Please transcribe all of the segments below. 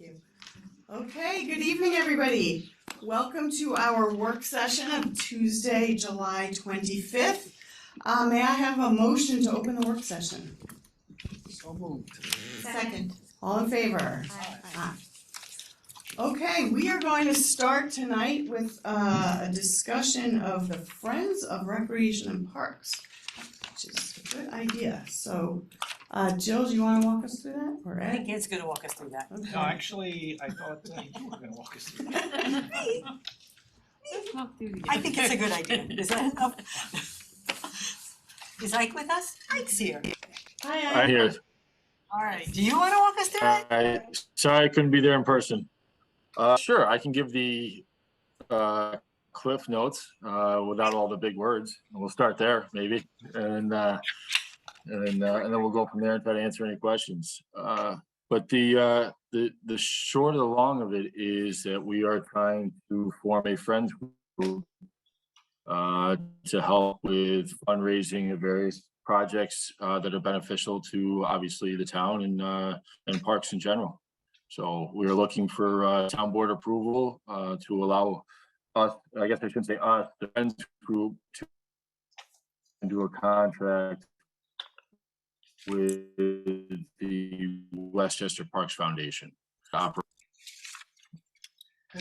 you. Okay, good evening, everybody. Welcome to our work session of Tuesday, July 25th. May I have a motion to open the work session? So moved. Second. All in favor? Aye. Okay, we are going to start tonight with a discussion of the Friends of Recreation and Parks, which is a good idea. So, Jill, do you want to walk us through that? Or I Ed? think Ed's gonna walk us through that. Okay. No, actually, I thought you were gonna walk us through that. I think it's a good idea. Is that enough? Is Ike with us? Ike's here. Hi, Ed. I hear. All right, do you wanna walk us through it? Sorry I couldn't be there in person. Sure, I can give the cliff notes without all the big words. We'll start there maybe, and then we'll go from there and try to answer any questions. But the short of the long of it is that we are trying to form a friends group to help with fundraising of various projects that are beneficial to obviously the town and parks in general. So we're looking for town board approval to allow us, I guess I shouldn't say us, the friends group to do a contract with the Westchester Parks Foundation. And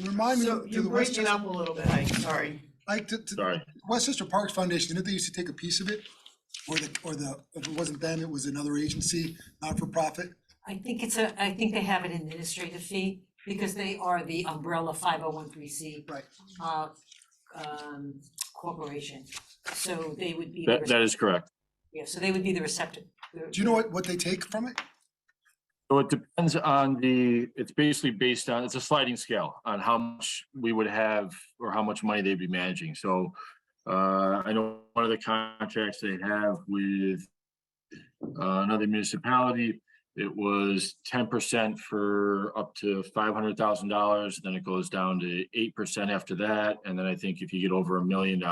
remind me, So to you're the breaking Westchester, up a little bit, Ike, sorry. Sorry. Westchester Parks Foundation, didn't they used to take a piece of it? Or if it wasn't them, it was another agency, not for profit? I think they have an administrative fee because they are the umbrella 501(c)(3) Right. corporation. So they would be. That is correct. Yeah, so they would be the receptor. Do you know what they take from it? So it depends on it's basically based on, it's a sliding scale on how much we would have or how much money they'd be managing. So I know one of the contracts they have with another municipality, it was 10% for up to $500,000. Then it goes down to 8% after that. And then I think if you get over $1 million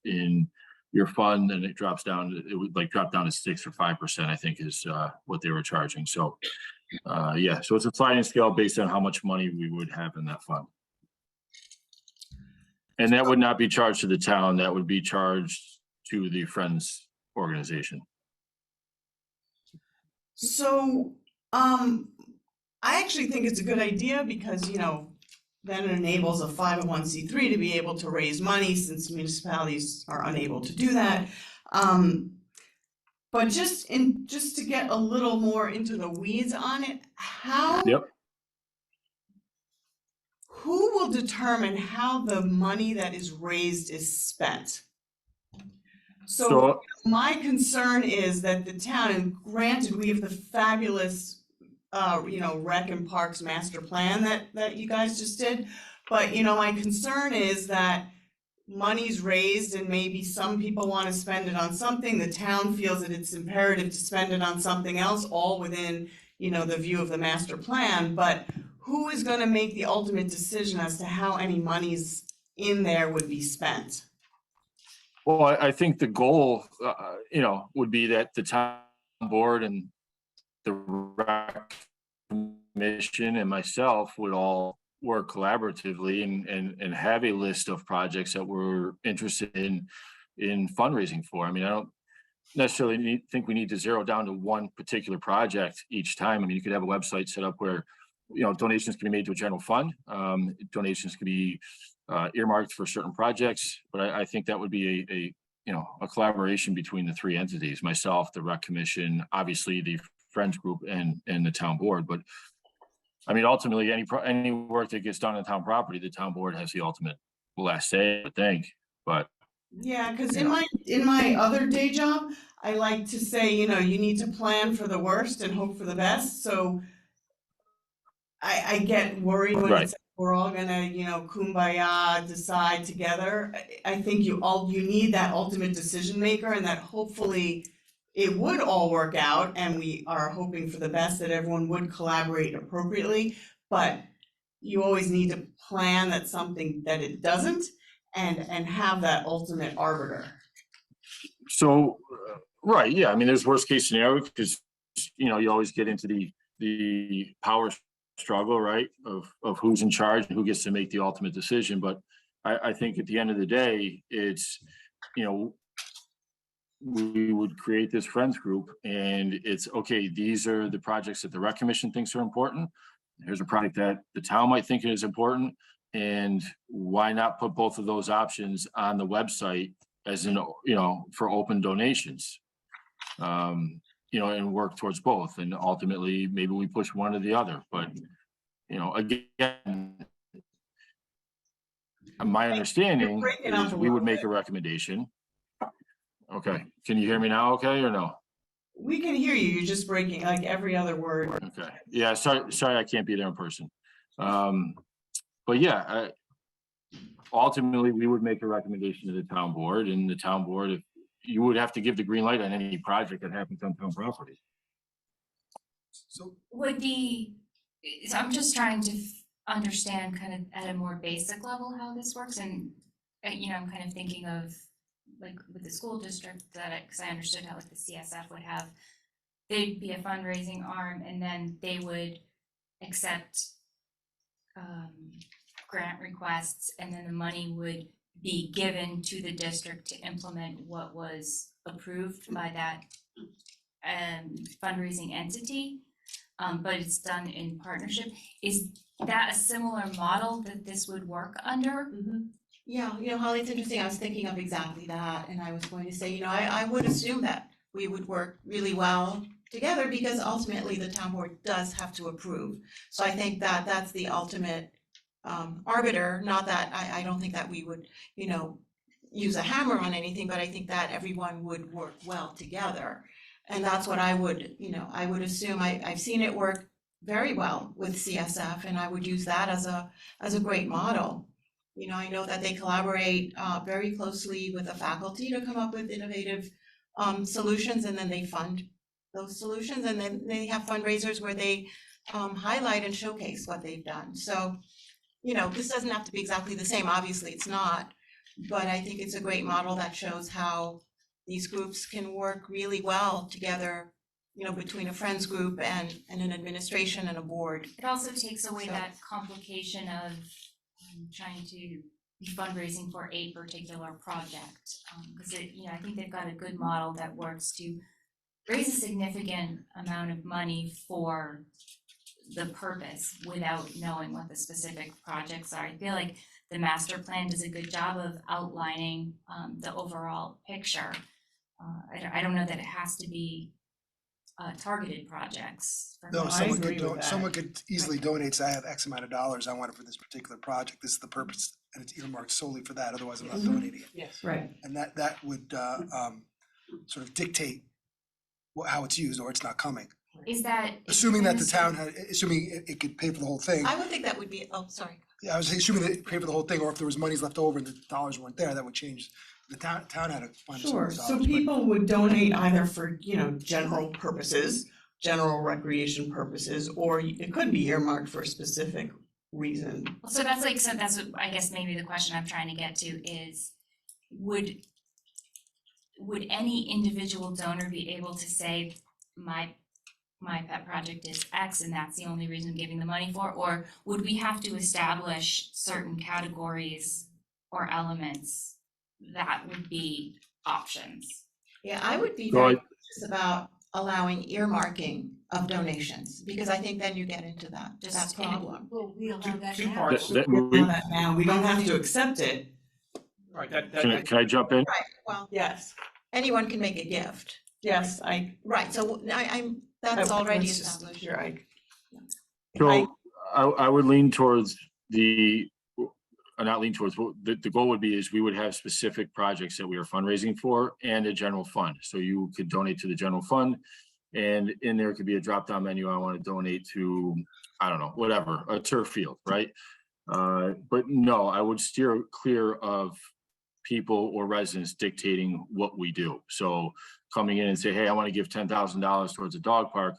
in your fund, then it drops down, it would like drop down to 6 or 5%, I think is what they were charging. So yeah, so it's a sliding scale based on how much money we would have in that fund. And that would not be charged to the town, that would be charged to the Friends organization. So, I actually think it's a good idea because, you know, then it enables a 501(c)(3) to be able to raise money since municipalities are unable to do that. But just to get a little more into the weeds on it, Yep. who will determine how the money that is raised is spent? So my concern is that the town, and granted, we have the fabulous, rec and parks master plan that you guys just did. But, you know, my concern is that money's raised and maybe some people want to spend it on something. The town feels that it's imperative to spend it on something else, all within, you know, the view of the master plan. But who is going to make the ultimate decision as to how any monies in there would be spent? Well, I think the goal, would be that the town board and the rec commission and myself would all work collaboratively and have a list of projects that we're interested in fundraising for. I mean, I don't necessarily think we need to zero down to one particular project each time. I mean, you could have a website set up where, you know, donations can be made to a general fund. Donations can be earmarked for certain projects, but I think that would be a collaboration between the three entities, myself, the rec commission, obviously the Friends group and the town board. But I mean, ultimately any work that gets done on town property, the town board has the ultimate last say, I would think. But yeah, because in my other day job, I like to say, you know, you need to plan for the worst and hope for the best. So I get worried when Right. it's we're all gonna, you know, kumbaya decide together. I think you need that ultimate decision maker, and that hopefully it would all work out, and we are hoping for the best that everyone would collaborate appropriately. But you always need to plan that something that it doesn't, and have that ultimate arbiter. So, right, yeah, I mean, there's worst case scenario because, you know, you always get into the power struggle, right? Of who's in charge and who gets to make the ultimate decision. But I think at the end of the day, it's, you know, we would create this friends group and it's okay. These are the projects that the rec commission thinks are important. Here's a project that the town might think is important. And why not put both of those options on the website as in, you know, for open donations? You know, and work towards both. And ultimately, maybe we push one or the other. But, you know, again, my understanding breaking up is a we would little make a recommendation. Okay, can you hear me now okay, or no? We can hear you, you're just breaking like every other word. Okay, yeah, sorry I can't be there in person. But yeah, ultimately, we would make a recommendation to the town board, and the town board, if you would have to give the green light on any project that happens on town property. So, So I'm just trying to understand kind of at a more basic level how this works, and you know, I'm kind of thinking of like with the school district that, because I understood how like the CSF would have, they'd be a fundraising arm and then they would accept grant requests, and then the money would be given to the district to implement what was approved by that fundraising entity. But it's done in partnership. Is that a similar model that this would work under? Yeah, Holly, it's interesting. I was thinking of exactly that, and I was going to say, I would assume that we would work really well together because ultimately the town board does have to approve. So I think that that's the ultimate arbiter, not that I don't think that we would, use a hammer on anything, but I think that everyone would work well together. And that's what I would assume. I've seen it work very well with CSF, and I would use that as a great model. I know that they collaborate very closely with the faculty to come up with innovative solutions, and then they fund those solutions, and then they have fundraisers where they highlight and showcase what they've done. So, this doesn't have to be exactly the same. Obviously, it's not, but I think it's a great model that shows how these groups can work really well together, between a friends group and an administration and a board. It also takes away So- that complication of trying to be fundraising for a particular project. Because I think they've got a good model that works to raise a significant amount of money for the purpose without knowing what the specific projects are. I feel like the master plan does a good job of outlining the overall picture. I don't know that it has to be targeted projects. no, I agree with that. someone could easily donate, say, I have X amount of dollars, I want it for this particular project, this is the purpose, and it's earmarked solely for that, otherwise I'm not donating it. Yes. Right. And that would sort of dictate how it's used, or it's not coming. Is that Assuming that the town had, assuming it could pay for the whole thing. I would think that would be, oh, sorry. Yeah, I was assuming that it paid for the whole thing, or if there was monies left over and the dollars weren't there, that would change. The town had to find some of Sure, those so dollars, but- people would donate either for, general purposes, general recreation purposes, or it could be earmarked for a specific reason. So that's what I guess maybe the question I'm trying to get to is, would any individual donor be able to say, my pet project is X and that's the only reason I'm giving the money for, or would we have to establish certain categories or elements that would be options? Yeah, I would be So very cautious about allowing earmarking of donations, because I think then you get into that Just problem. Well, we allow that Two now. parts. That- We know that now, we don't have to accept it. Right, Can I jump in? Right, well, Yes, anyone can make a gift. yes, Right, so that's already let's just- established. You're right. So I would lean towards not lean towards, the goal would be is we would have specific projects that we are fundraising for and a general fund. So you could donate to the general fund, and in there could be a drop-down menu. I want to donate to, I don't know, whatever, a turf field, right? But no, I would steer clear of people or residents dictating what we do. So coming in and say, hey, I want to give $10,000 towards a dog park.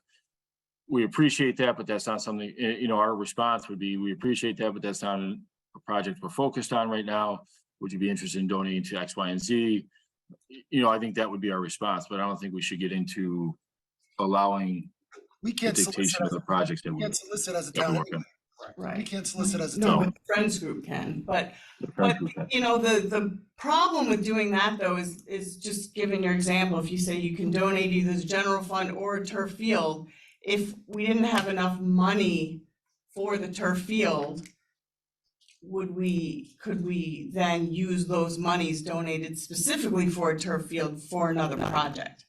We appreciate that, but that's not something, our response would be, we appreciate that, but that's not a project we're focused on right now. Would you be interested in donating to X, Y, and Z? I think that would be our response, but I don't think we should get into allowing We the can't solicit dictation of as, the projects that we we, can't solicit as a that we town work anyway. on. We Right. can't solicit as a No, town. but the Friends group can, but The Friends Group. the problem with doing that though is just giving your example, if you say you can donate either the general fund or a turf field, if we didn't have enough money for the turf field, could we then use those monies donated specifically for a turf field for another project?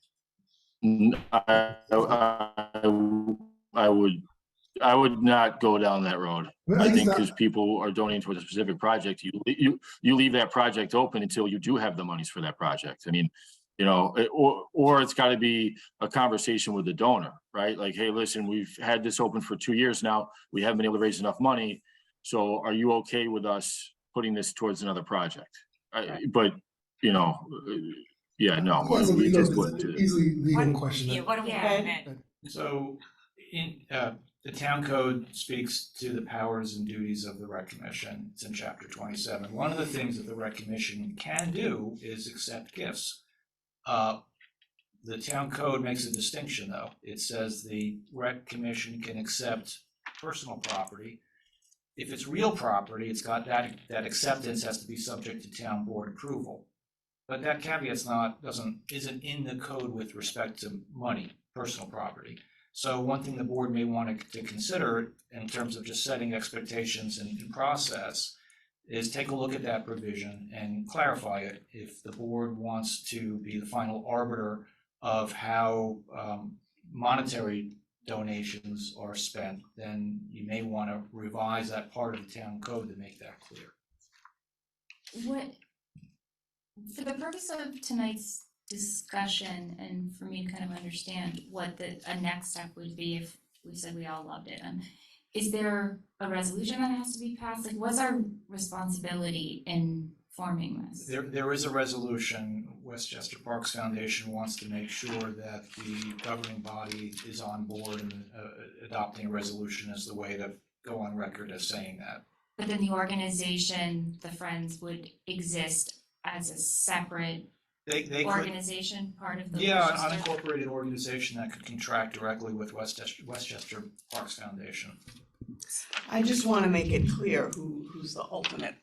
I would not go down that road. But I I think thought- because people are donating towards a specific project, you leave that project open until you do have the monies for that project. I mean, you know, or it's got to be a conversation with the donor, right? Like, hey, listen, we've had this open for 2 years now. We haven't been able to raise enough money. So are you okay with us putting this towards another project? But, you know, yeah, no, Well, it's a we legal, just it's wouldn't do an that. easily legal What- question. Yeah, what do we Yeah. recommend? So in the town code speaks to the powers and duties of the rec commission. It's in chapter 27. One of the things that the rec commission can do is accept gifts. The town code makes a distinction though. It says the rec commission can accept personal property. If it's real property, it's got that acceptance has to be subject to town board approval. But that caveat's isn't in the code with respect to money, personal property. So one thing the board may want to consider in terms of just setting expectations and process is take a look at that provision and clarify it. If the board wants to be the final arbiter of how monetary donations are spent, then you may want to revise that part of the town code to make that clear. What, for the purpose of tonight's discussion and for me to kind of understand what a next step would be if we said we all loved it, is there a resolution that has to be passed? Like, what's our responsibility in forming this? There is a resolution. Westchester Parks Foundation wants to make sure that the governing body is on board and adopting a resolution as the way to go on record as saying that. But then the organization, the Friends, would exist as a separate They could, organization, part of the yeah, an Westchester? unincorporated organization that could contract directly with Westchester Parks Foundation. I just want to make it clear who's the ultimate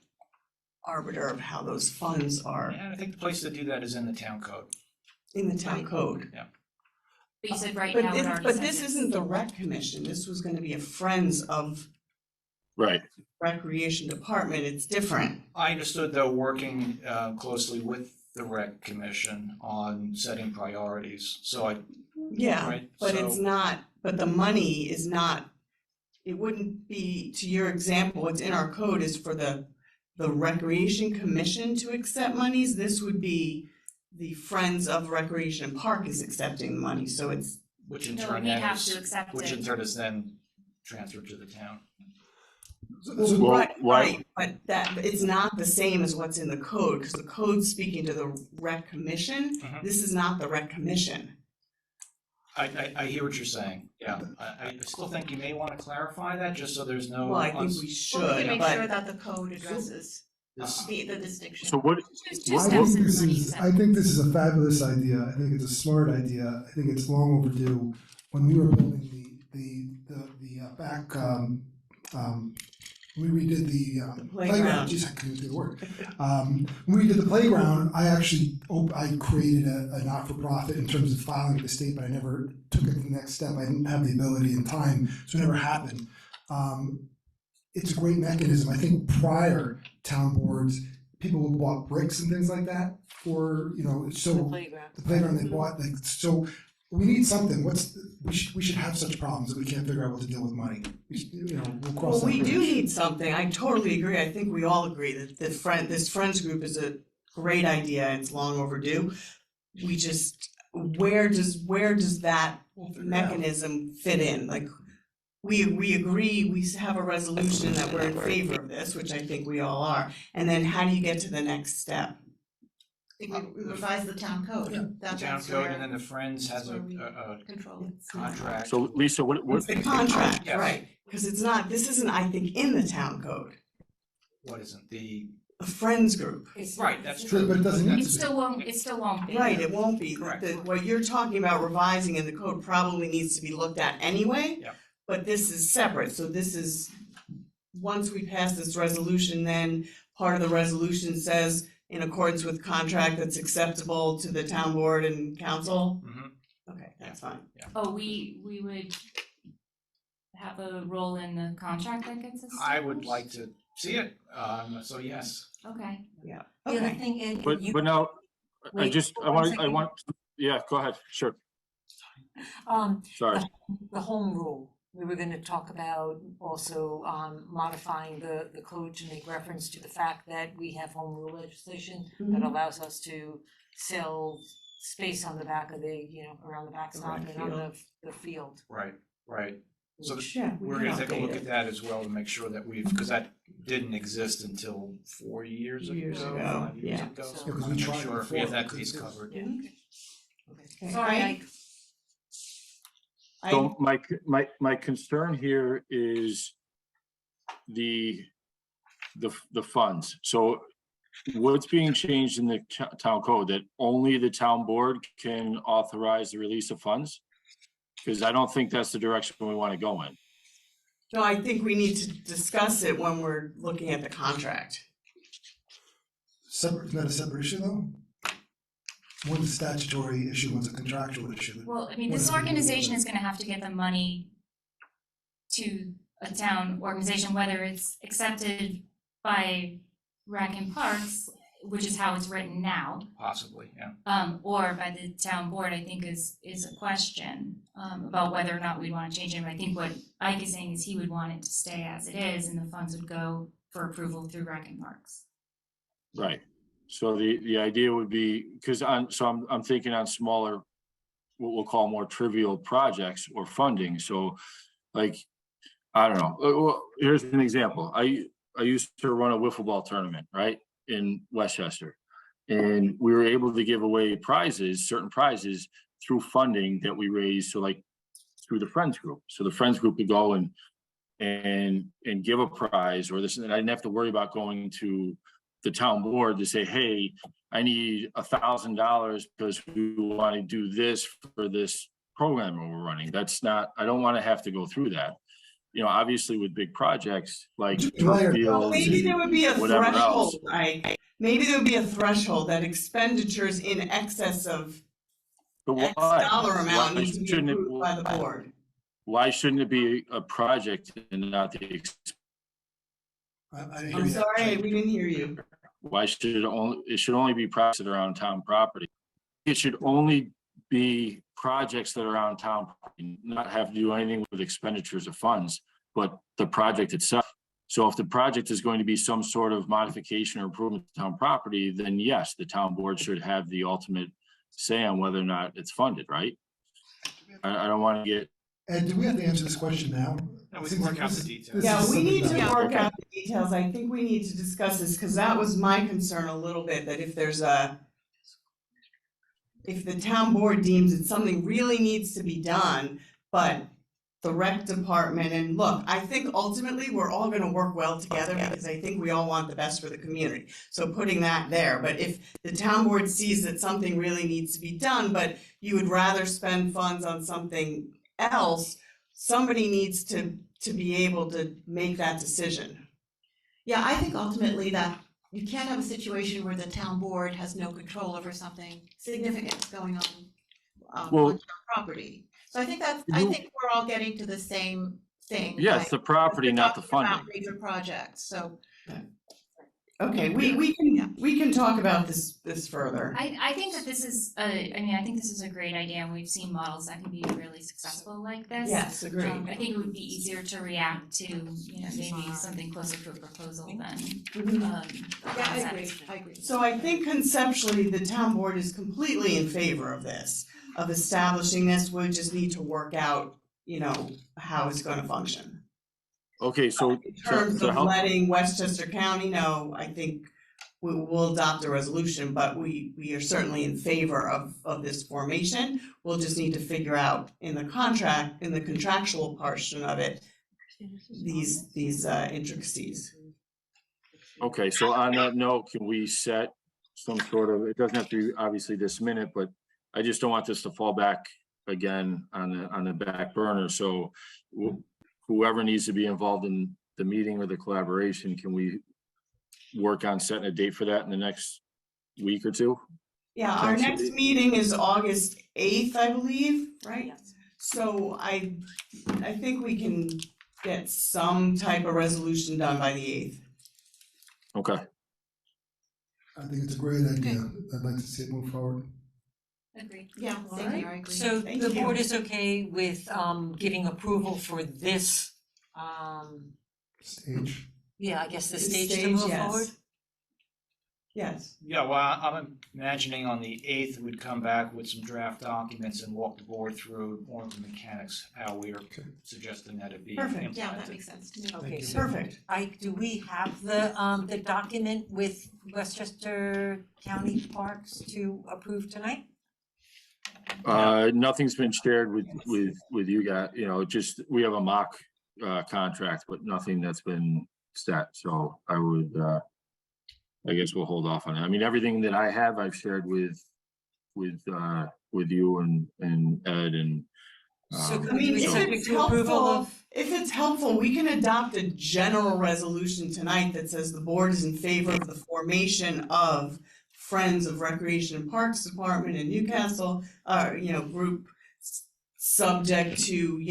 arbiter of how those funds are And I think the place to do that is in the town code. in the town code. But you said right But now it already but says this it's- isn't the rec commission, this was gonna be a Friends of Right. Recreation Department, it's different. I understood though, working closely with the rec commission on setting priorities, so Yeah, Right, but it's so- not, but the money is not, it wouldn't be, to your example, what's in our code is for the Recreation Commission to accept monies, this would be the Friends of Recreation and Park is accepting the money, so it's, which in No, turn we'd then have is, to accept which in it. turn is then transferred to the town. Well, right, why- right, but it's not the same as what's in the code, because the code's speaking to the Rec Commission, Mhm. this is not the Rec Commission. I hear what you're saying, yeah, I still think you may wanna clarify that, just so there's no. Well, I think we Well, we should, can make sure but that the code addresses This- the distinction. So what, Two I steps think in this money, is, so- I think this is a fabulous idea. I think it's a smart idea. I think it's long overdue. When we were building the back, we redid the playground. playground. Geez, I couldn't do the word. When we did the playground, I actually, I created a not-for-profit in terms of filing with the state, but I never took it to the next step. I didn't have the ability and time, so it never happened. It's a great mechanism. I think prior town boards, people bought bricks and things like that for, so The playground. the playground they bought, like, so we need something. We should have such problems that we can't figure out what to deal with money. We'll cross well, that we bridge. do need something, I totally agree, I think we all agree that this Friends group is a great idea, it's long overdue. We just, where does that We'll figure it out. mechanism fit in, like, we agree, we have a resolution that we're in favor of this, which I think we all are, and then how do you get to the next step? I think we revise the town code. Yeah. The town code, and then the Friends has a Control it. contract. so Lisa, what, It's the contract, Yes. right, because it's not, this isn't, I think, in the town code. What isn't the a friends group. It's- Right, that's True, true. but it doesn't need It to be. still won't be. Right, it won't be. Correct. What you're talking about revising in the code probably needs to be looked at anyway. Yep. But this is separate, so this is, once we pass this resolution, then part of the resolution says in accordance with contract that's acceptable to the town board and council. Mhm. Okay, that's fine. Oh, we would have a role in the contract that gets established? I would like to see it, so yes. Okay. The other Okay. thing, and But, you, but now, I wait, just, I one want, second. yeah, go ahead, sure, sorry. the home rule, we were gonna talk about also modifying the code to make reference to the fact that we have home rule legislation that Mhm. allows us to sell space on the back of the, around the backstop right and on the field. Right, right. So which- Yeah, we we're can gonna take a update look it. at that as well to make sure that because that didn't exist until 4 years ago. Years ago, 5 years yeah. ago, So- so Yeah, 'cause we wanna make tried sure we before, have that but piece it's- covered. Yeah. Okay. Okay. Sorry, I, So my concern here is the funds. So what's being changed in the town code, that only the town board can authorize the release of funds? Because I don't think that's the direction we want to go in. No, I think we need to discuss it when we're looking at the contract. Separate, is that a separate issue though? One's a statutory issue, one's a contractual issue. Well, I mean, What this is it? organization is gonna have to get the money to a town organization, whether it's accepted by Rec and Parks, which is how it's written now, Possibly, yeah. or by the town board, I think is a question, about whether or not we wanna change it. I think what Ike is saying is he would want it to stay as it is, and the funds would go for approval through Rec and Parks. Right. So the idea would be, because I'm thinking on smaller, what we'll call more trivial projects or funding. So like, I don't know, well, here's an example. I used to run a wiffle ball tournament, right, in Westchester. And we were able to give away prizes, certain prizes, through funding that we raised, so like through the Friends Group. So the Friends Group would go and give a prize or this, and I didn't have to worry about going to the town board to say, hey, I need $1,000 because we want to do this for this program that we're running. That's not, I don't want to have to go through that. You know, obviously with big projects like Right. Well, fields maybe there and would be a whatever else. threshold, maybe there would be a threshold that expenditures in excess of But X why? dollar amount Why needs to be shouldn't it- approved by the board. Why shouldn't it be a project and not the, I didn't hear I'm you. sorry, we didn't hear you. why should it should only be projects that are on town property? It should only be projects that are on town, property, not have to do anything with expenditures of funds, but the project itself. So if the project is going to be some sort of modification or improvement to town property, then yes, the town board should have the ultimate say on whether or not it's funded, right? I don't want to get, Ed, do we have to answer this question now? And we can work out the details. This Yeah, is we need to something that- work Okay. out the details. I think we need to discuss this, because that was my concern a little bit, that if the town board deems that something really needs to be done, but the rec department, and look, I think ultimately we're all gonna work well together, because I think we all want the best for the community. So putting that there, but if the town board sees that something really needs to be done, but you would rather spend funds on something else, somebody needs to be able to make that decision. Yeah, I think ultimately that you can't have a situation where the town board has no control over something significant going on Well- town property. So I think You- we're all getting to the same thing. yes, like, the property, we're not the talking about funding. Major projects, so. Okay, we can talk about this further. I think that this is I think this is a great idea, and we've seen models that can be really successful like this. Yes, agreed. I think it would be easier to react to, maybe something closer to a proposal than, Mhm. Yeah, I agree. So I think conceptually, the town board is completely in favor of this, of establishing this. We just need to work out, how it's gonna function. Okay, so In terms to of help, letting Westchester County know, I think we'll adopt a resolution, but we are certainly in favor of this formation. We'll just need to figure out in the contract, in the contractual portion of it, these intricacies. Okay, so on that note, can we set some sort of, it doesn't have to be obviously this minute, but I just don't want this to fall back again on the back burner, so whoever needs to be involved in the meeting or the collaboration, can we work on setting a date for that in the next week or two? Yeah, our next Potentially. meeting is August 8th, I believe, right? Yes. So I think we can get some type of resolution done by the 8th. Okay, I think it's a great idea. I'd like to see it move forward. Agreed. Yeah, same here, I agree. So Thank the you. board is okay with giving approval for this, Stage. yeah, I guess the The stage to stage, move yes. forward? Yes, Yeah, well, I'm imagining on the 8th, we'd come back with some draft documents and walk the board through more of the mechanics, how we are suggesting that it be Perfect. implemented. Yeah, that makes sense to me. Okay, you. so perfect. do we have the document with Westchester County Parks to approve tonight? nothing's been shared with you guys, just, we have a mock, contract, but nothing that's been set, so I would, I guess we'll hold off on it. I mean, everything that I have, I've shared with you and Ed and. So um, could we do it if subject it's to approval helpful, of? if it's helpful, we can adopt a general resolution tonight that says the board is in favor of the formation of Friends of Recreation and Parks Department in Newcastle, group subject to,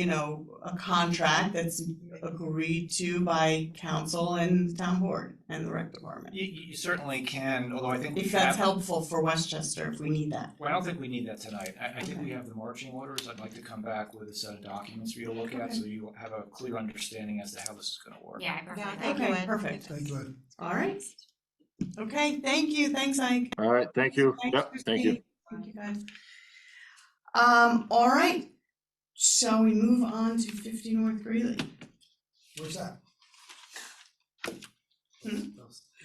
a contract that's agreed to by council and the town board and the rec department. You certainly can, although I think we If that's have, helpful for Westchester, if we need that. well, I don't think we need that tonight. I think we Okay. have the marching orders. I'd like to come back with a set of documents for you to look at, Okay. so you have a clear understanding as to how this is gonna work. Yeah, I prefer Yeah, that. thank you, Okay, Ed. perfect. Thank you, Ed. All right. Okay, thank you. Thanks, Ike. All right, thank you. Thanks, Yep, thank you. Christine. Thank you, guys. All right. Shall we move on to 50 North Greeley? Where's that?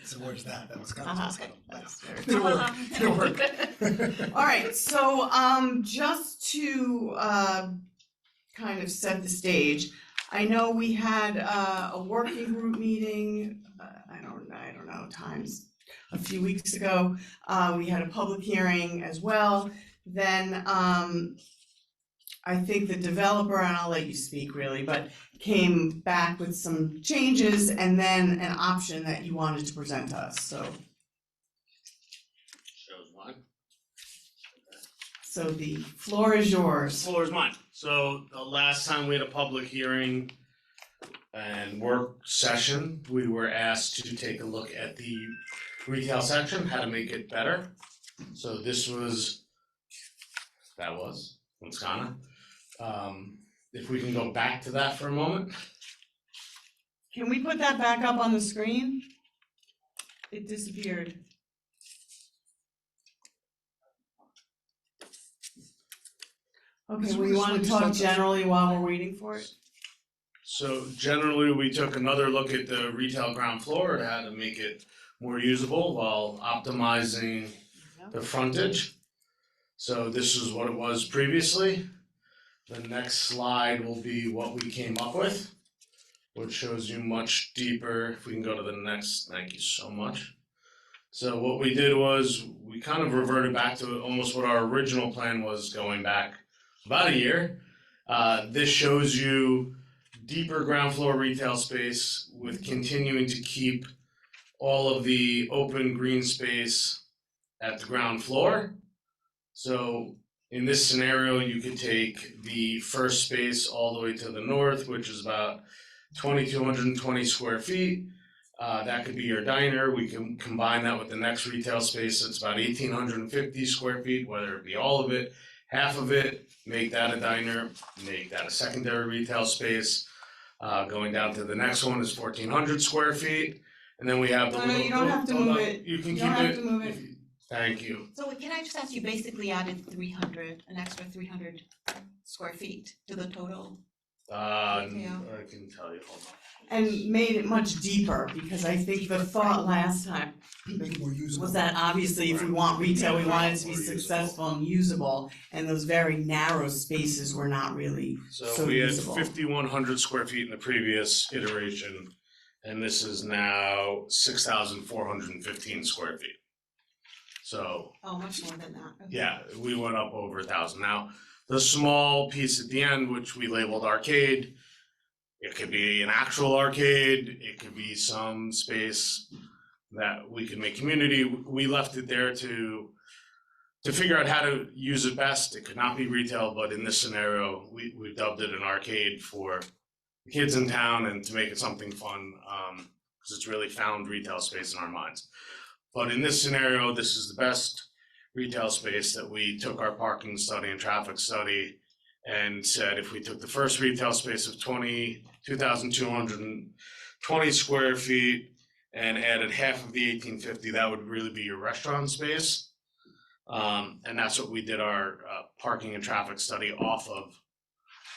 So where's that? That was kind Uh-huh, of. okay. That's It'll work. It'll work. All right, so just to kind of set the stage, I know we had a working group meeting, I don't know, times a few weeks ago. We had a public hearing as well. Then I think the developer, and I'll let you speak really, but came back with some changes and then an option that you wanted to present to us, so. Shows mine. So the floor is yours. Floor is mine. So the last time we had a public hearing and work session, we were asked to take a look at the retail section, how to make it better. So this was, Wisconsin. If we can go back to that for a moment. Can we put that back up on the screen? It disappeared. Okay, This well, one you is wanna what you talk sent us. generally while we're waiting for it? So generally, we took another look at the retail ground floor and how to make it more usable while optimizing the frontage. So this is what it was previously. The next slide will be what we came up with, which shows you much deeper. If we can go to the next, thank you so much. So what we did was we kind of reverted back to almost what our original plan was going back about a year. This shows you deeper ground floor retail space with continuing to keep all of the open green space at the ground floor. So in this scenario, you could take the first space all the way to the north, which is about 2,220 square feet. That could be your diner. We can combine that with the next retail space that's about 1,850 square feet, whether it be all of it, half of it, make that a diner, make that a secondary retail space. Going down to the next one is 1,400 square feet. And then we have the No, little. you don't have to hold move on. it. You can You keep don't have it. to move it. Thank you. So can I just ask, you basically added 300, an extra 300 square feet to the total? I Yeah. can tell you, hold on. And made it much deeper, because I think the thought last time Make it more usable. was that obviously if we want retail, we want it to be successful and usable, and those very narrow spaces were not really So so we had usable. 5,100 square feet in the previous iteration, and this is now 6,415 square feet. So, Oh, much more than that. Okay. yeah, we went up over 1,000. Now, the small piece at the end, which we labeled arcade, it could be an actual arcade, it could be some space that we could make community. We left it there to figure out how to use it best. It could not be retail, but in this scenario, we dubbed it an arcade for the kids in town and to make it something fun, because it's really found retail space in our minds. But in this scenario, this is the best retail space that we took our parking study and traffic study and said if we took the first retail space of 2,220 square feet and added half of the 1,850, that would really be your restaurant space. And that's what we did our parking and traffic study off of.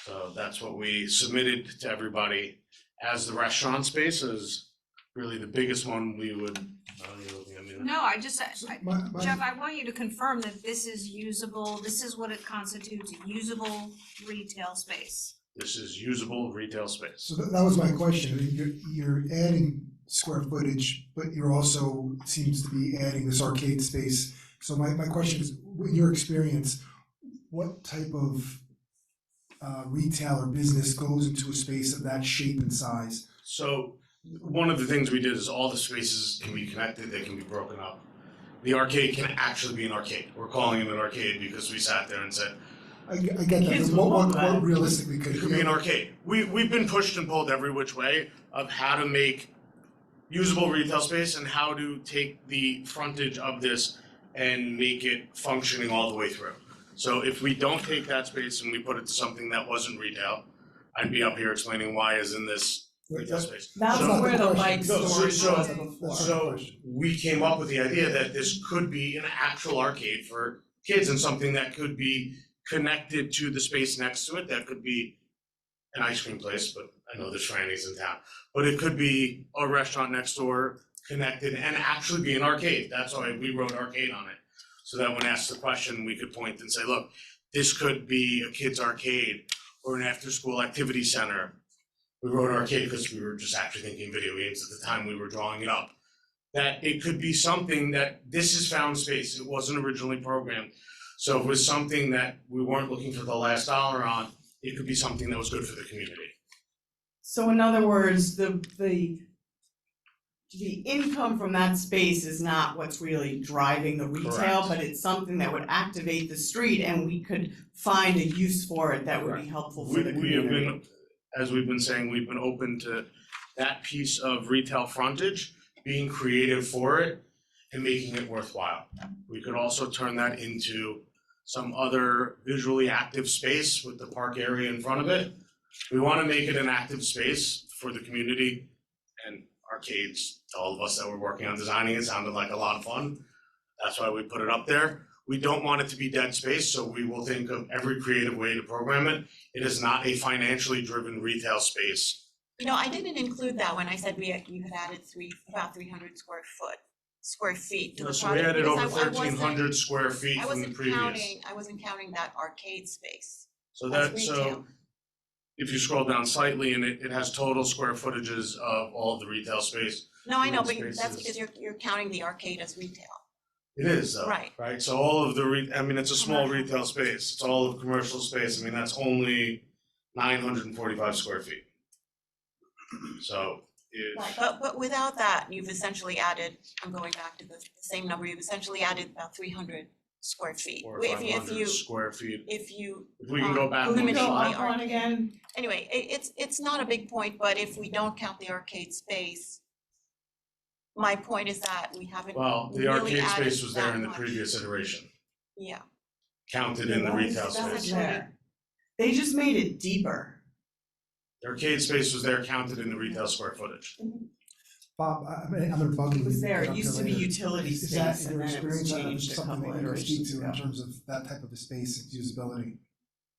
So that's what we submitted to everybody as the restaurant space is really the biggest one we would. No, I just, My- Jeff, I want you to confirm that this is usable, this is what it constitutes, a usable retail space. This is usable retail space. So that was my question. I mean, you're adding square footage, but you're also, seems to be adding this arcade space. So my question is, in your experience, what type of retail or business goes into a space of that shape and size? So one of the things we did is all the spaces can be connected, they can be broken up. The arcade can actually be an arcade. We're calling it an arcade because we sat there and said, I get that, Kids but would love that. what realistically could it could be an arcade. We've been pushed and pulled every which way of how to make usable retail space and how to take the frontage of this and make it functioning all the way through. So if we don't take that space and we put it to something that wasn't retail, I'd be up here explaining why isn't this retail space. That's not where the the question. bike No, storage so- was That's before. not the So question. we came up with the idea that this could be an actual arcade for kids and something that could be connected to the space next to it. That could be an ice cream place, but I know there's Franny's in town. But it could be a restaurant next door connected and actually be an arcade. That's why we wrote arcade on it. So that when asked the question, we could point and say, look, this could be a kid's arcade or an after-school activity center. We wrote arcade because we were just actually thinking video games at the time we were drawing it up. That it could be something that this is found space. It wasn't originally programmed. So if it was something that we weren't looking for the last dollar on, it could be something that was good for the community. So in other words, the income from that space is not what's really driving the retail, Correct. but it's something that would activate the street and we could find a use for it that would be Correct. helpful for the We have community. been, as we've been saying, we've been open to that piece of retail frontage, being creative for it and making it worthwhile. We could also turn that into some other visually active space with the park area in front of it. We want to make it an active space for the community and arcades. To all of us that were working on designing it, sounded like a lot of fun. That's why we put it up there. We don't want it to be dead space, so we will think of every creative way to program it. It is not a financially driven retail space. You know, I didn't include that when I said you had added about 300 square feet to the So we project. added because over I wasn't- 1,300 square feet I from the wasn't previous. I wasn't counting that arcade space So as that, so retail. if you scroll down slightly and it has total square footages of all of the retail space. No, I know, but green that's spaces. because you're counting the arcade as retail. It is though, Right. right? So all of the, I mean, it's a small retail space. It's all of commercial space. I mean, that's only 945 square feet. So if. Right, but without that, you've essentially added, I'm going back to the same number, you've essentially added about 300 square feet. Or 500 square feet. If you, If we can go back. Can we one go slide. up one again? anyway, it's not a big point, but if we don't count the arcade space, my point is that we haven't Well, the really arcade added space was there that in the much. previous iteration, Yeah, counted in the Why is retail that space. there? They just made it deeper. The arcade space was there, counted in the retail square footage. Bob, I'm gonna bug you. It was there, get it up used to there be later. utility Is that space in and your then it was experience, changed a something couple that you can speak iterations to ago. in terms of that type of a space and usability?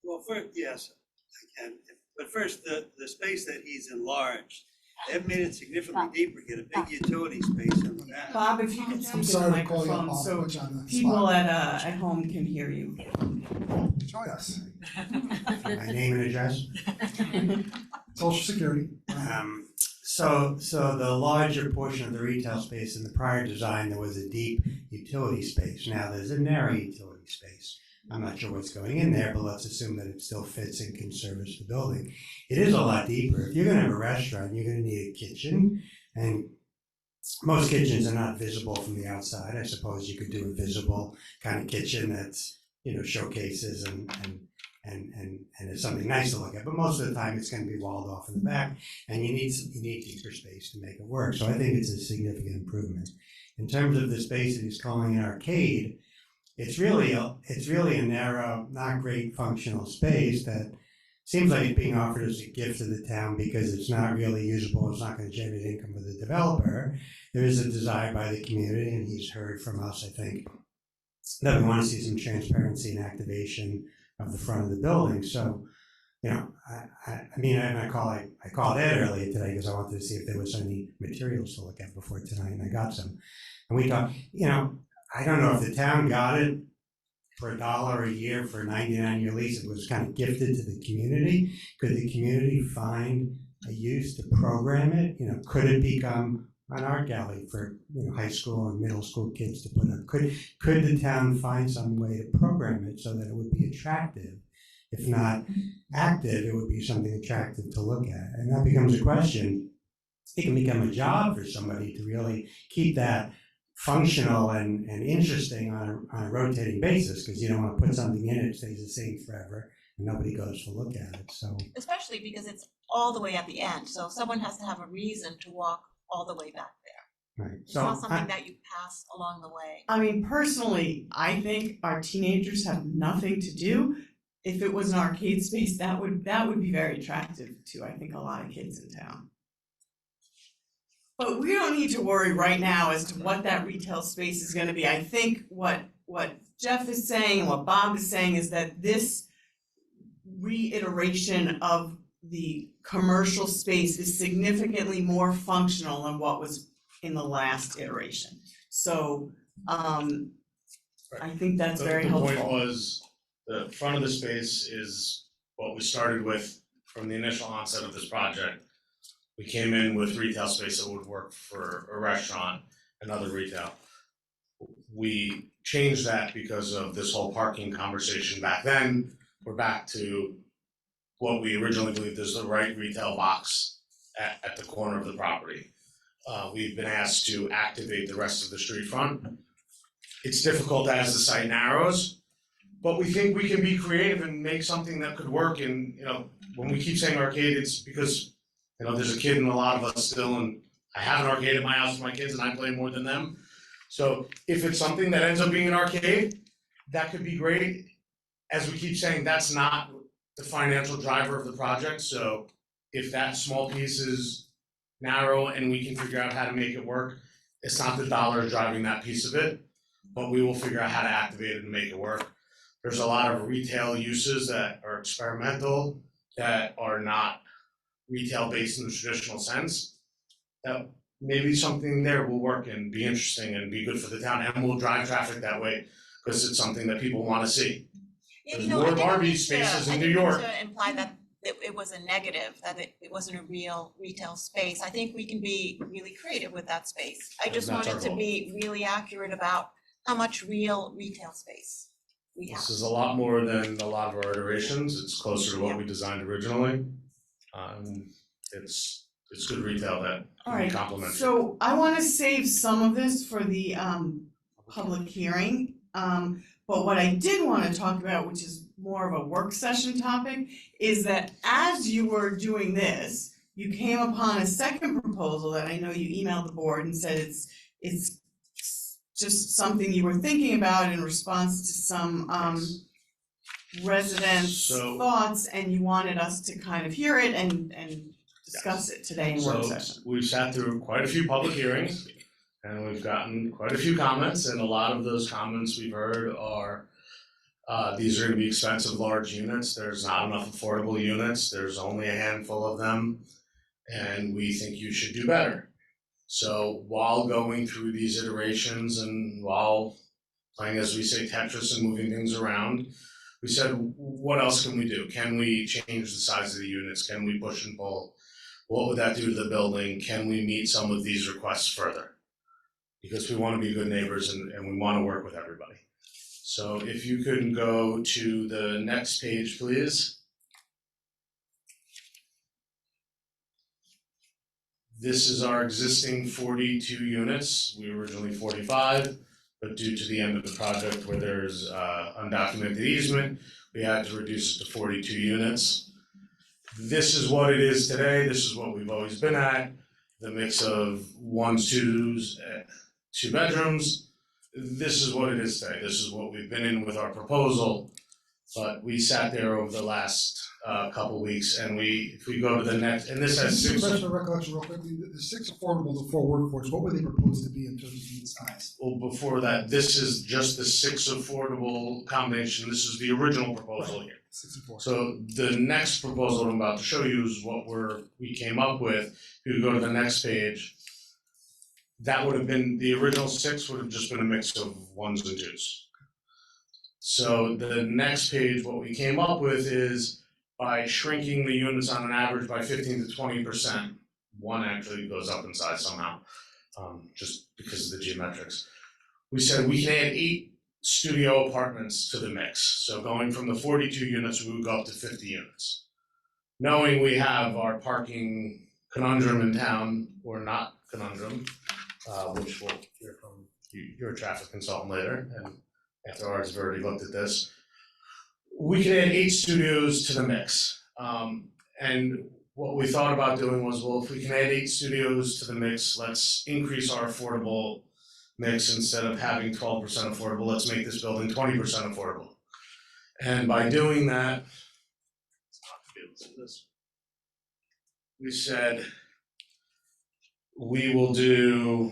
Well, first, yes, I can, but first, the space that he's enlarged, they've made it significantly deeper, get a big utility space in that. Bob, if you could I'm speak in the sorry to call you up, microphone Bob, so put you on the people spot. at home can hear you. Join us. My name and address. Social Security. So the larger portion of the retail space in the prior design, there was a deep utility space. Now there's a narrow utility space. I'm not sure what's going in there, but let's assume that it still fits and can service the building. It is a lot deeper. If you're gonna have a restaurant, you're gonna need a kitchen, and most kitchens are not visible from the outside. I suppose you could do a visible kind of kitchen that's, showcases and it's something nice to look at, but most of the time it's going to be walled off in the back, and you need deeper space to make it work. So I think it's a significant improvement. In terms of the space that he's calling an arcade, it's really a narrow, not great functional space that seems like it's being offered as a gift to the town because it's not really usable. It's not going to generate income for the developer. There is a desire by the community, and he's heard from us, I think, that we want to see some transparency and activation of the front of the building. So, I called Ed earlier today because I wanted to see if there was any materials to look at before tonight, and I got some. And we talked, I don't know if the town got it for $1 a year for a 99-year lease. It was kind of gifted to the community. Could the community find a use to program it? Could it become an art gallery for high school and middle school kids to put up? Could the town find some way to program it so that it would be attractive? If not active, it would be something attractive to look at. And that becomes a question. It can become a job for somebody to really keep that functional and interesting on a rotating basis, because you don't want to put something in it stays the same forever and nobody goes to look at it. So Especially because it's all the way at the end, so someone has to have a reason to walk all the way back there. right. It's not something that you pass along the way. I mean, personally, I think our teenagers have nothing to do. If it was an arcade space, that would be very attractive to, I think, a lot of kids in town. But we don't need to worry right now as to what that retail space is gonna be. I think what Jeff is saying and what Bob is saying is that this reiteration of the commercial space is significantly more functional than what was in the last iteration. So, I think that's very helpful. The point was, the front of the space is what we started with from the initial onset of this project. We came in with retail space that would work for a restaurant and other retail. We changed that because of this whole parking conversation back then. We're back to what we originally believed is the right retail box at the corner of the property. We've been asked to activate the rest of the street front. It's difficult as the site narrows, but we think we can be creative and make something that could work. And when we keep saying arcade, it's because there's a kid in a lot of us still, and I have an arcade at my house with my kids, and I play more than them. So if it's something that ends up being an arcade, that could be great. As we keep saying, that's not the financial driver of the project. So if that small piece is narrow and we can figure out how to make it work, it's not the dollar driving that piece of it, but we will figure out how to activate it and make it work. There's a lot of retail uses that are experimental, that are not retail based in the traditional sense. That maybe something there will work and be interesting and be good for the town, and will drive traffic that way because it's something that people want to see. Yeah, There's more Barbie spaces in New York. I didn't mean to imply that it was a negative, that it wasn't a real retail space. I think we can be really creative with that space. I just That's our wanted to goal. be really accurate about how much real retail space we have. This is a lot more than a lot of our iterations. It's closer to what we designed originally. It's good retail that All can be right, complementary. so I wanna save some of this for the public hearing. But what I did wanna talk about, which is more of a work session topic, is that as you were doing this, you came upon a second proposal that I know you emailed the board and said it's just something you were thinking about in response to some residents' So- thoughts, and you wanted us to kind of hear it and discuss it today in work session. So we've sat through quite a few public hearings and we've gotten quite a few comments, and a lot of those comments we've heard are these are gonna be expensive large units, there's not enough affordable units, there's only a handful of them, and we think you should do better. So while going through these iterations and while playing, as we say, Tetris and moving things around, we said, what else can we do? Can we change the size of the units? Can we push and pull? What would that do to the building? Can we meet some of these requests further? Because we wanna be good neighbors and we wanna work with everybody. So if you could go to the next page, please. This is our existing 42 units. We were originally 45, but due to the end of the project where there's undocumented easement, we had to reduce it to 42 units. This is what it is today. This is what we've always been at. The mix of ones, twos, 2 bedrooms. This is what it is today. This is what we've been in with our proposal. But we sat there over the last couple weeks and if we go to the next, and this has 6. Just a recollection real quickly, the 6 affordable, the 4 workforce, what were they proposed to be in terms of unit size? Well, before that, this is just the 6 affordable combination. This is the original proposal here. 6 and 4. So the next proposal I'm about to show you is what we came up with. If you go to the next page, that would have been, the original 6 would have just been a mix of 1s and 2s. So the next page, what we came up with is by shrinking the units on an average by 15 to 20%, one actually goes up in size somehow, just because of the geometrics. We said we can add 8 studio apartments to the mix. So going from the 42 units, we would go up to 50 units. Knowing we have our parking conundrum in town, or not conundrum, which we'll hear from your traffic consultant later, and after ours have already looked at this. We can add 8 studios to the mix. And what we thought about doing was, well, if we can add 8 studios to the mix, let's increase our affordable mix. Instead of having 12% affordable, let's make this building 20% affordable. And by doing that, we said we will do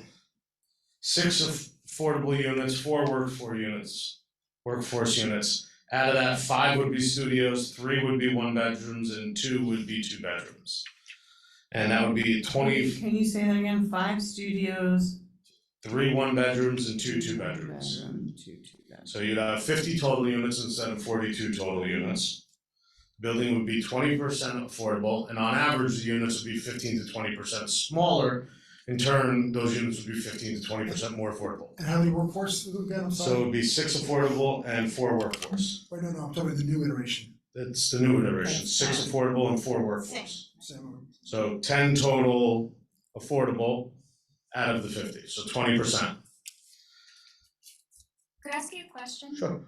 6 affordable units, 4 workforce units. Out of that, 5 would be studios, 3 would be 1 bedrooms, and 2 would be 2 bedrooms. And that would be 20. Can you say that again? 5 studios? 3 1 bedrooms and 2 2 bedrooms. Bedroom, 2 2 bedrooms. So you'd have 50 total units instead of 42 total units. Building would be 20% affordable, and on average, the units would be 15 to 20% smaller. In turn, those units would be 15 to 20% more affordable. And how many workforce again, I'm sorry? So it would be 6 affordable and 4 workforce. Wait, no, I'm talking about the new iteration. That's the new iteration, 6 affordable and 4 workforce. Same. So 10 total affordable out of the 50, so 20%. Could I ask you a question? Sure.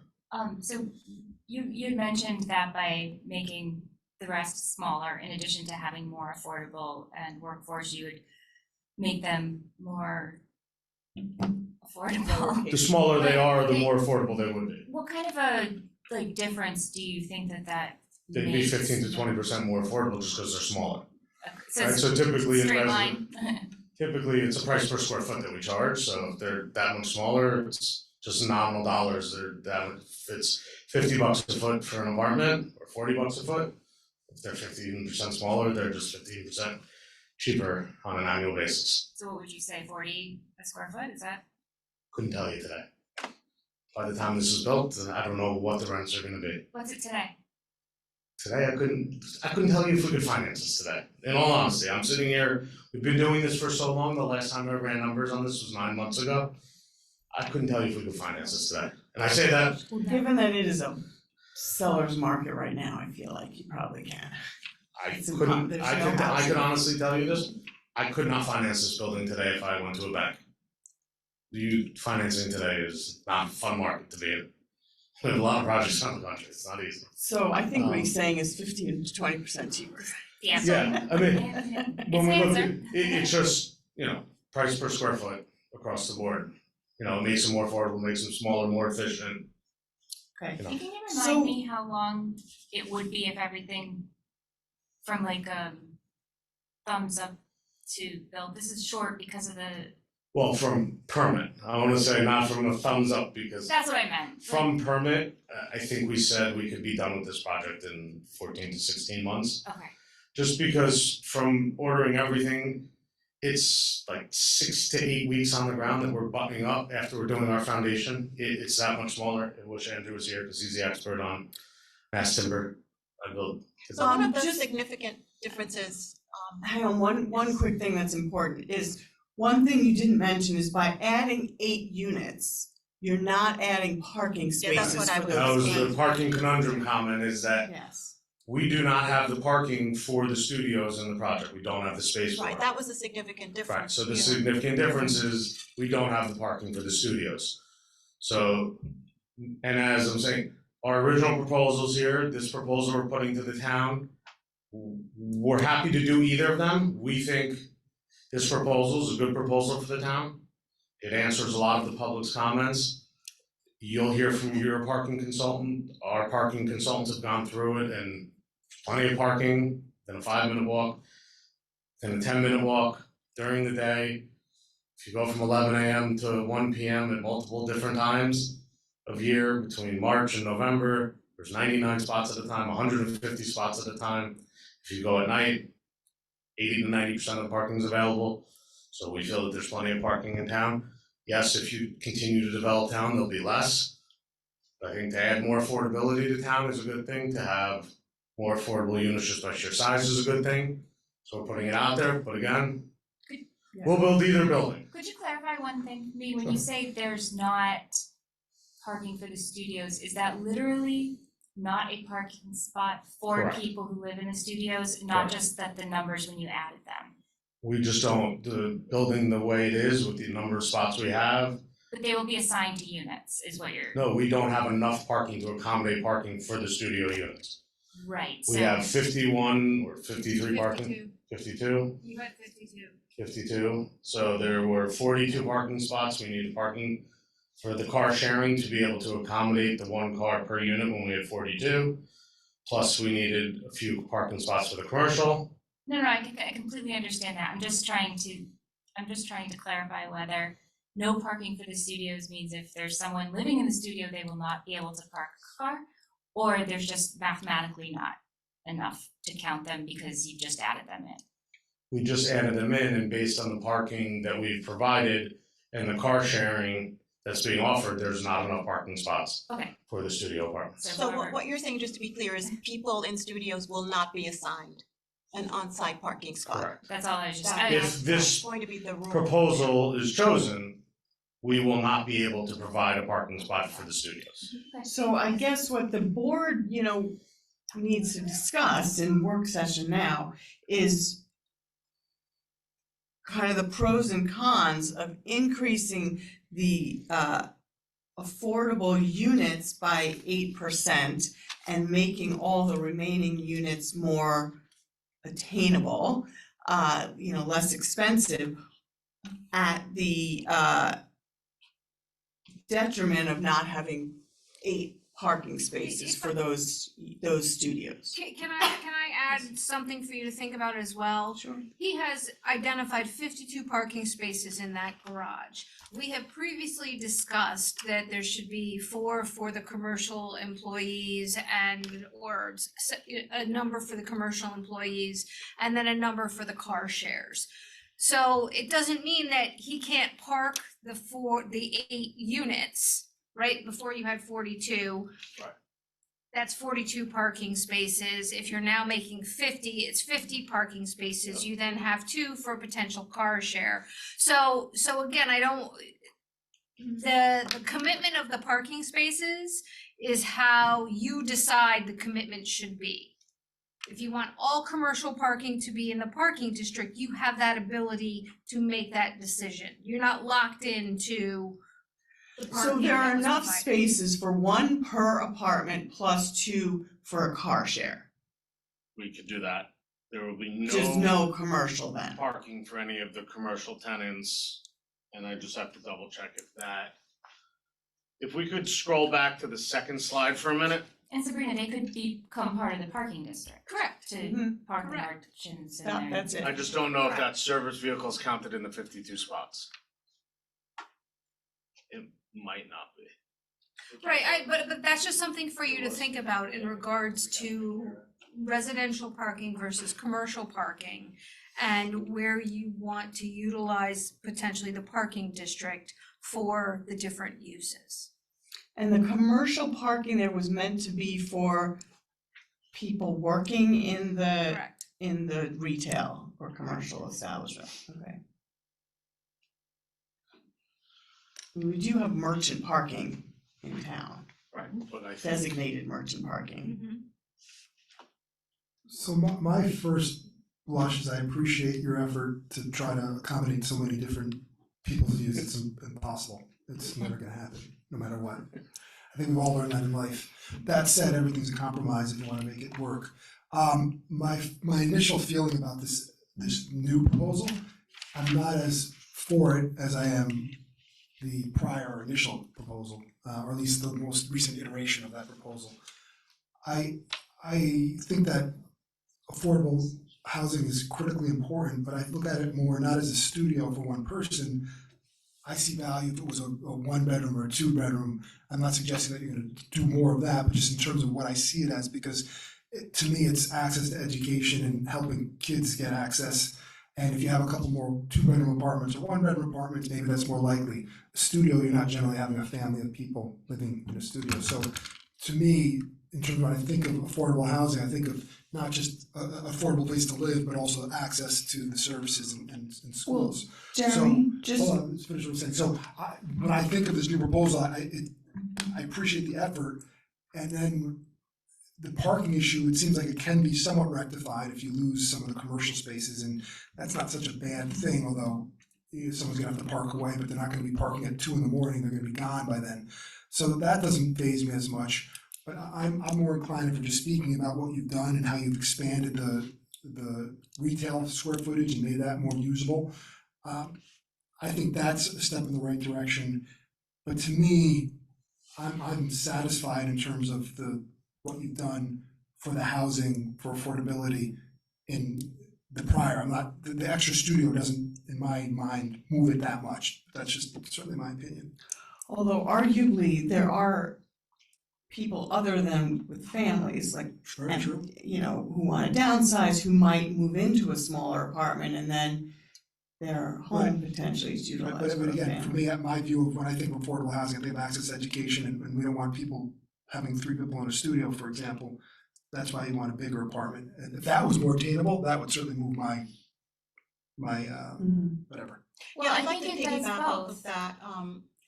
So you had mentioned that by making the rest smaller, in addition to having more affordable and workforce, you would make them more affordable. The smaller they are, the more affordable they would be. What kind of a difference do you think that They'd be makes? 15 to 20% more affordable just because they're smaller. So Right, it's so typically in straight resident, line. typically it's a price per square foot that we charge, so if they're that much smaller, it's just nominal dollars. If it's $50 a foot for an apartment or $40 a foot, if they're 15% smaller, they're just 15% cheaper on an annual basis. So what would you say, 40 a square foot, is that? Couldn't tell you today. By the time this is built, I don't know what the rents are gonna be. What's it today? Today, I couldn't tell you if we could finance this today. In all honesty, I'm sitting here, we've been doing this for so long, the last time I ran numbers on this was 9 months ago. I couldn't tell you if we could finance this today. And I say that, Well, given that it is a seller's market right now, I feel like you probably can. It's there's no I housing. could honestly tell you this, I could not finance this building today if I went to a bank. Financing today is not a fun market to be in. We have a lot of projects around the country, it's not easy. So I think what he's saying is 15 to 20% cheaper. The answer? Yeah, I mean, It's when the we look at answer. it's just, price per square foot across the board. Makes them more affordable, makes them smaller, more efficient. Okay. Can you So- remind me how long it would be if everything from like thumbs up to build? This is short because of the, Well, from permit, I wanna say not from a thumbs up because that's what I meant. from permit, I think we said we could be done with this project in 14 to 16 months. Okay, Just because from ordering everything, it's like 6 to 8 weeks on the ground that we're buttoning up after we're doing our foundation. It's that much smaller. I wish Andrew was here because he's the expert on mass timber. I build. So one of the just- significant differences Hang on, one quick thing that's important is, one thing you didn't mention is by adding 8 units, you're not adding parking Yeah, that's spaces what I for was That those was the eight. parking conundrum comment, is that Yes. we do not have the parking for the studios in the project, we don't have the space for it. Right, that was a significant difference. Right, so the Yeah. significant difference is we don't have the parking for the studios. So, and as I'm saying, our original proposals here, this proposal we're putting to the town, we're happy to do either of them. We think this proposal is a good proposal for the town. It answers a lot of the public's comments. You'll hear from your parking consultant. Our parking consultants have gone through it, and plenty of parking, then a 5-minute walk, then a 10-minute walk during the day. If you go from 11 a.m. to 1 p.m. at multiple different times of year between March and November, there's 99 spots at a time, 150 spots at a time. If you go at night, 80 to 90% of the parking is available. So we feel that there's plenty of parking in town. Yes, if you continue to develop town, there'll be less. I think to add more affordability to town is a good thing. To have more affordable units just by sheer size is a good thing. So we're putting it out there, but again, we'll build either building. Could you clarify one thing for me? When you say there's not parking for the studios, is that literally not a parking spot for Correct. people who live in the studios, not Correct. just that the numbers when you added them? We just don't, the building the way it is with the number of spots we have, But they will be assigned to units, is what you're, no, we don't have enough parking to accommodate parking for the studio units. right, We so, have 51 or 53 parking, 52? You had 52. 52, so there were 42 parking spots. We needed parking for the car sharing to be able to accommodate the 1 car per unit when we had 42. Plus, we needed a few parking spots for the commercial. no, I completely understand that, I'm just trying to clarify whether no parking for the studios means if there's someone living in the studio, they will not be able to park a car, or there's just mathematically not enough to count them because you just added them in. We just added them in, and based on the parking that we've provided and the car sharing that's being offered, there's not enough parking spots Okay, for the studio apartments. so So whoever- what you're saying, just to be clear, is people in studios will not be assigned an on-site parking spot. Correct. that's all I was just, That- If that's this going to be the rule. proposal is chosen, we will not be able to provide a parking spot for the studios. So I guess what the board, needs to discuss in work session now is kind of the pros and cons of increasing the affordable units by 8% and making all the remaining units more attainable, less expensive, at the detriment of not having 8 parking spaces for those studios. Can I add something for you to think about as well? Sure. He has identified 52 parking spaces in that garage. We have previously discussed that there should be 4 for the commercial employees or a number for the commercial employees and then a number for the car shares. So it doesn't mean that he can't park the 8 units, right? Before you had 42. Right. That's 42 parking spaces. If you're now making 50, it's 50 parking spaces. You then have 2 for potential car share. So again, the commitment of the parking spaces is how you decide the commitment should be. If you want all commercial parking to be in the parking district, you have that ability to make that decision. You're not locked into the So parking there are that was enough provided. spaces for 1 per apartment plus 2 for a car share. We could do that. There will be Just no commercial then. parking for any of the commercial tenants, and I just have to double check if we could scroll back to the second slide for a minute. And Sabrina, they could become part of the parking district. Correct. To Mhm. park the Correct. merchants in there. That's it. I just don't know if that service vehicle is counted in the 52 spots. It might not be. Right, but that's just something for you to think about in regards to residential parking versus commercial parking and where you want to utilize potentially the parking district for the different uses. And the commercial parking there was meant to be for people working in the Correct. in the retail or commercial establishment, okay. We do have merchant parking in town, Right, but I think, designated merchant parking. So my first blush is I appreciate your effort to try to accommodate so many different people's views. It's impossible. It's never gonna happen, no matter what. I think we've all learned that in life. That said, everything's a compromise if you wanna make it work. My initial feeling about this new proposal, I'm not as for it as I am the prior initial proposal, or at least the most recent iteration of that proposal. I think that affordable housing is critically important, but I look at it more not as a studio for one person. I see value if it was a 1-bedroom or a 2-bedroom. I'm not suggesting that you're gonna do more of that, but just in terms of what I see it as, because to me, it's access to education and helping kids get access. And if you have a couple more 2-bedroom apartments or 1-bedroom apartments, maybe that's more likely. A studio, you're not generally having a family of people living in a studio. So to me, in terms of when I think of affordable housing, I think of not just an affordable place to live, but also access to the services and schools. Jeremy, Hold on, let's finish what I'm saying. So when I think of this new proposal, I appreciate the effort. And then the parking issue, it seems like it can be somewhat rectified if you lose some of the commercial spaces, and that's not such a bad thing, although someone's gonna have to park away, but they're not gonna be parking at 2 a.m, they're gonna be gone by then. So that doesn't faze me as much, but I'm more inclined, if we're just speaking about what you've done and how you've expanded the retail square footage and made that more usable. I think that's a step in the right direction, but to me, I'm satisfied in terms of what you've done for the housing, for affordability in the prior. I'm not, the extra studio doesn't, in my mind, move it that much. That's just certainly my opinion. although arguably there are people other than with families, like, Very true. you know, who wanna downsize, who might move into a smaller apartment and then their home potentially is utilized But for a again, for family. me, my view of when I think of affordable housing, I think of access to education, and we don't want people having 3 people in a studio, for example. That's why you want a bigger apartment. And if that was more attainable, that would certainly move my whatever. Yeah, I'd like to think it does piggyback off both. of that,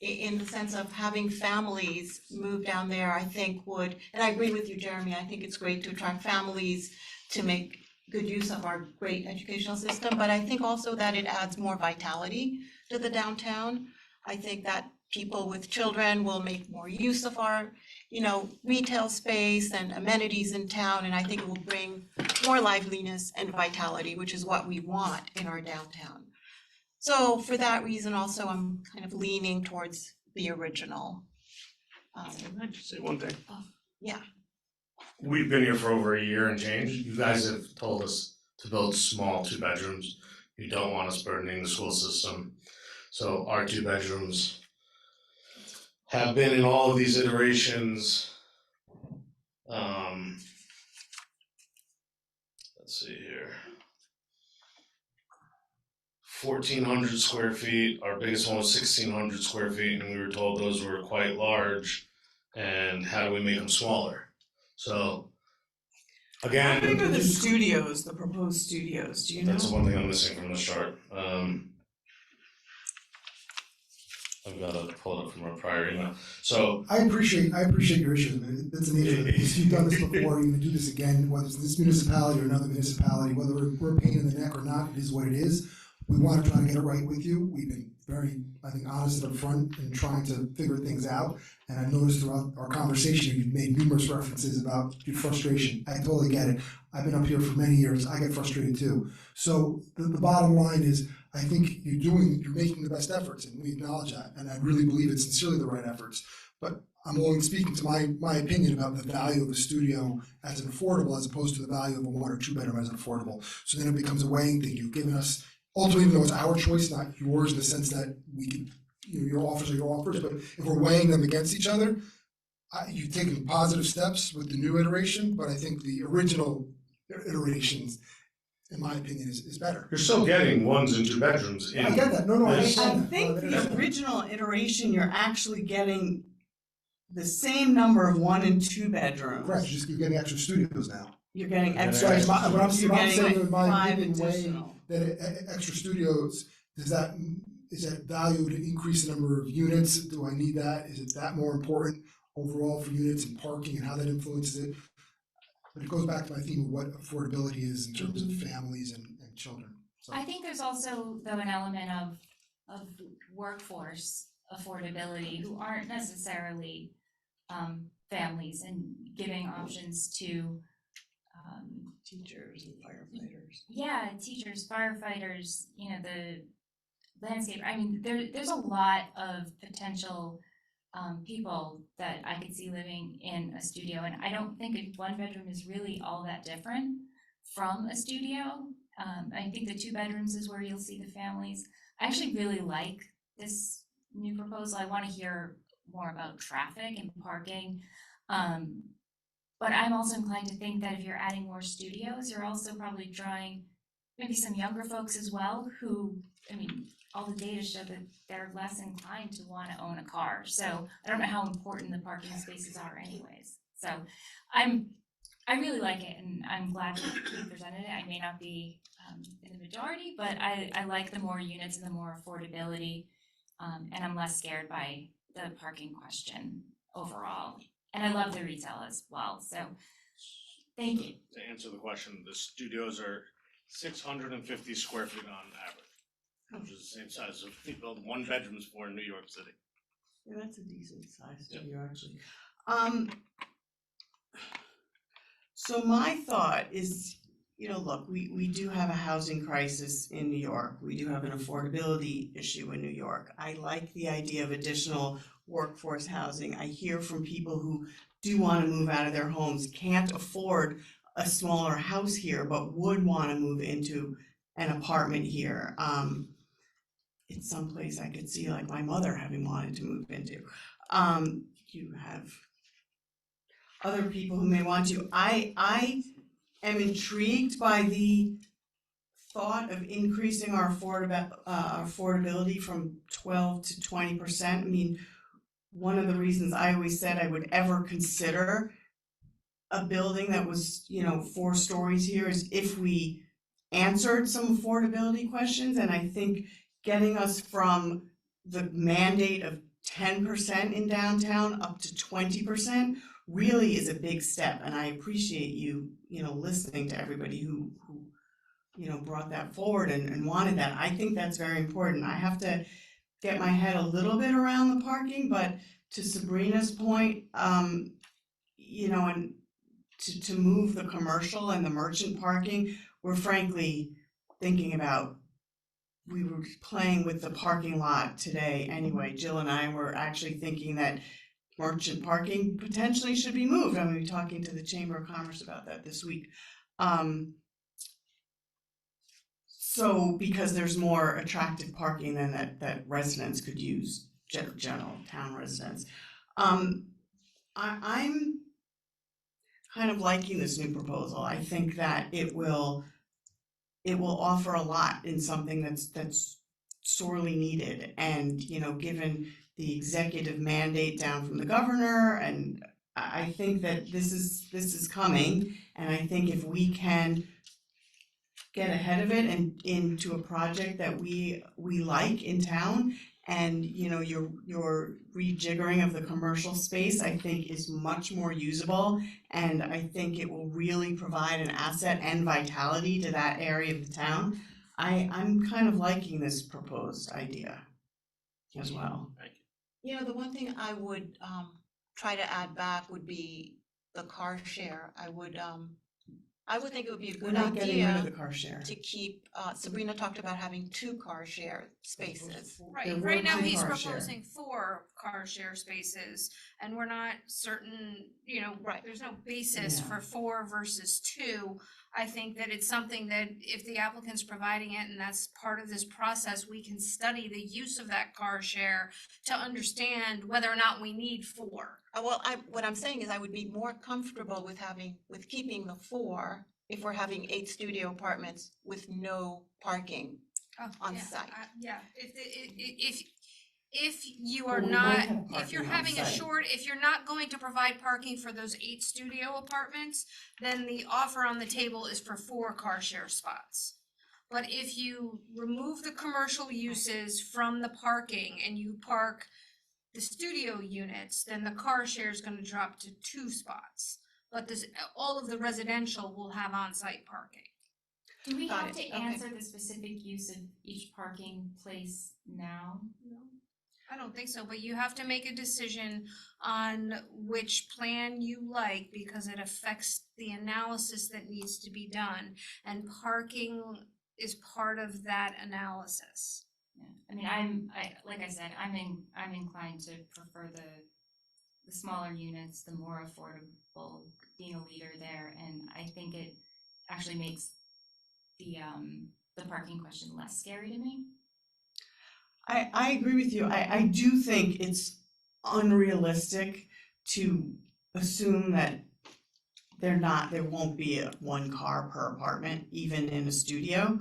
in the sense of having families move down there, I think would, and I agree with you, Jeremy, I think it's great to attract families to make good use of our great educational system, but I think also that it adds more vitality to the downtown. I think that people with children will make more use of our, retail space and amenities in town, and I think it will bring more liveliness and vitality, which is what we want in our downtown. So for that reason also, I'm kind of leaning towards the original. can I just say one thing? Yeah. We've been here for over a year and change. You guys have told us to build small 2-bedrooms. You don't want us burdening the school system. So our 2 bedrooms have been in all of these iterations. Let's see here. 1,400 square feet. Our biggest one was 1,600 square feet, and we were told those were quite large. And how do we make them smaller? So, How again, big are the studios, the proposed studios, do you know? that's the one thing I'm missing from this chart. I've got to pull it up from our prior email. So, I appreciate your issue. That's the nature of it. If you've done this before, you're gonna do this again, whether it's this municipality or another municipality, whether we're a pain in the neck or not, it is what it is. We wanna try to get it right with you. We've been very, I think, honest up front in trying to figure things out. And I've noticed throughout our conversation, you've made numerous references about your frustration. I totally get it. I've been up here for many years. I get frustrated too. So the bottom line is, I think you're making the best efforts, and we acknowledge that. And I really believe it's sincerely the right efforts. But I'm only speaking to my opinion about the value of a studio as an affordable, as opposed to the value of a 1 or 2 bedroom as an affordable. So then it becomes a weighing thing. You've given us, ultimately, even though it's our choice, not yours, in the sense that we can, your offers are your offers, but if we're weighing them against each other, you've taken positive steps with the new iteration, but I think the original iterations, in my opinion, is better. you're still getting 1s and 2 bedrooms in. I get that, no, I I understand that. think the original iteration, you're actually getting the same number of 1 and 2 bedrooms. Correct, you're getting extra studios now. You're getting You're extra. getting Right, what I'm You're getting saying like with my 5 opinion, weighing additional. that extra studios, is that value to increase the number of units? Do I need that? Is it that more important overall for units and parking and how that influences it? But it goes back to my theme of what affordability is in terms of families and children, so. I think there's also though an element of workforce affordability who aren't necessarily families, and giving options to Teachers and firefighters. yeah, teachers, firefighters, you know, the landscape, I mean, there's a lot of potential people that I could see living in a studio, and I don't think a 1-bedroom is really all that different from a studio. I think the 2 bedrooms is where you'll see the families. I actually really like this new proposal. I wanna hear more about traffic and parking. But I'm also inclined to think that if you're adding more studios, you're also probably drawing maybe some younger folks as well who, I mean, all the data show that they're less inclined to want to own a car. So I don't know how important the parking spaces are anyways. So I really like it, and I'm glad we presented it. I may not be in the majority, but I like the more units and the more affordability. And I'm less scared by the parking question overall. And I love the retail as well, so thank you. To answer the question, the studios are 650 square feet on average, which is the same size as we build 1 bedrooms for in New York City. Yeah, that's a decent size Yeah. studio, actually. So my thought is, you know, look, we do have a housing crisis in New York. We do have an affordability issue in New York. I like the idea of additional workforce housing. I hear from people who do want to move out of their homes, can't afford a smaller house here, but would want to move into an apartment here. It's someplace I could see like my mother having wanted to move into. You have other people who may want to. I am intrigued by the thought of increasing our affordability from 12 to 20%. I mean, one of the reasons I always said I would ever consider a building that was, you know, 4 stories here is if we answered some affordability questions. And I think getting us from the mandate of 10% in downtown up to 20% really is a big step. And I appreciate you, you know, listening to everybody who you know, brought that forward and wanted that. I think that's very important. I have to get my head a little bit around the parking, but to Sabrina's point, you know, and to move the commercial and the merchant parking, we're frankly thinking about, we were playing with the parking lot today anyway. Jill and I were actually thinking that merchant parking potentially should be moved. I'm gonna be talking to the Chamber of Commerce about that this week. So, because there's more attractive parking than that residents could use, general town residents. I'm kind of liking this new proposal. I think that it will offer a lot in something that's sorely needed. And, you know, given the executive mandate down from the governor, and I think that this is coming. And I think if we can get ahead of it and into a project that we like in town, and you know, your rejiggering of the commercial space, I think is much more usable, and I think it will really provide an asset and vitality to that area of the town. I'm kind of liking this proposed idea as well. Thank you. You know, the one thing I would try to add back would be the car share. I would think it would be a We're good not getting rid of the idea car share. to keep, Sabrina talked about having 2 car share spaces. There Right, were right now 2 he's car share. proposing 4 car share spaces, and we're not certain, you know, Right. there's no basis Yeah. for 4 versus 2. I think that it's something that if the applicant's providing it and that's part of this process, we can study the use of that car share to understand whether or not we need 4. Well, what I'm saying is I would be more comfortable with keeping the 4 if we're having 8 studio apartments with no parking on site. Yeah, if if you are Well, we not, might have if you're parking on having a site. short, if you're not going to provide parking for those 8 studio apartments, then the offer on the table is for 4 car share spots. But if you remove the commercial uses from the parking and you park the studio units, then the car share is gonna drop to 2 spots. But this, all of the residential will have on-site parking. Do we Got have it, to okay. answer the specific use of each parking place now? No, I don't think so, but you have to make a decision on which plan you like because it affects the analysis that needs to be done. And parking is part of that analysis. Yeah, I mean, like I said, I'm inclined to prefer the smaller units, the more affordable, being a leader there, and I think it actually makes the parking question less scary to me. I agree with you. I do think it's unrealistic to assume that there won't be a 1 car per apartment, even in a studio.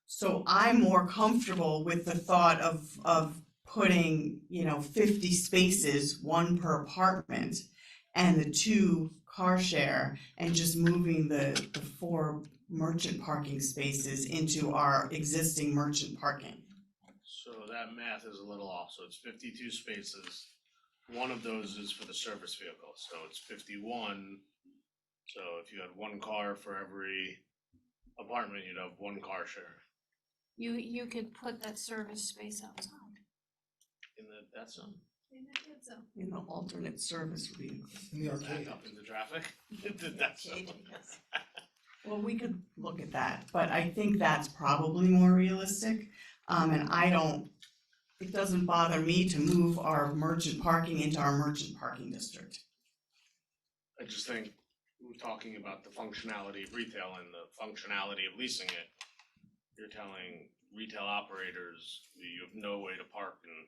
So I'm more comfortable with the thought of putting, 50 spaces, 1 per apartment, and the 2 car share, and just moving the 4 merchant parking spaces into our existing merchant parking. So that math is a little off, so it's 52 spaces. One of those is for the service vehicle, so it's 51. So if you had 1 car for every apartment, you'd have 1 car share. You could put that service space outside. In that zone. In the alternate service vehicle. In the arcade. Back up into traffic. That's Well, we could look at that, but I think that's probably more realistic. And it doesn't bother me to move our merchant parking into our merchant parking district. I just think we're talking about the functionality of retail and the functionality of leasing it. You're telling retail operators you have no way to park and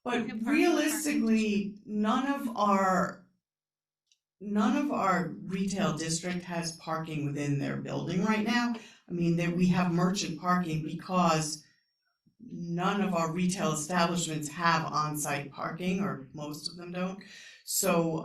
But You can park realistically, none of our retail district has parking within their building right now. I mean, we have merchant parking because none of our retail establishments have on-site parking, or most of them don't. So,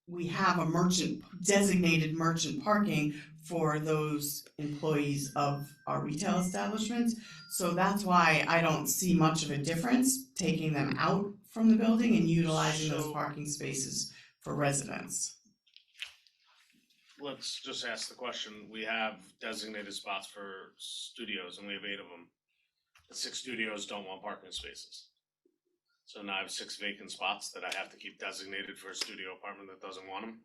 we have a designated merchant parking for those employees of our retail establishments. So that's why I don't see much of a difference taking them out from the building and utilizing those So- parking spaces for residents. let's just ask the question. We have designated spots for studios and we have 8 of them. The 6 studios don't want parking spaces. So now I have 6 vacant spots that I have to keep designated for a studio apartment that doesn't want them.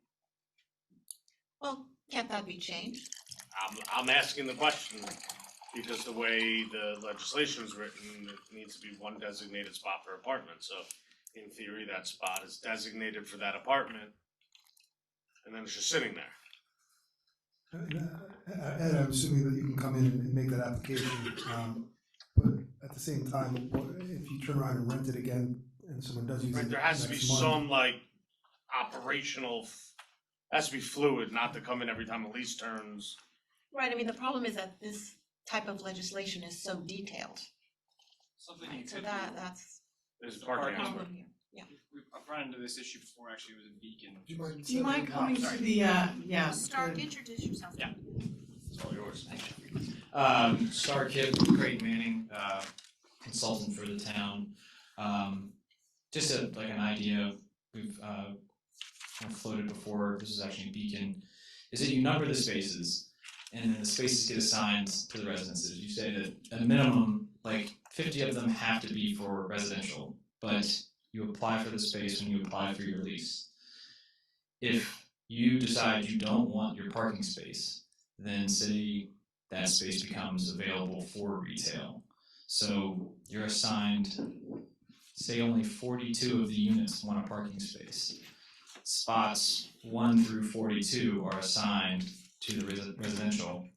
Well, can't that be changed? I'm asking the question because the way the legislation is written, it needs to be 1 designated spot per apartment. So in theory, that spot is designated for that apartment and then it's just sitting there. Ed, I'm assuming that you can come in and make that application, but at the same time, if you turn around and rent it again and someone does use it Right, there has to be next month, some like operational, has to be fluid, not to come in every time a lease turns. Right, I mean, the problem is that this type of legislation is so detailed. Something you So could that's There's the parking expert. problem here. I've run into this issue before, actually, it was in Beacon. Do you mind coming to the, Stark, introduce yourself. Yeah. It's all yours. Stark Kip, Craig Manning, consultant for the town. Just like an idea, we've kind of floated before, this is actually in Beacon, is that you number the spaces and then the spaces get assigned to the residences. You say that at a minimum, like 50 of them have to be for residential, but you apply for the space when you apply for your lease. If you decide you don't want your parking space, then say that space becomes available for retail. So you're assigned, say only 42 of the units want a parking space. Spots 1 through 42 are assigned to the residential,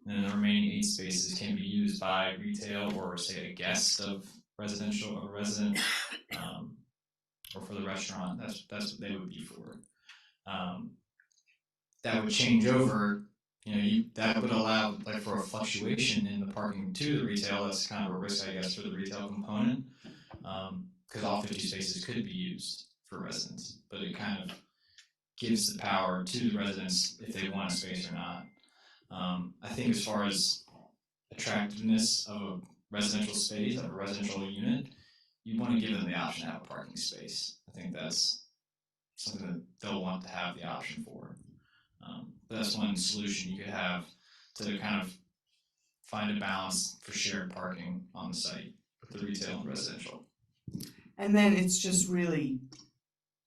and then the remaining 8 spaces can be used by retail or say a guest of residential or resident, or for the restaurant. That's what they would be for. That would change over that would allow like for a fluctuation in the parking to the retail. That's kind of a risk, I guess, for the retail component, because all 50 spaces could be used for residents, but it kind of gives the power to the residents if they want a space or not. I think as far as attractiveness of a residential space, of a residential unit, you want to give them the option to have a parking space. I think that's something that they'll want to have the option for. But that's one solution you could have to kind of find a balance for shared parking on the site with the retail and residential. And then it's just really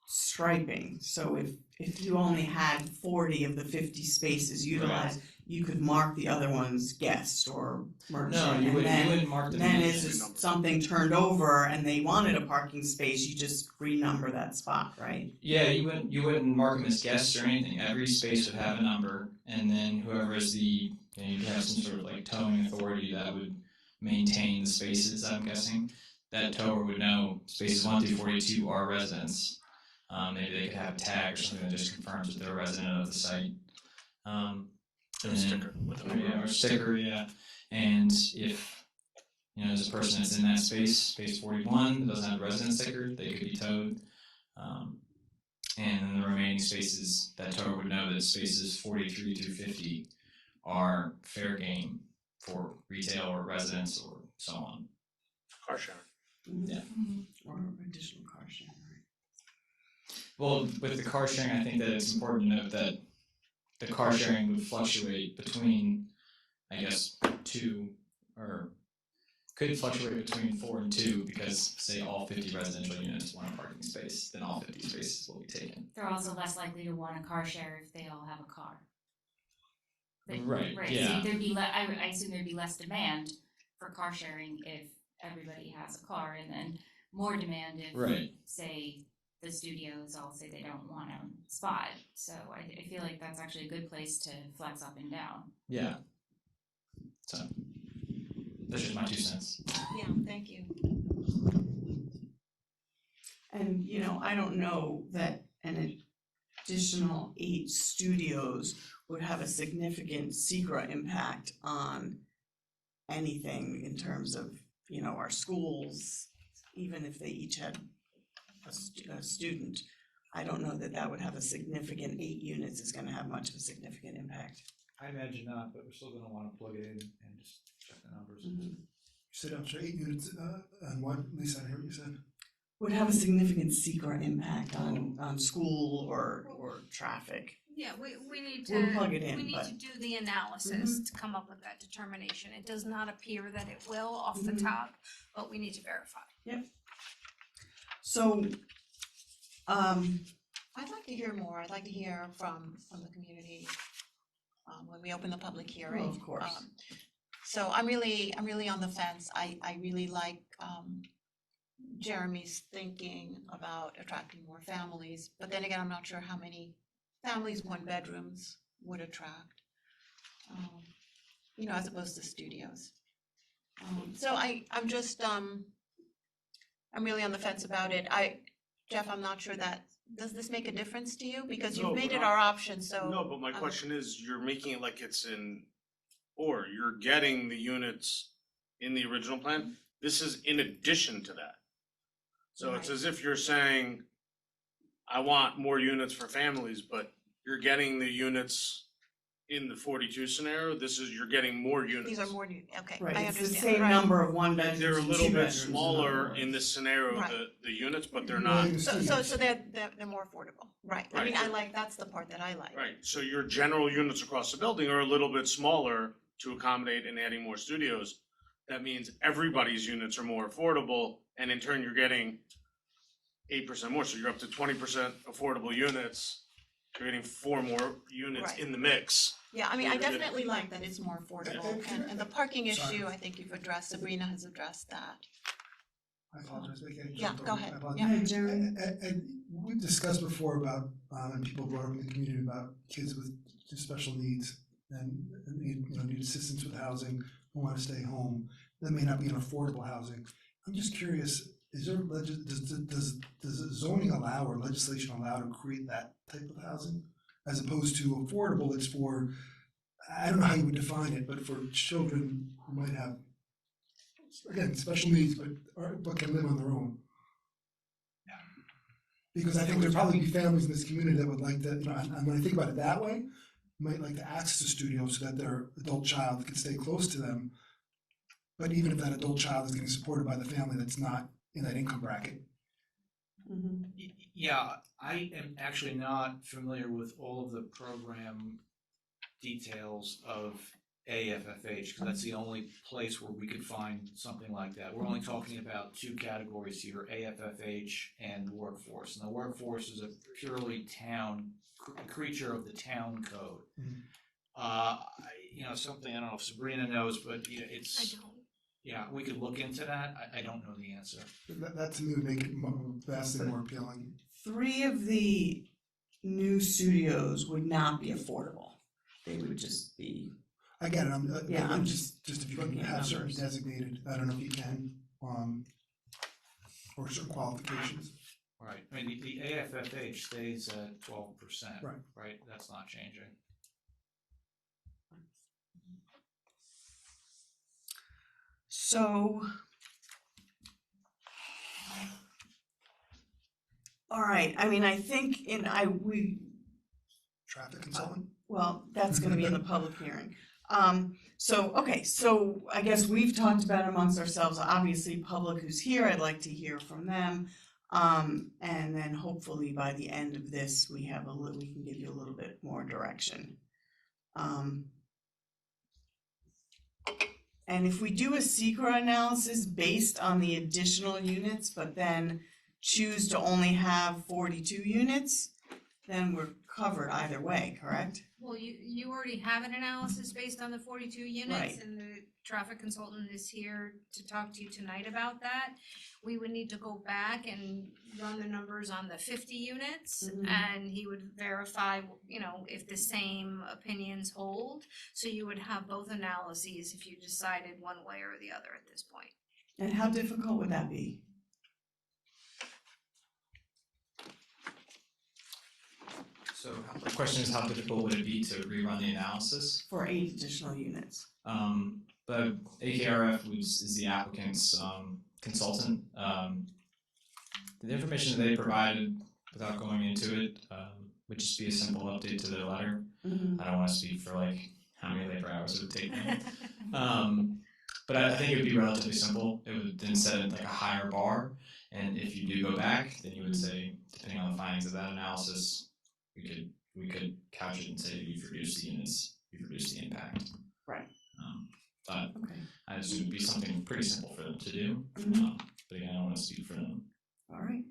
striping, so if you only had 40 of the 50 spaces utilized, you could mark the other ones guest or merchant. No, you wouldn't mark them. Then if something turned over and they wanted a parking space, you just renumber that spot, right? Yeah, you wouldn't mark them as guests or anything. Every space would have a number, and then whoever is you'd have some sort of like towing authority that would maintain the spaces, I'm guessing. That tower would know spaces 1 through 42 are residents. Maybe they could have a tag or something that just confirms that they're a resident of the site. A sticker with a number. Yeah, or a sticker, yeah. And if there's a person that's in that space 41, that doesn't have a resident sticker, they could be towed. And then the remaining spaces, that tower would know that spaces 43 through 50 are fair game for retail or residents or so on. Car sharing. Yeah. Or additional car sharing, right? Well, with the car sharing, I think that it's important to note that the car sharing would fluctuate between, I guess, 2 or could fluctuate between 4 and 2 because, say, all 50 residential units want a parking space, then all 50 spaces will be taken. They're also less likely to want a car share if they all have a car. Right, yeah. So there'd be I assume there'd be less demand for car sharing if everybody has a car, and then more demand if, say, the studios all say they don't want a spot. So I feel like that's actually a good place to flex up and down. Yeah. So that's just my 2 cents. Yeah, thank you. And I don't know that an additional 8 studios would have a significant secret impact on anything in terms of, our schools, even if they each had a student. I don't know that that would have a significant, 8 units is gonna have much of a significant impact. I imagine not, but we're still gonna wanna plug it in and just check the numbers. You said up to 8 units, and what, Lisa, I hear what you said. Would have a significant secret impact on school or traffic. Yeah, we need to, We'll plug it in, we need but- to do the analysis to come up with that determination. It does not appear that it will off the top, but we need to verify. So, I'd like to hear more. I'd like to hear from the community when we open the public hearing. of course. So I'm really on the fence. I really like Jeremy's thinking about attracting more families, but then again, I'm not sure how many families 1-bedrooms would attract, as opposed to studios. So I'm just, I'm really on the fence about it. Jeff, I'm not sure does this make a difference to you? Because No, you've made but it our option, so. No, but my question is, you're making it like it's or you're getting the units in the original plan. This is in addition to that. So it's Right. as if you're saying, I want more units for families, but you're getting the units in the 42 scenario. You're getting more units. These are more new, okay, I Right, it's understand. the same Right. number of 1 bedrooms. They're a and little 2 bit bedrooms, in other smaller words. in this scenario, Right. the units, but they're Well, not. in the So studios. they're more affordable, right? I mean, that's the part that I like. Right, so your general units across the building are a little bit smaller to accommodate and adding more studios. That means everybody's units are more affordable, and in turn, you're getting 8% more, so you're up to 20% affordable units. You're getting 4 more units Right. in the mix. Yeah, I mean, I You're getting- definitely like that it's more affordable, and the parking issue, I think you've addressed, Sabrina has addressed that. I apologize, I can't Yeah, jump go over. ahead. I apologize. Yeah. Hey, Jeremy. And we've discussed before about, and people brought up in the community about kids with special needs and need assistance with housing, who want to stay home. That may not be an affordable housing. I'm just curious, is there, does zoning allow or legislation allow to create that type of housing? As opposed to affordable, it's for I don't know how you would define it, but for children who might have, again, special needs, but can live on their own. Because I think there'd probably be families in this community that would like to, and when I think about it that way, might like to access a studio so that their adult child can stay close to them. But even if that adult child is getting supported by the family that's not in that income bracket. Yeah, I am actually not familiar with all of the program details of AFFH, because that's the only place where we could find something like that. We're only talking about two categories here, AFFH and workforce. And the workforce is a purely creature of the town code. Something, I don't know if Sabrina knows, but it's. I don't. Yeah, we could look into that. I don't know the answer. That to me would make it vastly more appealing. 3 of the new studios would not be affordable. They would just be. I get it, Yeah, I'm just if you can looking at have certain numbers. designated, I don't know if you can, or certain qualifications. Right. I mean, the AFFH stays at 12%. Right. Right. That's not changing. So, all right, I mean, I think Traffic consultant? well, that's gonna be in the public hearing. So I guess we've talked about amongst ourselves, obviously, public who's here, I'd like to hear from them. And then hopefully by the end of this, we can give you a little bit more direction. And if we do a secra analysis based on the additional units, but then choose to only have 42 units, then we're covered either way, correct? Well, you already have an analysis based on the 42 units, Right. and the traffic consultant is here to talk to you tonight about that. We would need to go back and run the numbers on the 50 units, and he would verify, if the same opinions hold. So you would have both analyses if you decided one way or the other at this point. And how difficult would that be? So the question is, how difficult would it be to rerun the analysis? For 8 additional units. The AKRF is the applicant's consultant. The information that they provided, without going into it, would just be a simple update to their letter. I don't want to speak for how many labor hours it would take them. But I think it would be relatively simple. It would then set a higher bar, and if you do go back, then you would say, depending on the findings of that analysis, we could couch it and say you've reduced the units, you've reduced the impact. Right. But Okay. I assume it'd be something pretty simple for them to do. But again, I don't want to speak for them. All right.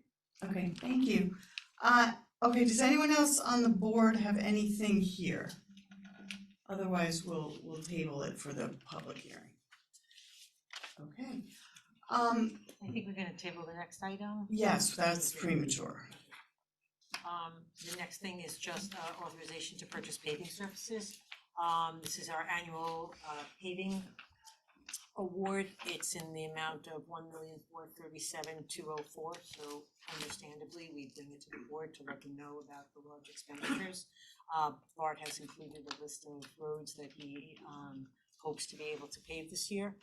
Okay, thank you. Okay, does anyone else on the board have anything here? Otherwise, we'll table it for the public hearing. Okay. I think we're gonna table the next item. Yes, that's premature. The next thing is just authorization to purchase paving services. This is our annual paving award. It's in the amount of $1,437,204. So understandably, we bring it to the board to let them know about the large expenditures. Bart has included a list of roads that he hopes to be able to pave this year.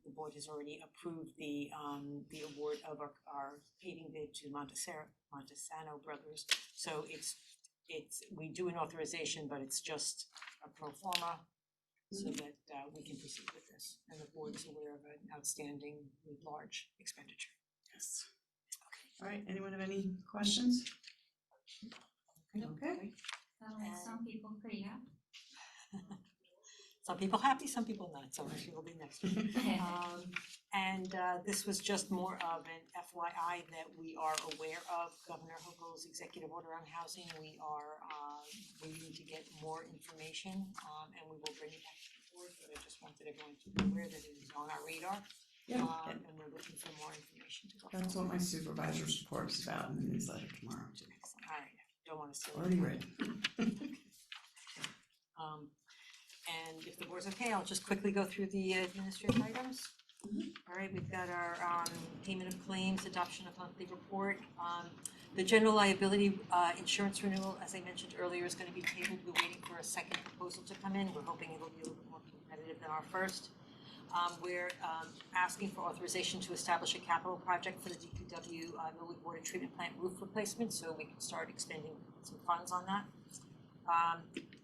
The board has already approved the award of our paving bid to Montesano Brothers. So we do an authorization, but it's just a pro forma so that we can proceed with this. And the board is aware of an outstanding large expenditure. Yes. Okay. All right, anyone have any questions? Okay. Some people pretty happy. Some people happy, some people not, so she will be next. This was just more of an FYI that we are aware of Governor Hochul's executive order on housing. We are waiting to get more information, and we will bring it back to the board, but I just wanted everyone to be aware that it is on our radar. Yeah. And we're looking for more information to go. That's what my supervisor's report is about in the newsletter tomorrow. All right, don't want to say. Already written. And if the board's okay, I'll just quickly go through the administrative items. All right, we've got our payment of claims, adoption of monthly report. The general liability insurance renewal, as I mentioned earlier, is gonna be tabled. We're waiting for a second proposal to come in. We're hoping it'll be a little bit more competitive than our first. We're asking for authorization to establish a capital project for the DPW Millwood Water Treatment Plant roof replacement, so we can start expending some funds on that.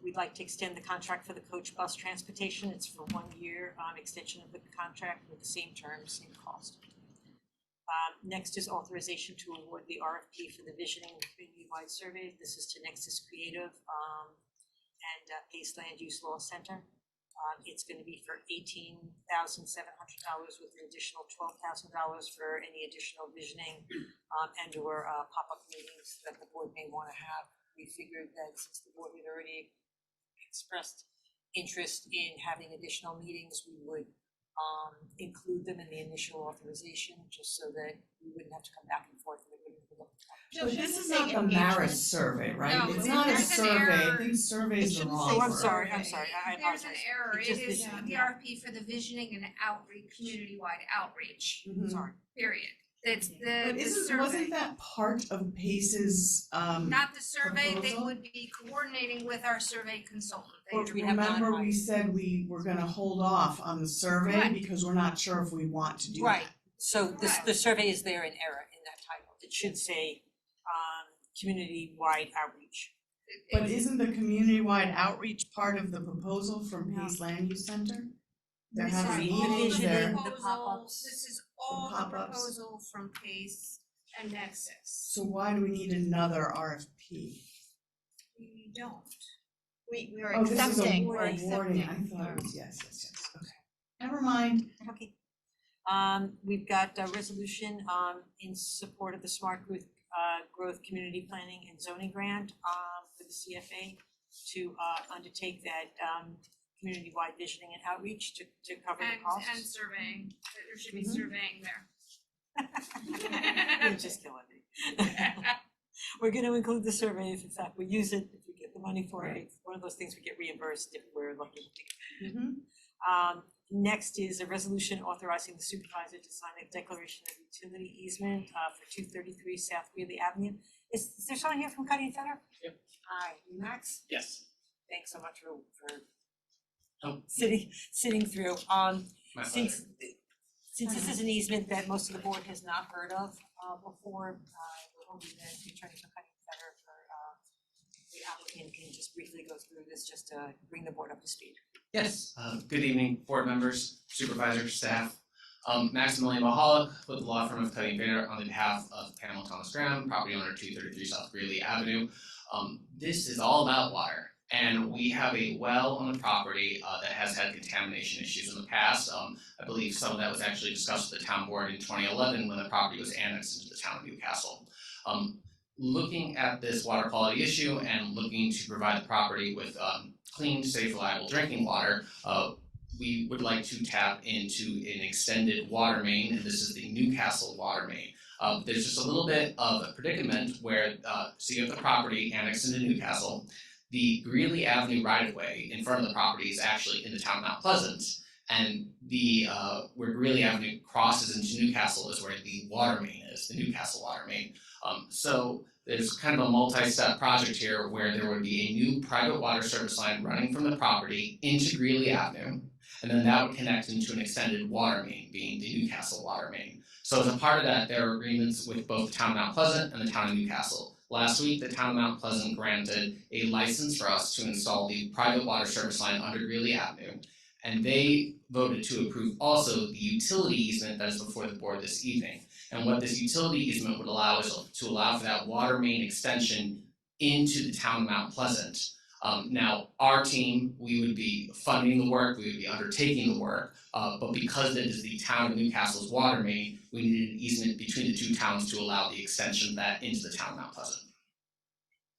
We'd like to extend the contract for the coach bus transportation. It's for 1 year, extension of the contract with the same terms, same cost. Next is authorization to award the RFP for the visioning community-wide survey. This is to Nexus Creative and Pace Land Use Law Center. It's gonna be for $18,700 with an additional $12,000 for any additional visioning and or pop-up meetings that the board may wanna have. We figured that since the board had already expressed interest in having additional meetings, we would include them in the initial authorization, just so that we wouldn't have to come back and forth. But this is not the Maris survey, right? No, It's not a there's an survey, I error. think survey is the shouldn't wrong say Oh, word. I'm sorry, I There's apologize. an error, It's it just is vision, the yeah. RFP for the visioning and outreach, community-wide outreach, Mhm. Sorry. period. It's But the survey. wasn't that part of Pace's, Not the survey, they proposal? would be coordinating with our survey consultant. They- Which we have not remember we hired. said we were gonna hold off on the survey Correct. because we're not sure if we want to do that. Right, so Correct. the survey is there in error in that title. It should say community-wide outreach. But isn't the community-wide outreach part of the proposal from No. Pace Land Use Center? They're This having is all meetings, the they're, The proposal, pop-ups. this is all the pop-ups. proposal from Pace and Nexus. so why do we need another RFP? We don't. We were Oh, this is accepting, awarding, I thought it was, yes, okay. Never mind. Okay. We've got a resolution in support of the Smart Growth Community Planning and Zoning Grant for the CFA to undertake that community-wide visioning and outreach to cover the costs. And surveying, there should be Mhm. surveying there. You're just killing me. We're gonna include the survey if in fact we use it, if we get the money for it. It's one of those things we get reimbursed if we're lucky. Next is a resolution authorizing the supervisor to sign a declaration of utility easement for 233 South Greeley Avenue. Is there someone here from Cutting Center? Yep. Hi, Max? Yes. Thanks so much for Oh. sitting through. My Since this is an easement that most of the board has not heard of before, we're hoping that the attorney from Cutting Center for the applicant can just briefly go through this just to bring the board up to speed. Yes, good evening, board members, supervisors, staff. Maximilian Mahalik with the law firm of Cutting Vader on behalf of Pamela Thomas Graham, property owner 233 South Greeley Avenue. This is all about water, and we have a well on the property that has had contamination issues in the past. I believe some of that was actually discussed with the town board in 2011 when the property was annexed into the town of Newcastle. Looking at this water quality issue and looking to provide the property with clean, safe, reliable drinking water, we would like to tap into an extended water main, and this is the Newcastle water main. There's just a little bit of a predicament where, so you have the property annexed into Newcastle. The Greeley Avenue right-of-way in front of the property is actually in the town of Mount Pleasant, and the where Greeley Avenue crosses into Newcastle is where the water main is, the Newcastle water main. So there's kind of a multi-step project here where there would be a new private water service line running from the property into Greeley Avenue, and then that would connect into an extended water main, being the Newcastle water main. So as a part of that, there are agreements with both the town of Mount Pleasant and the town of Newcastle. Last week, the town of Mount Pleasant granted a license for us to install the private water service line under Greeley Avenue, and they voted to approve also the utility easement that is before the board this evening. And what this utility easement would allow is to allow for that water main extension into the town of Mount Pleasant. Now, our team, we would be funding the work, we would be undertaking the work, but because it is the town of Newcastle's water main, we needed an easement between the two towns to allow the extension of that into the town of Mount Pleasant.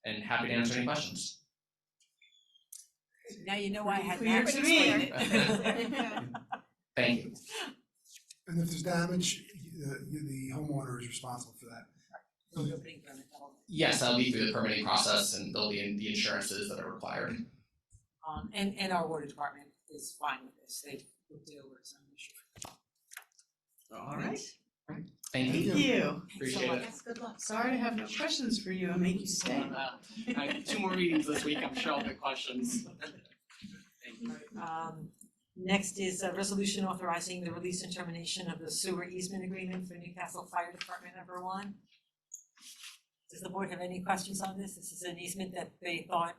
And happy to answer any questions. Now you know why I had Clear Max to explain me. it. Thank you. And if there's damage, the homeowner is responsible for that. Opening permit, that'll- Yes, that'll be through the permitting process and there'll be the insurances that are required. And our water department is fine with this, they looked it over, it's not an issue. All right, Thank you. thank you. Appreciate it. Yes, good luck. Sorry to have no questions for you and make you stay. I have 2 more meetings this week, I'm sure I'll get questions. Next is a resolution authorizing the release and termination of the sewer easement agreement for Newcastle Fire Department number 1. Does the board have any questions on this? This is an easement that they thought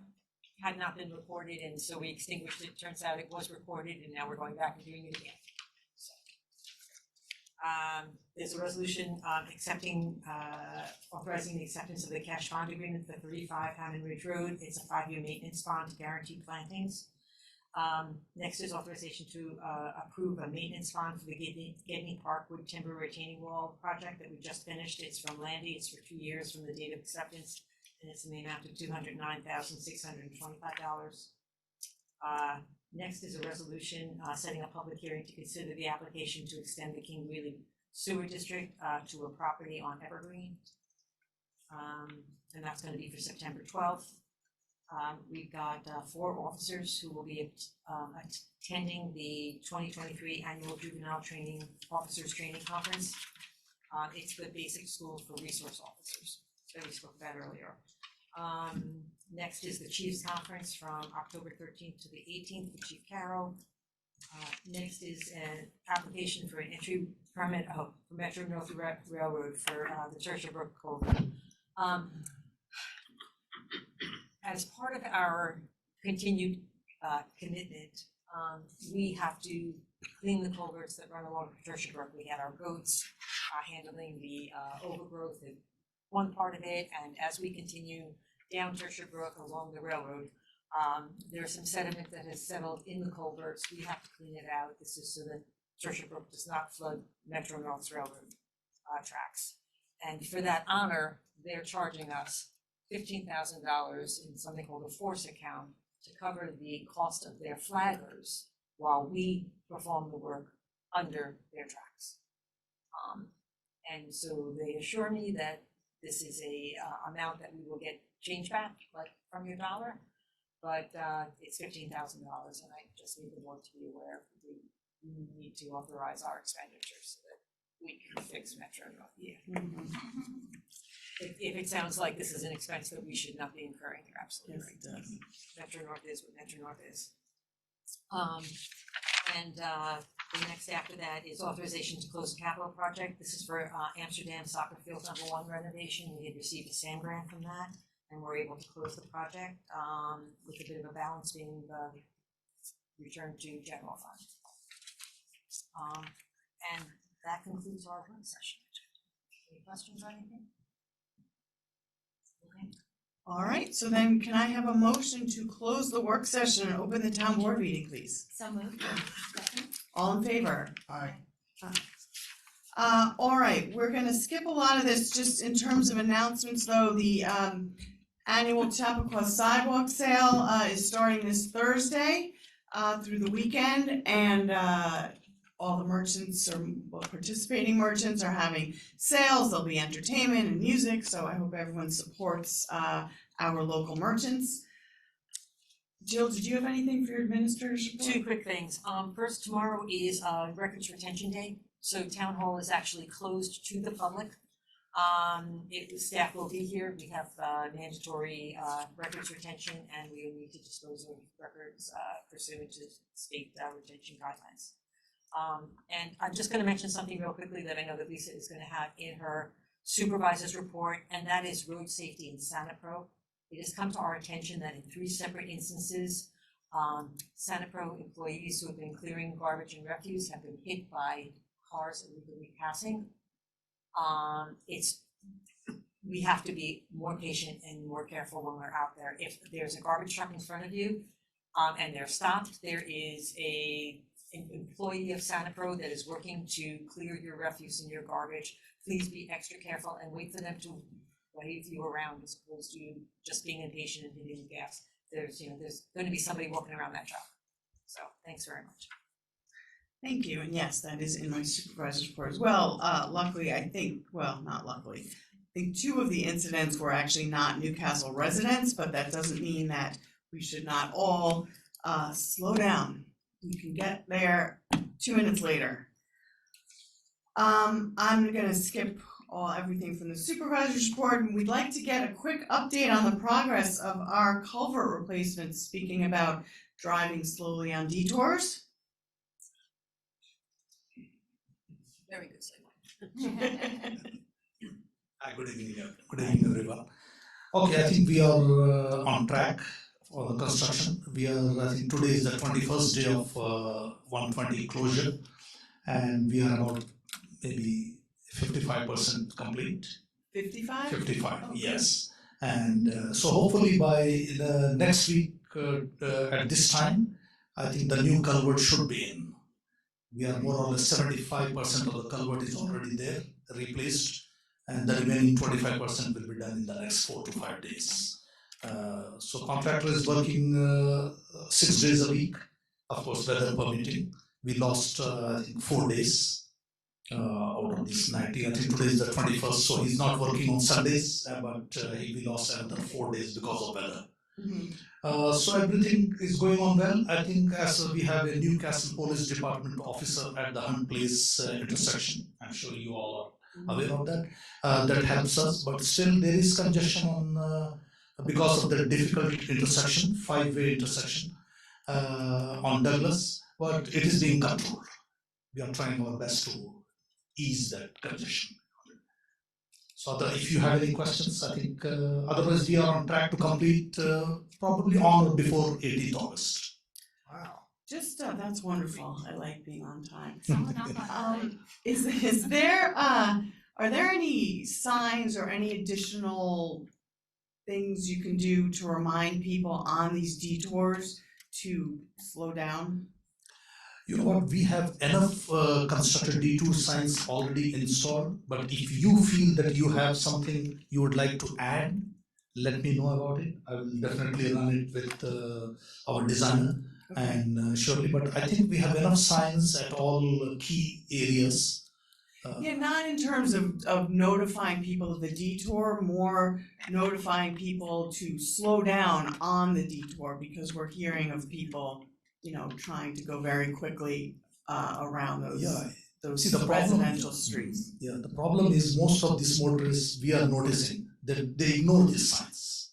had not been recorded, and so we extinguished it. Turns out it was recorded, and now we're going back and doing it again. So, there's a resolution authorizing the acceptance of the cash bond agreement for 35 Hammond Ridge Road. It's a 5-year maintenance bond to guarantee plantings. Next is authorization to approve a maintenance bond for the Gedney Parkwood Timber Retaining Wall project that we just finished. It's from Landy. It's for 2 years from the date of acceptance, and it's in the amount of $209,625. Next is a resolution setting a public hearing to consider the application to extend the King Greeley Sewer District to a property on Evergreen. And that's gonna be for September 12th. We've got 4 officers who will be attending the 2023 Annual Juvenile Officers Training Conference. It's the basic school for resource officers that we spoke about earlier. Next is the Chiefs Conference from October 13th to the 18th with Chief Carroll. Next is an application for an entry permit for Metro North Railroad for the Churchill Brook Culvert. As part of our continued commitment, we have to clean the culverts that run along Patricia Brook. We had our goats handling the overgrowth in one part of it, and as we continue down Patricia Brook along the railroad, there's some sediment that has settled in the culverts. We have to clean it out. This is so that Patricia Brook does not flood Metro North's railroad tracks. And for that honor, they're charging us $15,000 in something called a force account to cover the cost of their flaggers while we perform the work under their tracks. And so they assure me that this is a amount that we will get change back, like from your dollar, but it's $15,000, and I just need the board to be aware we need to authorize our expenditures so that we can fix Metro North. Yeah. If it sounds like this is an expense that we should not be incurring, you're absolutely right. Yes, it does. Metro North is what Metro North is. The next after that is authorization to close a capital project. This is for Amsterdam Soccer Field #1 renovation. We had received a SAM grant from that, and we're able to close the project with a bit of a balance being returned to general fund. And that concludes our work session. Any questions or anything? Okay. All right, so then can I have a motion to close the work session and open the town board meeting, please? So moved. Second. All in favor? Aye. All right, we're gonna skip a lot of this just in terms of announcements, though. The annual Chappaqua sidewalk sale is starting this Thursday through the weekend, and all the merchants or participating merchants are having sales. There'll be entertainment and music, so I hope everyone supports our local merchants. Jill, did you have anything for your administrator's report? 2 quick things. First, tomorrow is Records Retention Day, so Town Hall is actually closed to the public. Staff will be here. We have mandatory records retention, and we need to dispose of records pursuant to state retention guidelines. And I'm just going to mention something real quickly that I know that Lisa is going to have in her supervisor's report, and that is road safety in Sanipro. It has come to our attention that in 3 separate instances, Sanipro employees who have been clearing garbage and refuse have been hit by cars illegally passing. We have to be more patient and more careful when we're out there. If there's a garbage truck in front of you, and they're stopped, there is an employee of Sanipro that is working to clear your refuse and your garbage. Please be extra careful and wait for them to wave you around as opposed to just being impatient and hitting the gas. There's going to be somebody walking around that truck. So thanks very much. Thank you, and yes, that is in my supervisor's report as well. Luckily, not luckily. I think 2 of the incidents were actually not Newcastle residents, but that doesn't mean that we should not all slow down. You can get there 2 minutes later. I'm gonna skip everything from the supervisor's report, and we'd like to get a quick update on the progress of our culvert replacements, speaking about driving slowly on detours. Very good segue. Good evening, everyone. Okay, I think we are on track for the construction. I think today is the 21st day of 120 closure, and we are about maybe 55% complete. 55? 55, Okay. yes. And so hopefully by the next week at this time, I think the new culvert should be in. We are more or less 75% of the culvert is already there, replaced, and the remaining 25% will be done in the next 4 to 5 days. So contractor is working 6 days a week, of course, weather permitting. We lost, I think, 4 days out of this 90. I think today is the 21st, so he's not working on Sundays, but we lost another 4 days because of weather. So everything is going on well. I think as we have a Newcastle Police Department officer at the Hunt Place intersection, I'm sure you all are aware of that. That helps us, but still there is congestion on because of the difficult intersection, 5-way intersection on Douglas, but it is being controlled. We are trying our best to ease that congestion. So if you have any questions, I think otherwise we are on track to complete probably on or before 18th August. Wow. Just, that's wonderful. I like being on time. Someone knock on wood. Is there, are there any signs or any additional things you can do to remind people on these detours to slow down? You know what, we have enough constructed detour signs already installed, but if you feel that you have something you would like to add, let me know about it. I will definitely run it with our designer and surely, but I think we have enough signs at all key areas. Yeah, not in terms of notifying people of the detour, more notifying people to slow down on the detour, because we're hearing of people, you know, trying to go very quickly around those See, the problem, residential streets. Yeah, the problem is most of these motorists, we are noticing that they ignore these signs.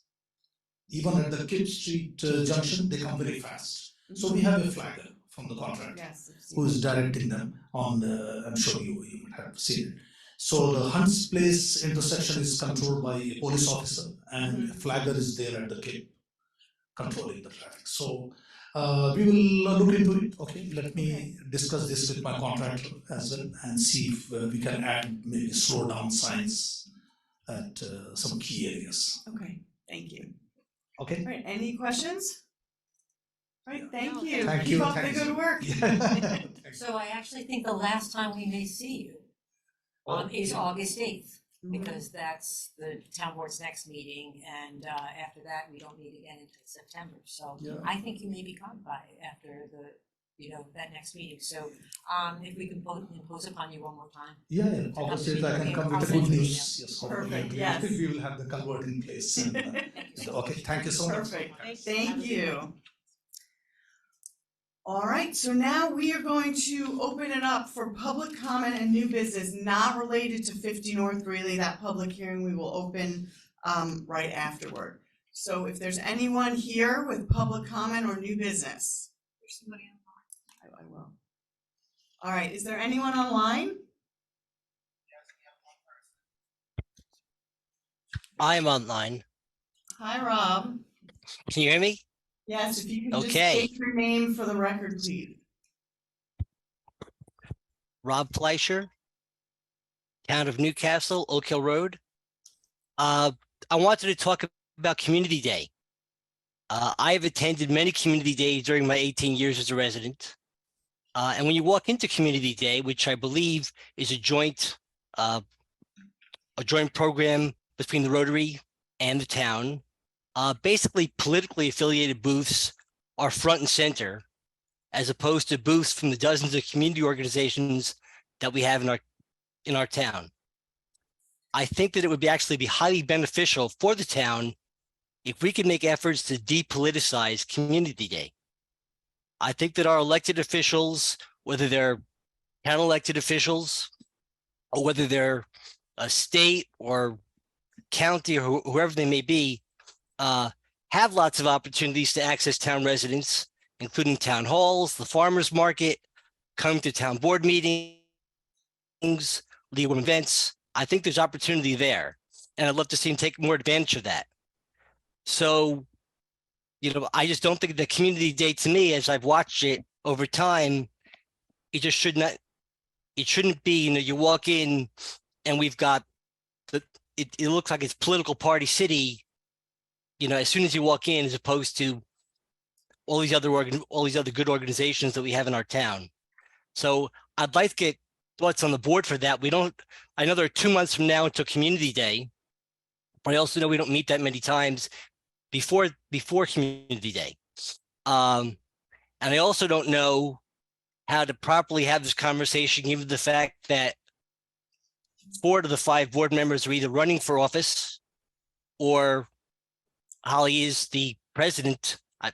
Even at the Kip Street junction, they come very fast. So we have a flagger from the contractor who is directing them on the, I'm sure you have seen it. So the Hunt's Place intersection is controlled by a police officer, and a flagger is there at the Kip controlling the traffic. So we will look into it. Okay, let me discuss this with my contractor as well and see if we can add maybe slow down signs at some key areas. Okay, thank you. Okay. All right, any questions? All right, thank you. Thank Keep you. up the Thanks. good work. So I actually think the last time we may see you is August 8th, because that's the town board's next meeting, and after that, we don't meet again until September. So Yeah. I think you may be coming by after that next meeting. So if we can impose upon you one more time. Yeah, August 8th I can come with the good news. Yes, Perfect, hopefully yes. we will have the culvert in place. And, okay, thank you so much. Perfect, thank you. All right, so now we are going to open it up for public comment and new business not related to 50 North Greeley. That public hearing we will open right afterward. So if there's anyone here with public comment or new business. There's somebody online. I will. All right, is there anyone online? I'm online. Hi, Rob. Can you hear me? Yes, if you can just Okay. state your name for the record, please. Rob Fleischer, Town of Newcastle, Oak Hill Road. I wanted to talk about Community Day. I have attended many Community Days during my 18 years as a resident. And when you walk into Community Day, which I believe is a joint program between the Rotary and the town, basically politically affiliated booths are front and center, as opposed to booths from the dozens of community organizations that we have in our town. I think that it would actually be highly beneficial for the town if we could make efforts to depoliticize Community Day. I think that our elected officials, whether they're town elected officials or whether they're a state or county or whoever they may be, have lots of opportunities to access town residents, including town halls, the farmers market, coming to town board meetings, legal events. I think there's opportunity there, and I'd love to see him take more advantage of that. So, I just don't think the community day, to me, as I've watched it over time, it just shouldn't be, you walk in and we've got it looks like it's political party city, as soon as you walk in, as opposed to all these other good organizations that we have in our town. So I'd like to get thoughts on the board for that. I know there are 2 months from now until Community Day, but I also know we don't meet that many times before Community Day. And I also don't know how to properly have this conversation, given the fact that 4 of the 5 board members are either running for office or Holly is the president. I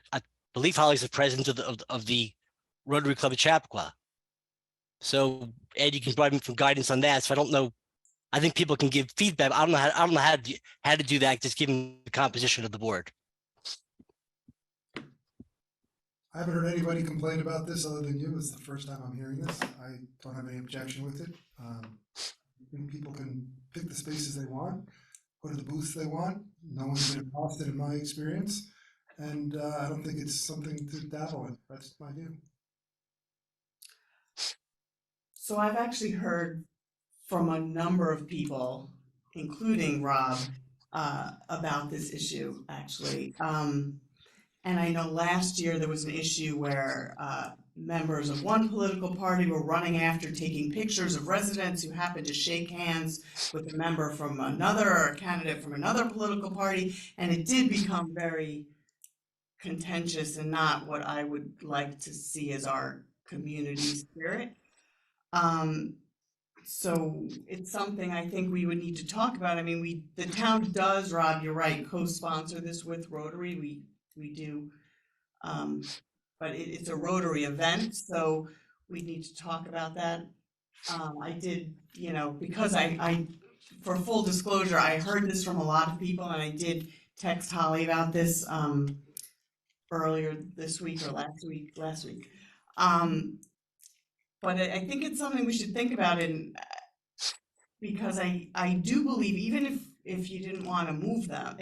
believe Holly's the president of the Rotary Club of Chappaqua. So Ed, you can provide me some guidance on that. So I don't know. I think people can give feedback. I don't know how to do that, just given the composition of the board. I haven't heard anybody complain about this other than you. It's the first time I'm hearing this. I don't have any objection with it. I think people can pick the spaces they want, go to the booths they want. No one's been exhausted in my experience. And I don't think it's something to dabble in. That's my view. So I've actually heard from a number of people, including Rob, about this issue, actually. And I know last year there was an issue where members of one political party were running after taking pictures of residents who happened to shake hands with a member from another, or a candidate from another political party, and it did become very contentious and not what I would like to see as our community spirit. So it's something I think we would need to talk about. I mean, the town does, Rob, you're right, co-sponsor this with Rotary. We do, but it's a Rotary event, so we need to talk about that. I did, because I, for full disclosure, I heard this from a lot of people, and I did text Holly about this earlier this week or last week. But I think it's something we should think about, and because I do believe, even if you didn't want to move them,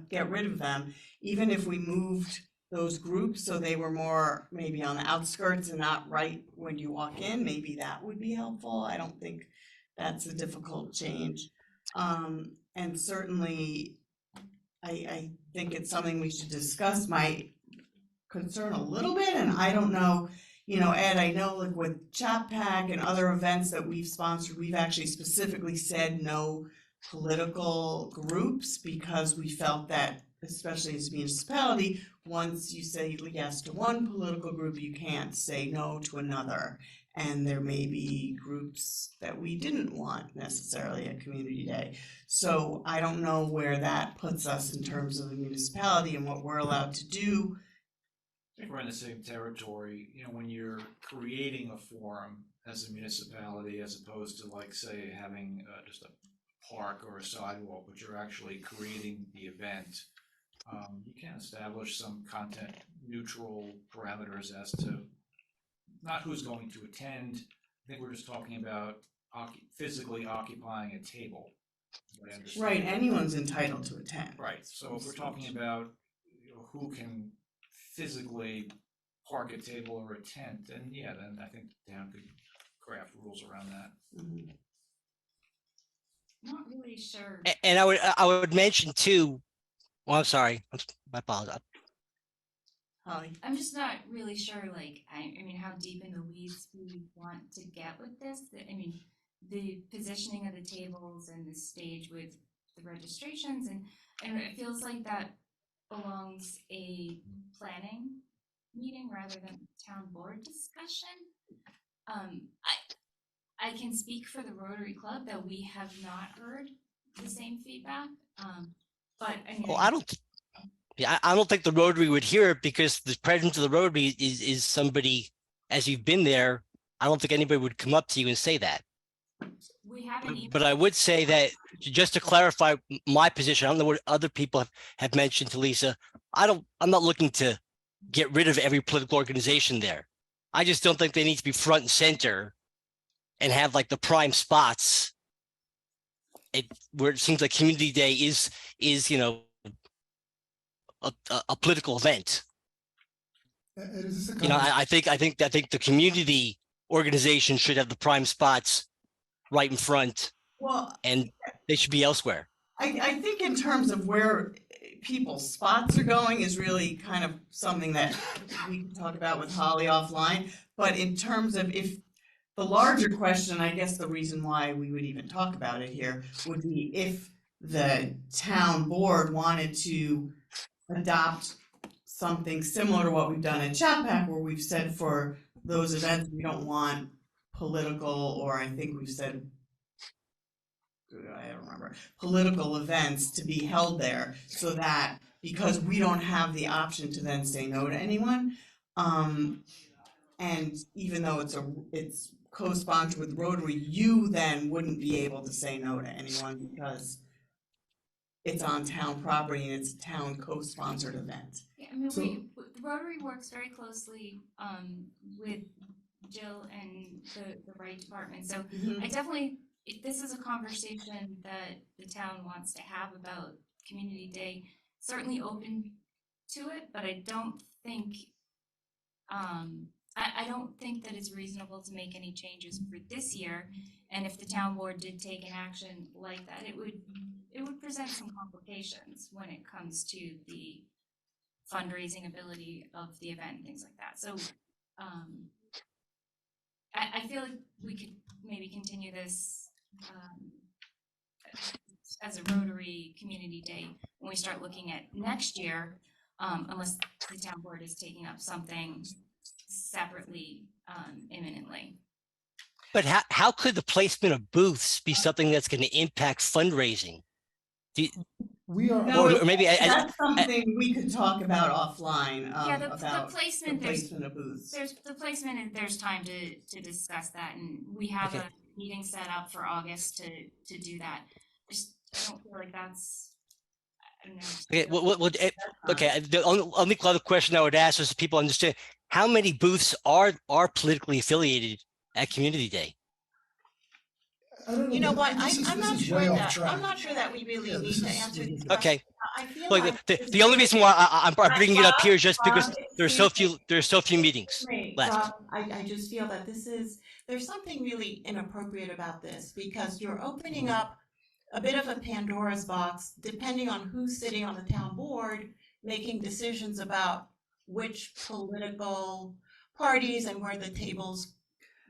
get rid of them, even if we moved those groups so they were more maybe on the outskirts and not right when you walk in, maybe that would be helpful. I don't think that's a difficult change. And certainly, I think it's something we should discuss. My concern a little bit, and I don't know, Ed, I know like with ChapPac and other events that we've sponsored, we've actually specifically said no political groups, because we felt that, especially as a municipality, once you say yes to one political group, you can't say no to another. And there may be groups that we didn't want necessarily at Community Day. So I don't know where that puts us in terms of the municipality and what we're allowed to do. I think we're in the same territory, when you're creating a forum as a municipality, as opposed to, like, say, having just a park or a sidewalk, but you're actually creating the event. You can establish some content neutral parameters as to not who's going to attend. I think we're just talking about physically occupying a table. Right, anyone's entitled to attend. Right, so if we're talking about who can physically park a table or a tent, then I think the town could craft rules around that. Mhm. Not really sure. And I would mention too. Well, I'm sorry. I apologize. Holly? I'm just not really sure, like, I mean, how deep in the weeds we want to get with this. I mean, the positioning of the tables and the stage with the registrations, and it feels like that belongs a planning meeting rather than town board discussion. I can speak for the Rotary Club that we have not heard the same feedback. But I mean, Well, I don't think the Rotary would hear it, because the president of the Rotary is somebody, as you've been there, I don't think anybody would come up to you and say that. we haven't But I would say that, just to clarify my position, I don't know what other people have mentioned to Lisa. I'm not looking to get rid of every political organization there. I just don't think they need to be front and center and have like the prime spots. Where it seems like Community Day is a political event. Is this a I think the community organization should have the prime spots right in front, Well, and they should be elsewhere. I think in terms of where people's spots are going is really kind of something that we can talk about with Holly offline. But in terms of if the larger question, I guess the reason why we would even talk about it here would be if the town board wanted to adopt something similar to what we've done at Chapac, where we've said for those events, we don't want political, or I think we've said, I don't remember, political events to be held there, so that, because we don't have the option to then say no to anyone, and even though it's co-sponsored with Rotary, you then wouldn't be able to say no to anyone because it's on town property and it's a town co-sponsored event. Yeah, I mean, So- Rotary works very closely with Jill and the right department. So I definitely, if this is a conversation that the town wants to have about Community Day, certainly open to it, but I don't think I don't think that it's reasonable to make any changes for this year. And if the town board did take an action like that, it would present some complications when it comes to the fundraising ability of the event and things like that. So I feel like we could maybe continue this as a Rotary Community Day when we start looking at next year, unless the town board is taking up something separately imminently. But how could the placement of booths be something that's going to impact fundraising? We are. No, Or maybe that's something we could talk about offline, Yeah, the about the placement, placement of booths. there's the placement, and there's time to discuss that, and we have Okay. a meeting set up for August to do that. I don't feel like that's, I don't know. Okay, okay. The only other question I would ask is so people understand how many booths are politically affiliated at Community Day. I don't know. You know what, This is- I'm this not is sure way off that, track. I'm not sure that we really Yeah, need this to is answer these ridiculous. questions. Okay. I feel Like like. the only reason why I'm bringing it up here is just because Rob, there's so few meetings left. Rob, I just feel that there's something really inappropriate about this, because you're opening up a bit of a Pandora's box, depending on who's sitting on the town board, making decisions about which political parties and where the tables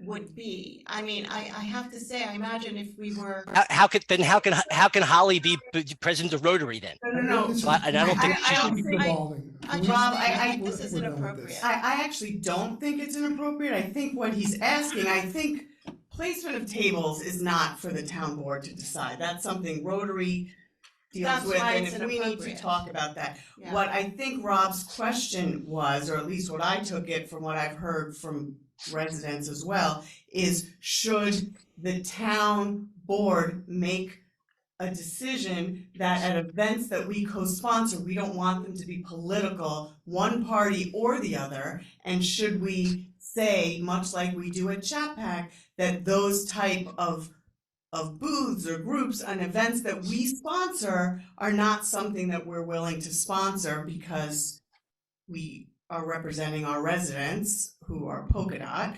would be. I mean, I have to say, I imagine if we were. How can Holly be president of Rotary then? No. I don't think she should be. Rob, I think this is inappropriate. I actually don't think it's inappropriate. I think what he's asking, I think placement of tables is not for the town board to decide. That's something Rotary deals That's with, why and it's if we need to inappropriate. talk about that. Yeah. What I think Rob's question was, or at least what I took it from what I've heard from residents as well, is should the town board make a decision that at events that we co-sponsor, we don't want them to be political, one party or the other, and should we say, much like we do at Chapac, that those type of booths or groups and events that we sponsor are not something that we're willing to sponsor because we are representing our residents who are polka dot.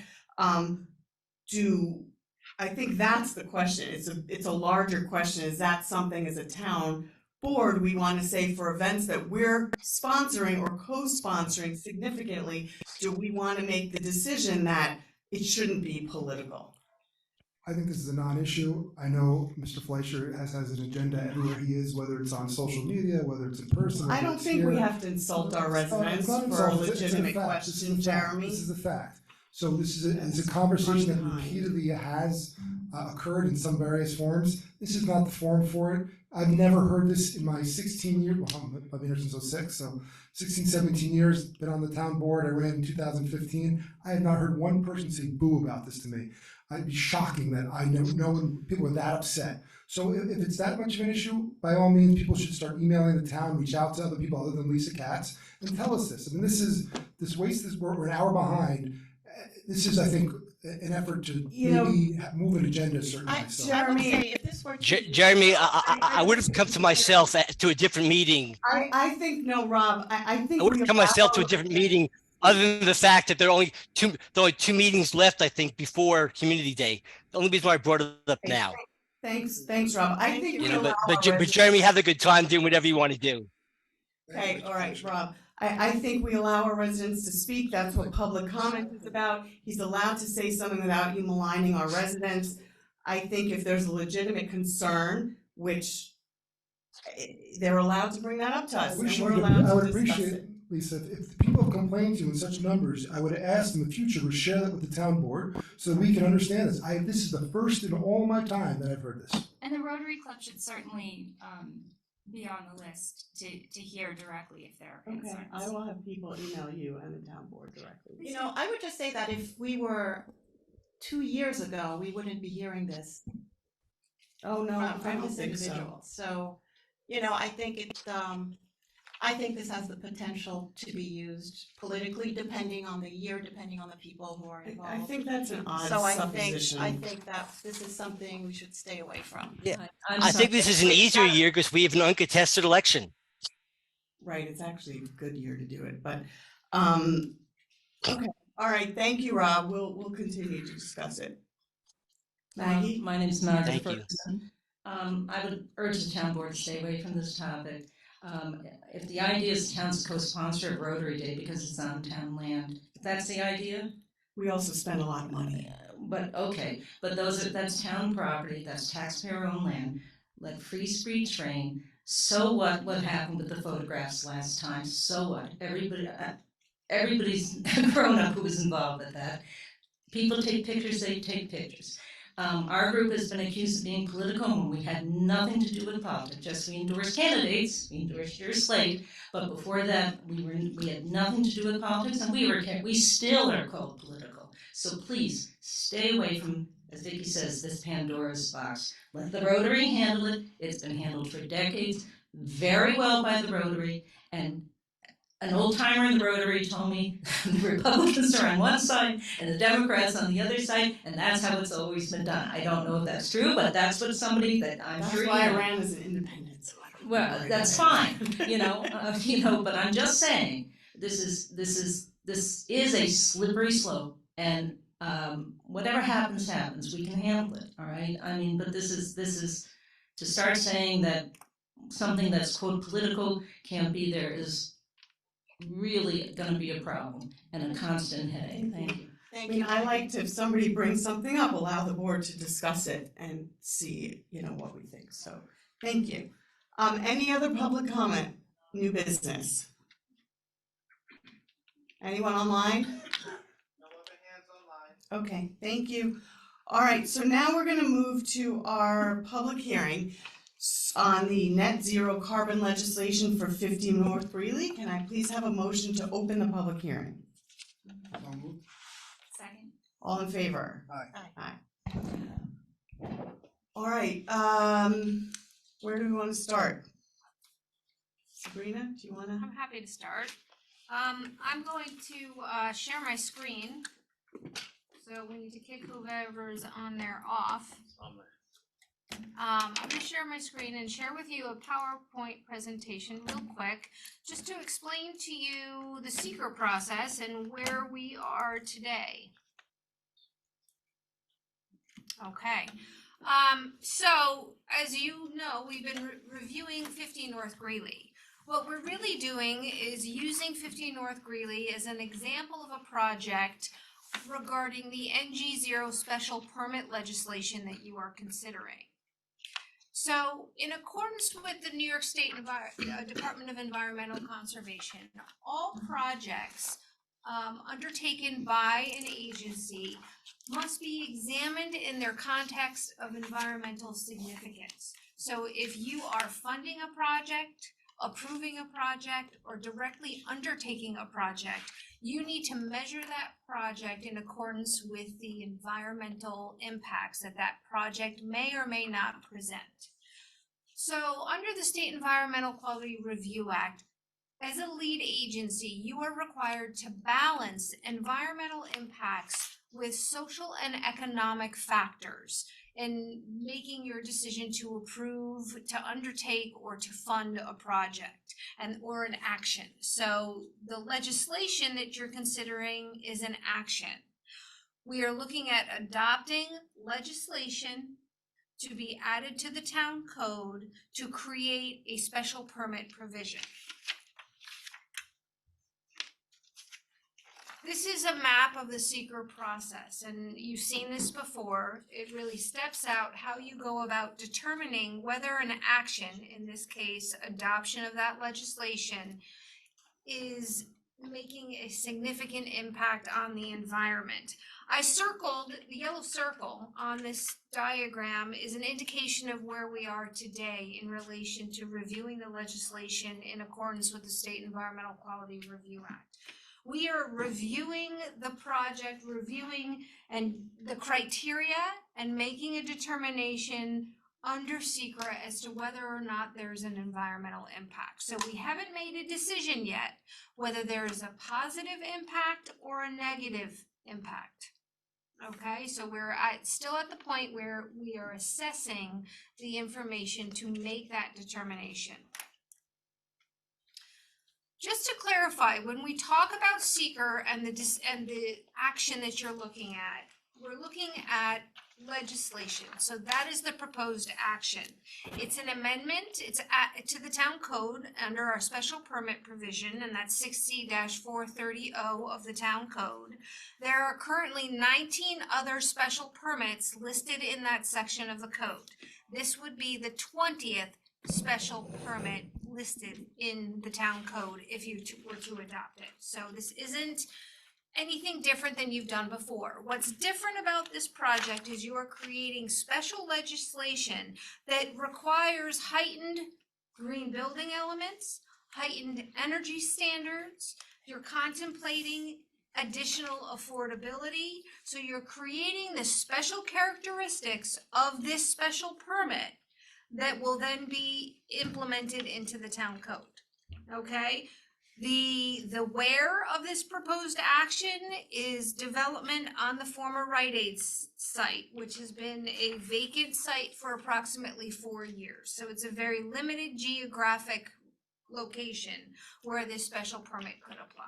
I think that's the question. It's a larger question. Is that something as a town board we want to say for events that we're sponsoring or co-sponsoring significantly, do we want to make the decision that it shouldn't be political? I think this is a non-issue. I know Mr. Fleischer has an agenda everywhere he is, whether it's on social media, whether it's in person. I whether don't it's think here. we have to insult our It's residents not for a insult, it's a legitimate fact. This is a question, fact. Jeremy. This is a fact. So this is a conversation that repeatedly has occurred in some various forms. This is not the forum for it. I've never heard this in my 16 years, well, I've been here since 06, so 16, 17 years, been on the town board. I ran in 2015. I have not heard one person say boo about this to me. I'd be shocking that I know when people are that upset. So if it's that much of an issue, by all means, people should start emailing the town, reach out to other people other than Lisa Katz, and tell us this. I mean, we're an hour behind. This is, I think, an effort to maybe move an agenda certainly. So. I would say if this were. Jeremy, I would have come to myself to a different meeting. I think, no, Rob, I think. I would have come myself to a different meeting, other than the fact that there are only two meetings left, I think, before Community Day. The only reason why I brought it up now. Thanks, Rob. I think. But Jeremy, have a good time doing whatever you want to do. Okay, all right, Rob. I think we allow our residents to speak. That's what public comment is about. He's allowed to say something without you maligning our residents. I think if there's a legitimate concern, which they're allowed to bring that up to us, and we're allowed I would to discuss appreciate, it. Lisa, if people have complained to you in such numbers, I would ask in the future to share that with the town board so that we can understand this. This is the first in all my time that I've heard this. And the Rotary Club should certainly be on the list to hear directly if there are concerns. Okay, I will have people email you and the town board directly. You know, I would just say that if we were 2 years ago, we wouldn't be hearing this. Oh, no, I From don't this think so. individual. So, you know, I think I think this has the potential to be used politically, depending on the year, depending on the people who are involved. I think that's an odd So supposition. I think that this is something we should stay away from. Yeah, I think this is an easier year because we have an uncontested election. Right, it's actually a good year to do it, but, okay, all right, thank you, Rob, we'll continue to discuss it. Maggie? My name's Maggie Thank you. Ferguson. I would urge the town board to stay away from this topic. If the idea is the town's co-sponsor of Rotary Day because it's on town land, if that's the idea, We also spend a lot of money. but okay, but that's town property, that's taxpayer-owned land, let free speech reign. So what happened with the photographs last time? So what? Everybody's grown up who was involved with that. People take pictures, they take pictures. Our group has been accused of being political when we had nothing to do with politics. Just we endorsed candidates, we endorsed your slate, but before that we had nothing to do with politics, and we still are called political. So please stay away from, as Vicki says, this Pandora's box. Let the Rotary handle it. It's been handled for decades very well by the Rotary, and an old timer in the Rotary told me the Republicans are on one side and the Democrats on the other side, and that's how it's always been done. I don't know if that's true, but that's what somebody that I'm That's sure you why I know. ran as an independent, so I don't. Well, that's fine, but I'm just saying, this is a slippery slope, and whatever happens, we can handle it, all right? I mean, but this is, to start saying that something that's quote political can't be there is really gonna be a problem and a constant headache. Thank you. I mean, I like to, if somebody brings something up, allow the board to discuss it and see, what we think, so, thank you. Any other public comment, new business? Anyone online? No other hands online. Okay, thank you. All right, so now we're gonna move to our public hearing on the net zero carbon legislation for 50 North Greeley. Can I please have a motion to open the public hearing? Second. All in favor? Aye. Aye. All right, where do we want to start? Sabrina, do you wanna? I'm happy to start. I'm going to share my screen. So we need to kick whoever's on there off. I'm gonna share my screen and share with you a PowerPoint presentation real quick, just to explain to you the seeker process and where we are today. Okay, so as you know, we've been reviewing 50 North Greeley. What we're really doing is using 50 North Greeley as an example of a project regarding the NG0 special permit legislation that you are considering. So, in accordance with the New York State Department of Environmental Conservation, all projects undertaken by an agency must be examined in their context of environmental significance. So, if you are funding a project approving a project or directly undertaking a project, you need to measure that project in accordance with the environmental impacts that that project may or may not present. So under the State Environmental Quality Review Act, as a lead agency, you are required to balance environmental impacts with social and economic factors in making your decision to approve, to undertake, or to fund a project or an action. So the legislation that you're considering is an action. We are looking at adopting legislation to be added to the town code to create a special permit provision. This is a map of the seeker process, and you've seen this before. It really steps out how you go about determining whether an action, in this case, adoption of that legislation, is making a significant impact on the environment. I circled, the yellow circle on this diagram is an indication of where we are today in relation to reviewing the legislation in accordance with the State Environmental Quality Review Act. We are reviewing the project, reviewing and the criteria and making a determination under secret as to whether or not there's an environmental impact. So we haven't made a decision yet whether there is a positive impact or a negative impact. Okay, so we're still at the point where we are assessing the information to make that determination. Just to clarify, when we talk about seeker and the action that you're looking at, we're looking at legislation. So that is the proposed action. It's an amendment. It's to the town code under our special permit provision, and that's 60-430 of the town code. There are currently 19 other special permits listed in that section of the code. This would be the 20th special permit listed in the town code if you were to adopt it. So this isn't anything different than you've done before. What's different about this project is you are creating special legislation that requires heightened green building elements, heightened energy standards. You're contemplating additional affordability. So you're creating the special characteristics of this special permit that will then be implemented into the town code. Okay? The where of this proposed action is development on the former Rite Aid site, which has been a vacant site for approximately 4 years. So it's a very limited geographic location where this special permit could apply.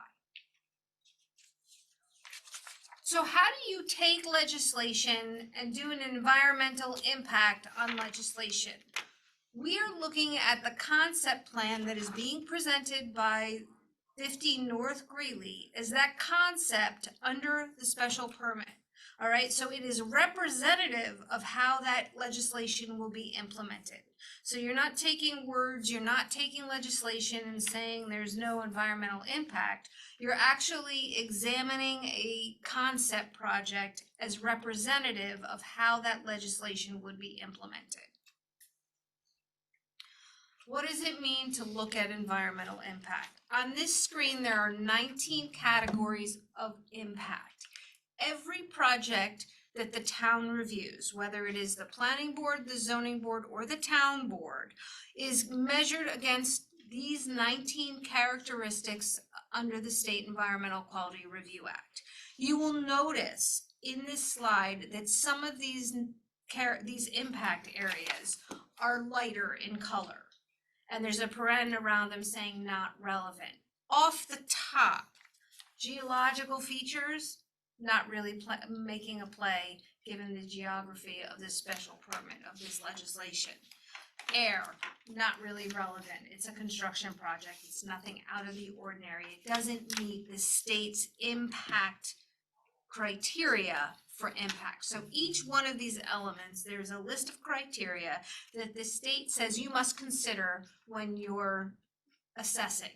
So how do you take legislation and do an environmental impact on legislation? We are looking at the concept plan that is being presented by 50 North Greeley as that concept under the special permit. All right, so it is representative of how that legislation will be implemented. So you're not taking words, you're not taking legislation and saying there's no environmental impact. You're actually examining a concept project as representative of how that legislation would be implemented. What does it mean to look at environmental impact? On this screen, there are 19 categories of impact. Every project that the town reviews, whether it is the planning board, the zoning board, or the town board, is measured against these 19 characteristics under the State Environmental Quality Review Act. You will notice in this slide that some of these impact areas are lighter in color. And there's a paren around them saying not relevant. Off the top, geological features, not really making a play given the geography of this special permit, of this legislation. Air, not really relevant. It's a construction project. It's nothing out of the ordinary. It doesn't meet the state's impact criteria for impact. So each one of these elements, there's a list of criteria that the state says you must consider when you're assessing.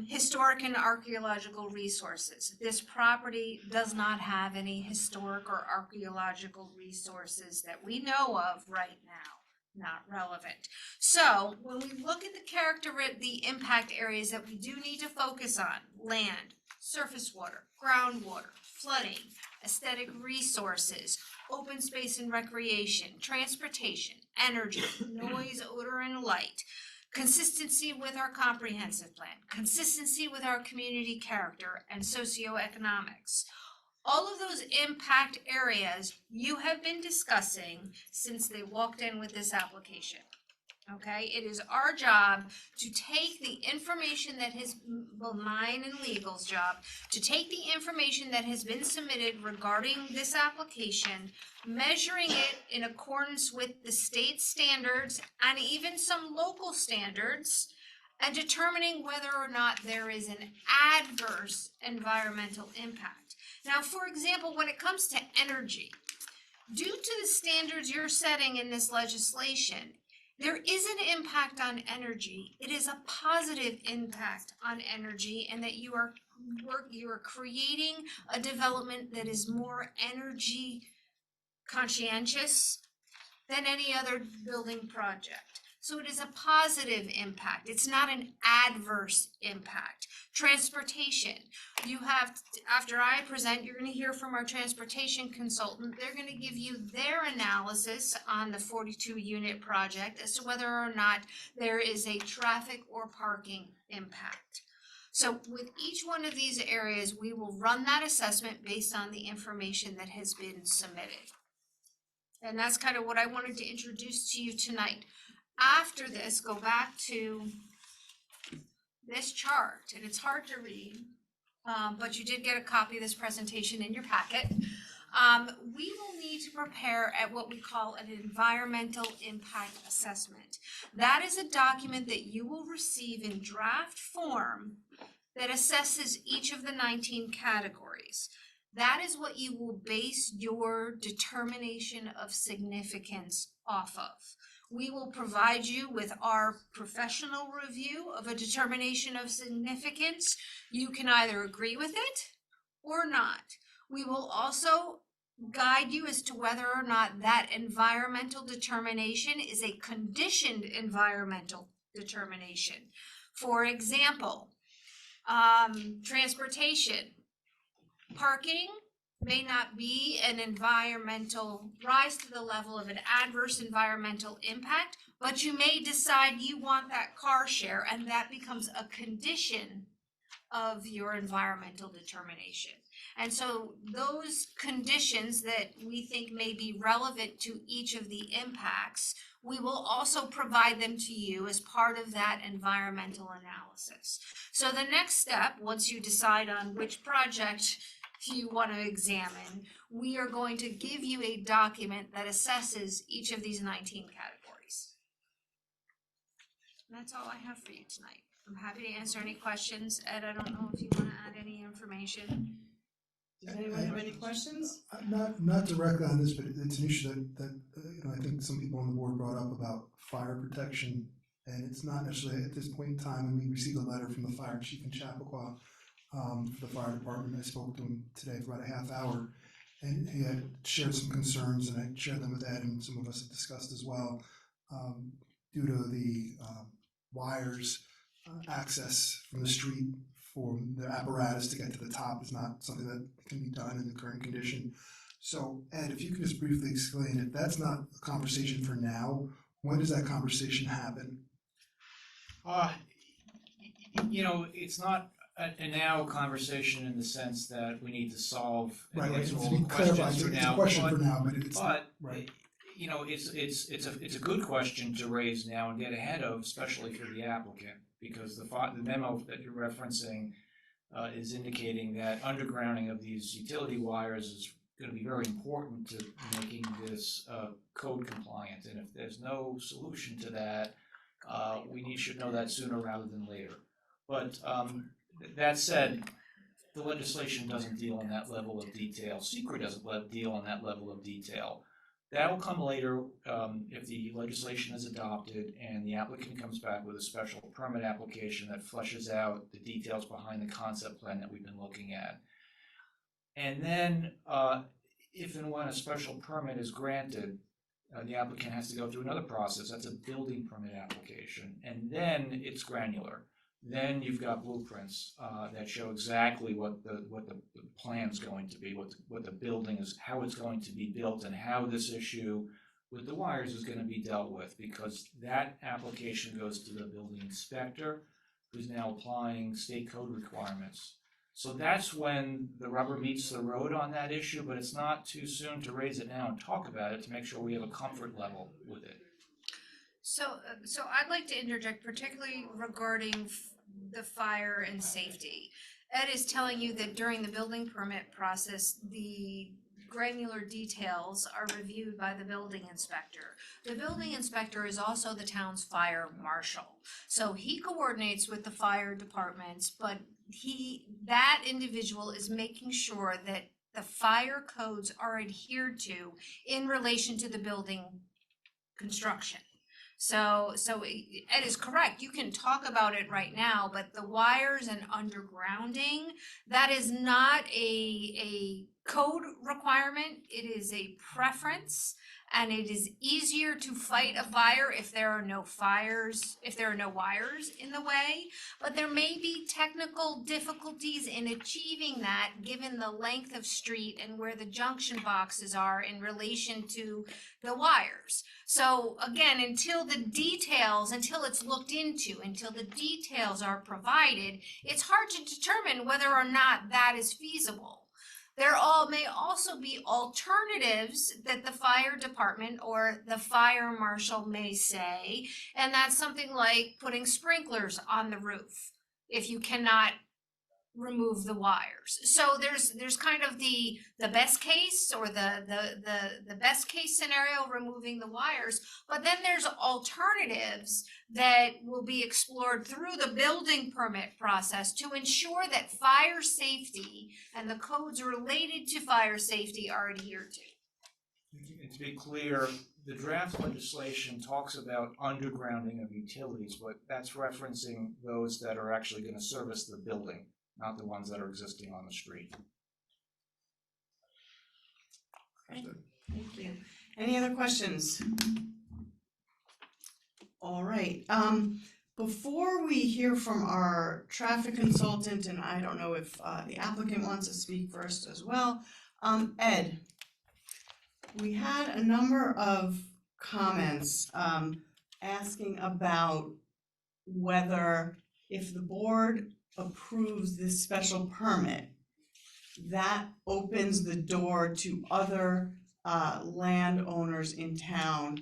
Historic and archaeological resources. This property does not have any historic or archaeological resources that we know of right now. not relevant. So when we look at the impact areas that we do need to focus on, land, surface water, groundwater, flooding, aesthetic resources, open space and recreation, transportation, energy, noise, odor, and light, consistency with our comprehensive plan, consistency with our community character, and socioeconomics. All of those impact areas you have been discussing since they walked in with this application. Okay, it is our job to take the information that has, well, mine and legal's job, to take the information that has been submitted regarding this application, measuring it in accordance with the state standards and even some local standards, and determining whether or not there is an adverse environmental impact. Now, for example, when it comes to energy, due to the standards you're setting in this legislation, there is an impact on energy. It is a positive impact on energy, and that you are creating a development that is more energy conscientious than any other building project. So it is a positive impact. It's not an adverse impact. Transportation. You have, after I present, you're going to hear from our transportation consultant. They're going to give you their analysis on the 42 unit project as to whether or not there is a traffic or parking impact. So with each one of these areas, we will run that assessment based on the information that has been submitted. And that's kind of what I wanted to introduce to you tonight. After this, go back to this chart, and it's hard to read, but you did get a copy of this presentation in your packet. We will need to prepare at what we call an environmental impact assessment. That is a document that you will receive in draft form that assesses each of the 19 categories. That is what you will base your determination of significance off of. We will provide you with our professional review of a determination of significance. You can either agree with it or not. We will also guide you as to whether or not that environmental determination is a conditioned environmental determination. For example, transportation. Parking may not be an environmental, rise to the level of an adverse environmental impact, but you may decide you want that car share, and that becomes a condition of your environmental determination. And so those conditions that we think may be relevant to each of the impacts, we will also provide them to you as part of that environmental analysis. So the next step, once you decide on which project you want to examine, we are going to give you a document that assesses each of these 19 categories. And that's all I have for you tonight. I'm happy to answer any questions. Ed, I don't know if you want to add any information. Does anyone have any questions? Not directly on this, but it's an issue that I think some people on the board brought up about fire protection, and it's not necessarily at this point in time. And we received a letter from the fire chief in Chappaqua for the fire department. I spoke to him today for about a half hour, and he had shared some concerns, and I shared them with Ed, and some of us have discussed as well, due to the wires access from the street for the apparatus to get to the top is not something that can be done in the current condition. So Ed, if you could just briefly explain, if that's not a conversation for now, when does that conversation happen? It's not a now conversation in the sense that we need to solve and Right, answer all to be the clarified, questions for it's a now. question for now, but it's, But right. it's a good question to raise now and get ahead of, especially for the applicant, because the memo that you're referencing is indicating that undergrounding of these utility wires is going to be very important to making this code compliant. And if there's no solution to that, we should know that sooner rather than later. But that said, the legislation doesn't deal in that level of detail. SECRET doesn't deal on that level of detail. That'll come later if the legislation is adopted and the applicant comes back with a special permit application that fleshes out the details behind the concept plan that we've been looking at. And then if and when a special permit is granted, the applicant has to go through another process. That's a building permit application, and then it's granular. Then you've got blueprints that show exactly what the plan's going to be, what the building is, how it's going to be built, and how this issue with the wires is going to be dealt with, because that application goes to the building inspector, who's now applying state code requirements. So that's when the rubber meets the road on that issue, but it's not too soon to raise it now and talk about it to make sure we have a comfort level with it. So I'd like to interject, particularly regarding the fire and safety. Ed is telling you that during the building permit process, the granular details are reviewed by the building inspector. The building inspector is also the town's fire marshal. So he coordinates with the fire departments, but that individual is making sure that the fire codes are adhered to in relation to the building construction. So Ed is correct. You can talk about it right now, but the wires and undergrounding, that is not a code requirement. It is a preference, and it is easier to fight a fire if there are no wires in the way. But there may be technical difficulties in achieving that given the length of street and where the junction boxes are in relation to the wires. So again, until it's looked into, until the details are provided, it's hard to determine whether or not that is feasible. There may also be alternatives that the fire department or the fire marshal may say, and that's something like putting sprinklers on the roof if you cannot remove the wires. So there's kind of the best case, or the best case scenario, removing the wires, but then there's alternatives that will be explored through the building permit process to ensure that fire safety and the codes related to fire safety are adhered to. And to be clear, the draft legislation talks about undergrounding of utilities, but that's referencing those that are actually going to service the building, not the ones that are existing on the street. Thank you. Any other questions? All right, before we hear from our traffic consultant, and I don't know if the applicant wants to speak first as well, Ed, we had a number of comments asking about whether, if the board approves this special permit, that opens the door to other landowners in town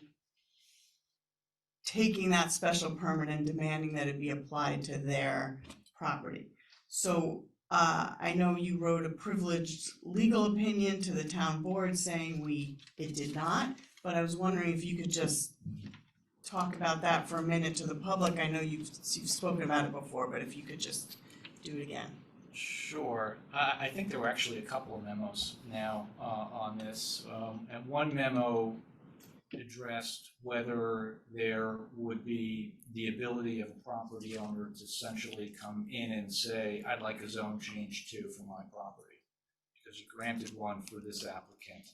taking that special permit and demanding that it be applied to their property. So I know you wrote a privileged legal opinion to the town board saying it did not, but I was wondering if you could just talk about that for a minute to the public. I know you've spoken about it before, but if you could just do it again. Sure. I think there were actually a couple of memos now on this. And one memo addressed whether there would be the ability of a property owner to essentially come in and say, I'd like a zone change too for my property, because you granted one for this applicant.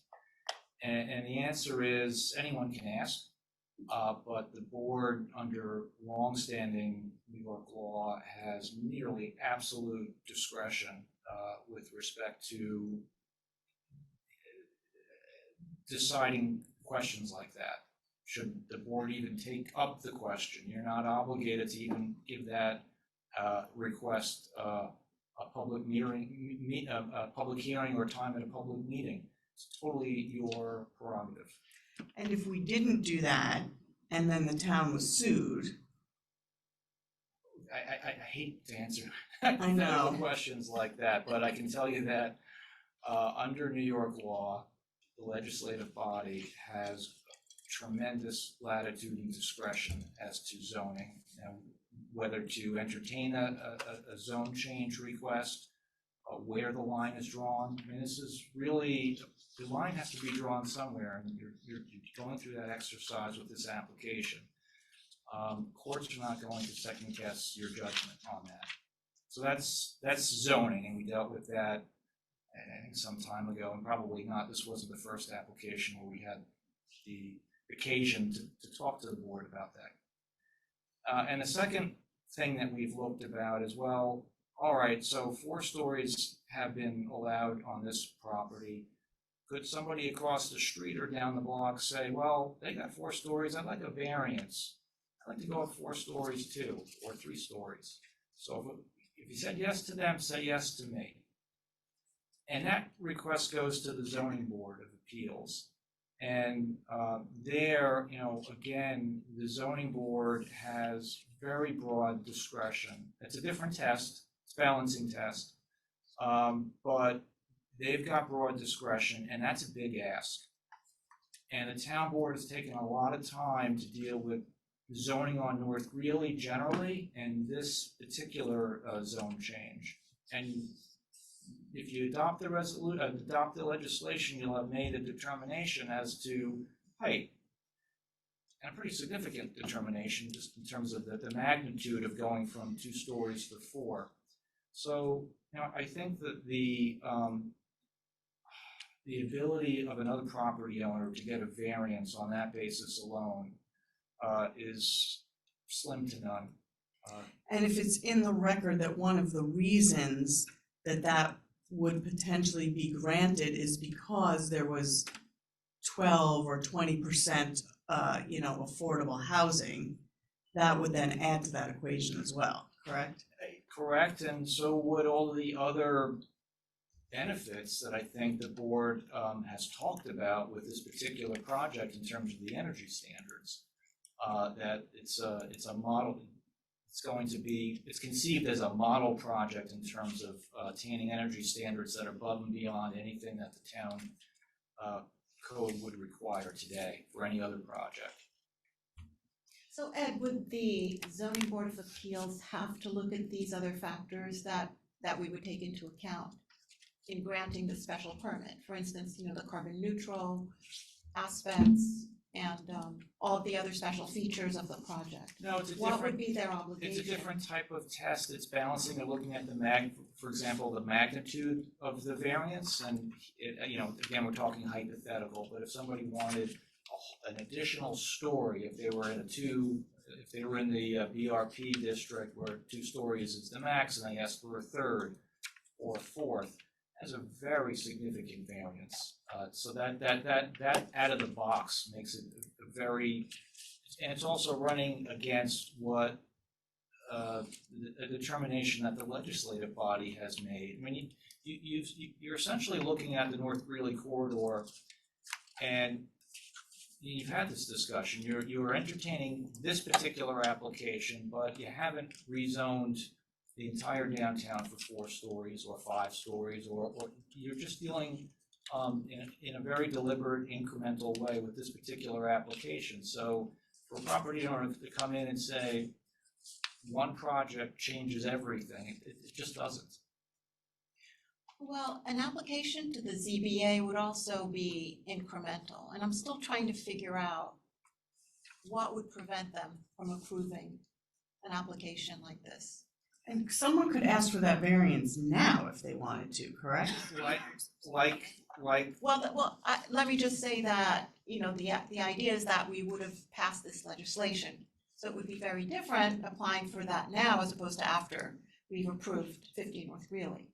And the answer is anyone can ask, but the board, under longstanding New York law, has nearly absolute discretion with respect to deciding questions like that. Should the board even take up the question, you're not obligated to even give that request a public hearing, a public hearing or time at a public meeting. It's totally your prerogative. And if we didn't do that, and then the town was sued, I hate to answer I know questions like that, but I can tell you that under New York law, the legislative body has tremendous latitude and discretion as to zoning, and whether to entertain a zone change request, where the line is drawn. I mean, this is really, the line has to be drawn somewhere, and you're going through that exercise with this application. Courts are not going to second guess your judgment on that. So that's zoning, and we dealt with that I think some time ago, and probably not, this wasn't the first application where we had the occasion to talk to the board about that. And the second thing that we've looked about as well, all right, so 4 stories have been allowed on this property. Could somebody across the street or down the block say, well, they got 4 stories, I'd like a variance. I'd like to go up 4 stories too, or 3 stories. So if you said yes to them, say yes to me. And that request goes to the zoning board of appeals. And there, again, the zoning board has very broad discretion. It's a different test, it's a balancing test, but they've got broad discretion, and that's a big ask. And the town board has taken a lot of time to deal with zoning on North Greeley generally, and this particular zone change. And if you adopt the legislation, you'll have made a determination as to height. And a pretty significant determination just in terms of the magnitude of going from 2 stories to 4. So, I think that the ability of another property owner to get a variance on that basis alone is slim to none. And if it's in the record that one of the reasons that would potentially be granted is because there was 12 or 20%, affordable housing, that would then add to that equation as well, correct? Correct, and so would all the other benefits that I think the board has talked about with this particular project in terms of the energy standards. That it's a model. It's conceived as a model project in terms of attaining energy standards that are above and beyond anything that the town code would require today for any other project. So Ed, would the zoning board of appeals have to look at these other factors that we would take into account in granting the special permit? For instance, the carbon neutral aspects and all of the other special features of the project. No, it's a What would different, be their obligation? it's a different type of test. It's balancing and looking at for example, the magnitude of the variance. And again, we're talking hypothetical, but if somebody wanted an additional story, if they were in the BRP district where 2 stories is the max, and they asked for a 3rd or a 4th, that's a very significant variance. So that out of the box makes it a very, and it's also running against what a determination that the legislative body has made. I mean, you're essentially looking at the North Greeley corridor, and you've had this discussion. You're entertaining this particular application, but you haven't rezoned the entire downtown for 4 stories or 5 stories, or you're just dealing in a very deliberate, incremental way with this particular application. So for a property owner to come in and say, one project changes everything, it just doesn't. Well, an application to the ZBA would also be incremental, and I'm still trying to figure out what would prevent them from approving an application like this. And someone could ask for that variance now if they wanted to, correct? Like. Let me just say that, the idea is that we would have passed this legislation. So it would be very different applying for that now as opposed to after we've approved 50 North Greeley.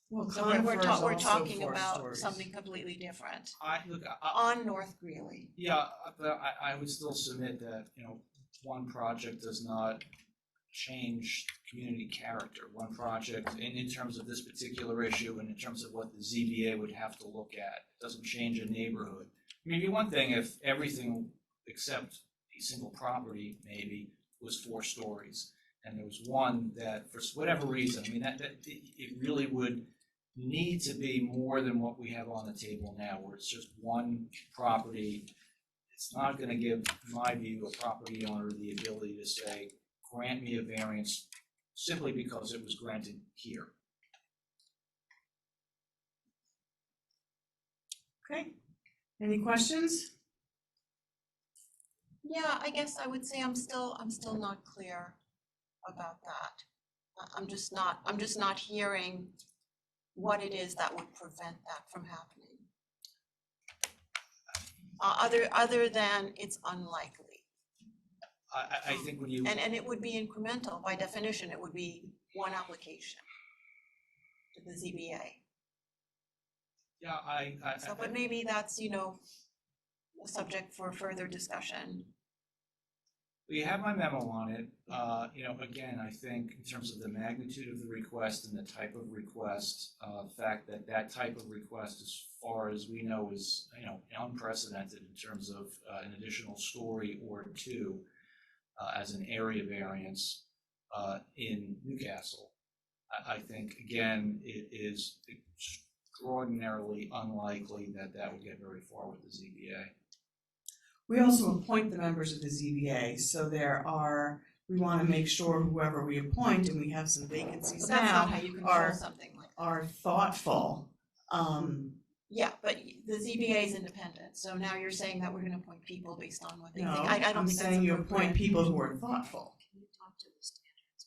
Well, So we're talking about something completely different on North Greeley. Yeah, but I would still submit that, one project does not change community character. One project, in terms of this particular issue and in terms of what the ZBA would have to look at, it doesn't change a neighborhood. I mean, it'd be one thing if everything except a single property maybe was 4 stories, and there was one that, for whatever reason, I mean, that it really would need to be more than what we have on the table now, where it's just one property. It's not going to give, in my view, a property owner the ability to say, grant me a variance simply because it was granted here. Okay, any questions? Yeah, I guess I would say I'm still not clear about that. I'm just not hearing what it is that would prevent that from happening. Other than it's unlikely. I think when you. And it would be incremental, by definition, it would be one application to the ZBA. Yeah, So, but maybe that's, you know, a subject for further discussion. We have my memo on it. You know, again, I think in terms of the magnitude of the request and the type of request, the fact that that type of request, as far as we know, is, you know, unprecedented in terms of an additional story or two as an area variance in Newcastle. I think, again, it is extraordinarily unlikely that that would get very far with the ZBA. We also appoint the members of the ZBA, so we want to make sure whoever we appoint, and we have some vacancies But that's now, not how you control are something like that. are thoughtful. Yeah, but the ZBA is independent, so now you're saying that we're gonna appoint people based on what they No, think. I don't I'm think that's saying you appoint appropriate. people who are thoughtful. Can you talk to the standards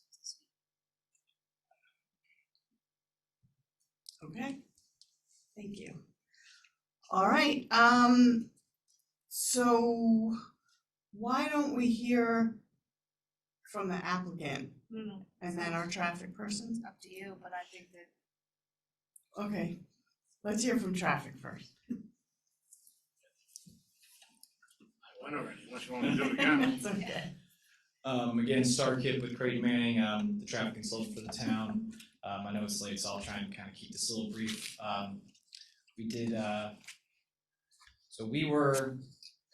of the Okay, thank you. All right, so why don't we hear from the applicant and then our traffic person? It's up to you, but I think that Okay, let's hear from traffic first. I went already, unless you want me to do it again. It's okay. Again, Starkip with Creighton Manning, the traffic consultant for the town. I know it's late, so I'll try and kind of keep this a little brief. We did, so we were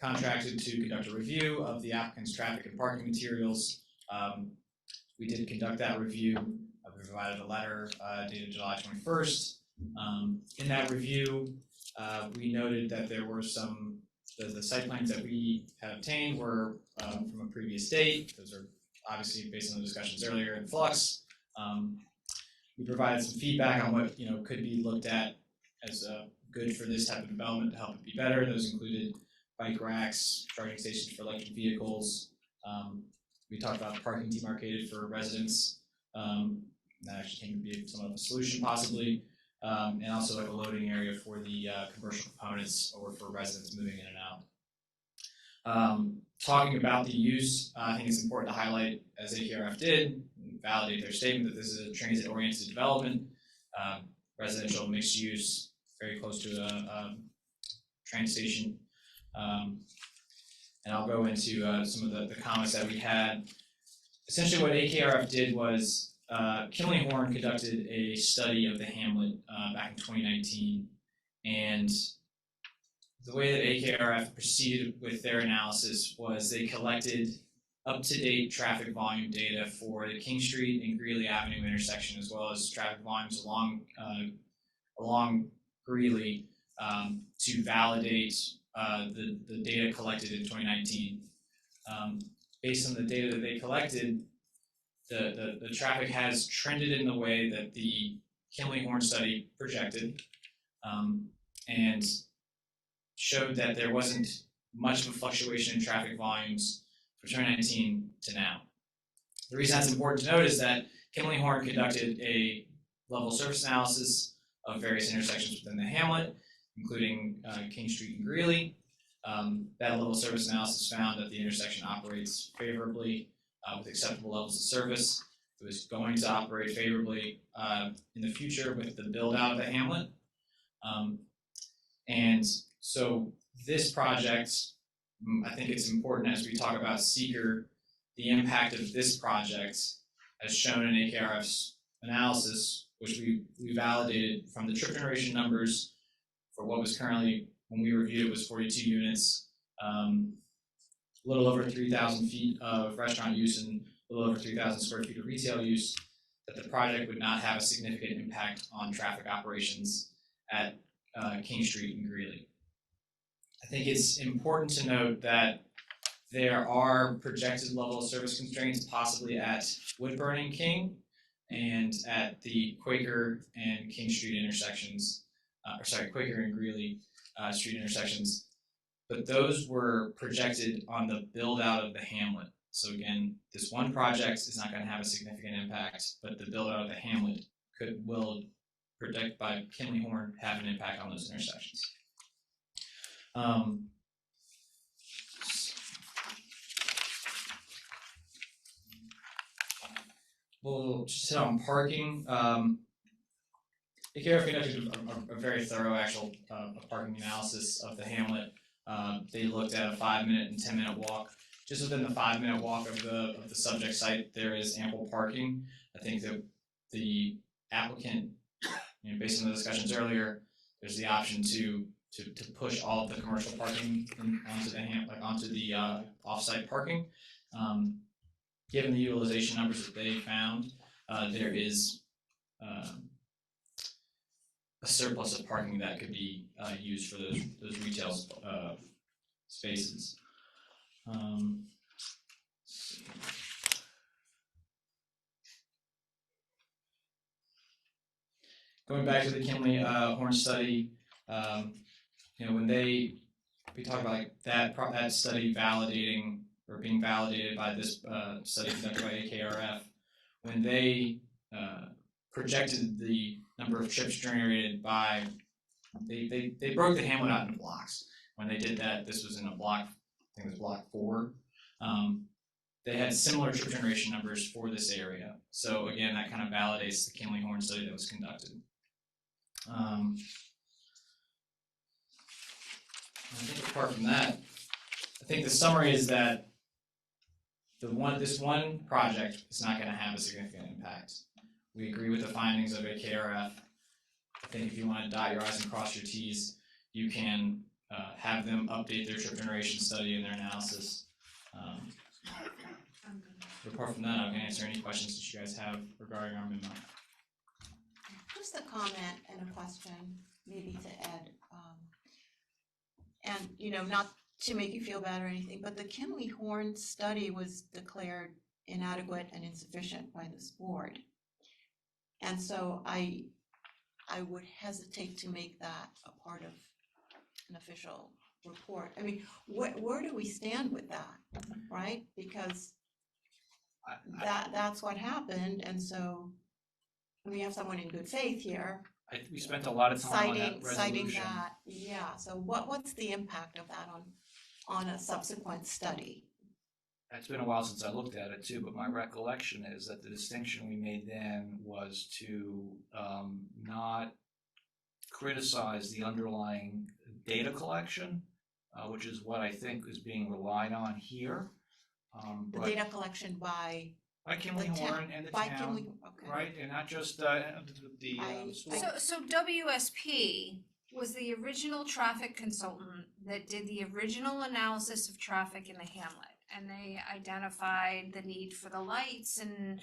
contracted to conduct a review of the applicant's traffic and parking materials. We did conduct that review. We provided a letter dated July 21st. In that review, we noted that there were some, the site plans that we had obtained were from a previous date. Those are obviously based on the discussions earlier in flux. We provided some feedback on what, you know, could be looked at as good for this type of development to help it be better. Those included bike racks, charging stations for electric vehicles. We talked about parking demarcated for residents. That actually came to be somewhat of a solution possibly. And also like a loading area for the commercial components or for residents moving in and out. Talking about the use, I think it's important to highlight, as AKRF did, validate their statement that this is a transit-oriented development, residential mixed use, very close to a train station. And I'll go into some of the comments that we had. Essentially what AKRF did was Killinghorn conducted a study of the hamlet back in 2019, and the way that AKRF proceeded with their analysis was they collected up-to-date traffic volume data for the King Street and Greeley Avenue intersection, as well as traffic volumes along Greeley to validate the data collected in 2019. Based on the data that they collected, the traffic has trended in the way that the Killinghorn study projected, and showed that there wasn't much of a fluctuation in traffic volumes from 2019 to now. The reason that's important to note is that Killinghorn conducted a level of service analysis of various intersections within the hamlet, including King Street and Greeley. That level of service analysis found that the intersection operates favorably with acceptable levels of service. It was going to operate favorably in the future with the build out of the hamlet. And so this project, I think it's important as we talk about seeker, the impact of this project as shown in AKRF's analysis, which we validated from the trip generation numbers for what was currently, when we reviewed it, was 42 units, a little over 3,000 feet of restaurant use and a little over 3,000 square feet of retail use, that the project would not have a significant impact on traffic operations at King Street and Greeley. I think it's important to note that there are projected level of service constraints possibly at Woodburn and King and at the Quaker and King Street intersections, Quaker and Greeley street intersections, but those were projected on the build out of the hamlet. So again, this one project is not going to have a significant impact, but the build out of the hamlet will predict by Killinghorn have an impact on those intersections. We'll just hit on parking. The KRF conducted a very thorough actual parking analysis of the hamlet. They looked at a 5-minute and 10-minute walk. Just within the 5-minute walk of the subject site, there is ample parking. I think that the applicant, based on the discussions earlier, there's the option to push all of the commercial parking onto the off-site parking. Given the utilization numbers that they found, there is a surplus of parking that could be used for those retail spaces. Going back to the Kimley Horn study, when we talk about like that study validating or being validated by this study conducted by AKRF, when they projected the number of trips generated by, they broke the hamlet out into blocks. When they did that, this was in a block, I think it was block 4. They had similar trip generation numbers for this area. So again, that kind of validates the Kimley Horn study that was conducted. I think apart from that, I think the summary is that this one project is not going to have a significant impact. We agree with the findings of AKRF. I think if you want to dot your I's and cross your T's, you can have them update their trip generation study and their analysis. But apart from that, I can answer any questions that you guys have regarding our memo. Just a comment and a question, maybe to Ed. And not to make you feel bad or anything, but the Kimley Horn study was declared inadequate and insufficient by this board. And so I would hesitate to make that a part of an official report. I mean, where do we stand with that, right? Because that's what happened, and so we have someone in good faith here. We spent a lot of time on that Citing resolution. that, yeah, so what's the impact of that on a subsequent study? It's been a while since I looked at it too, but my recollection is that the distinction we made then was to not criticize the underlying data collection, which is what I think is being relied on here. The data collection by Kimley Horn and the by town, Kimley, okay. right? And not just the school. So WSP was the original traffic consultant that did the original analysis of traffic in the hamlet. And they identified the need for the lights and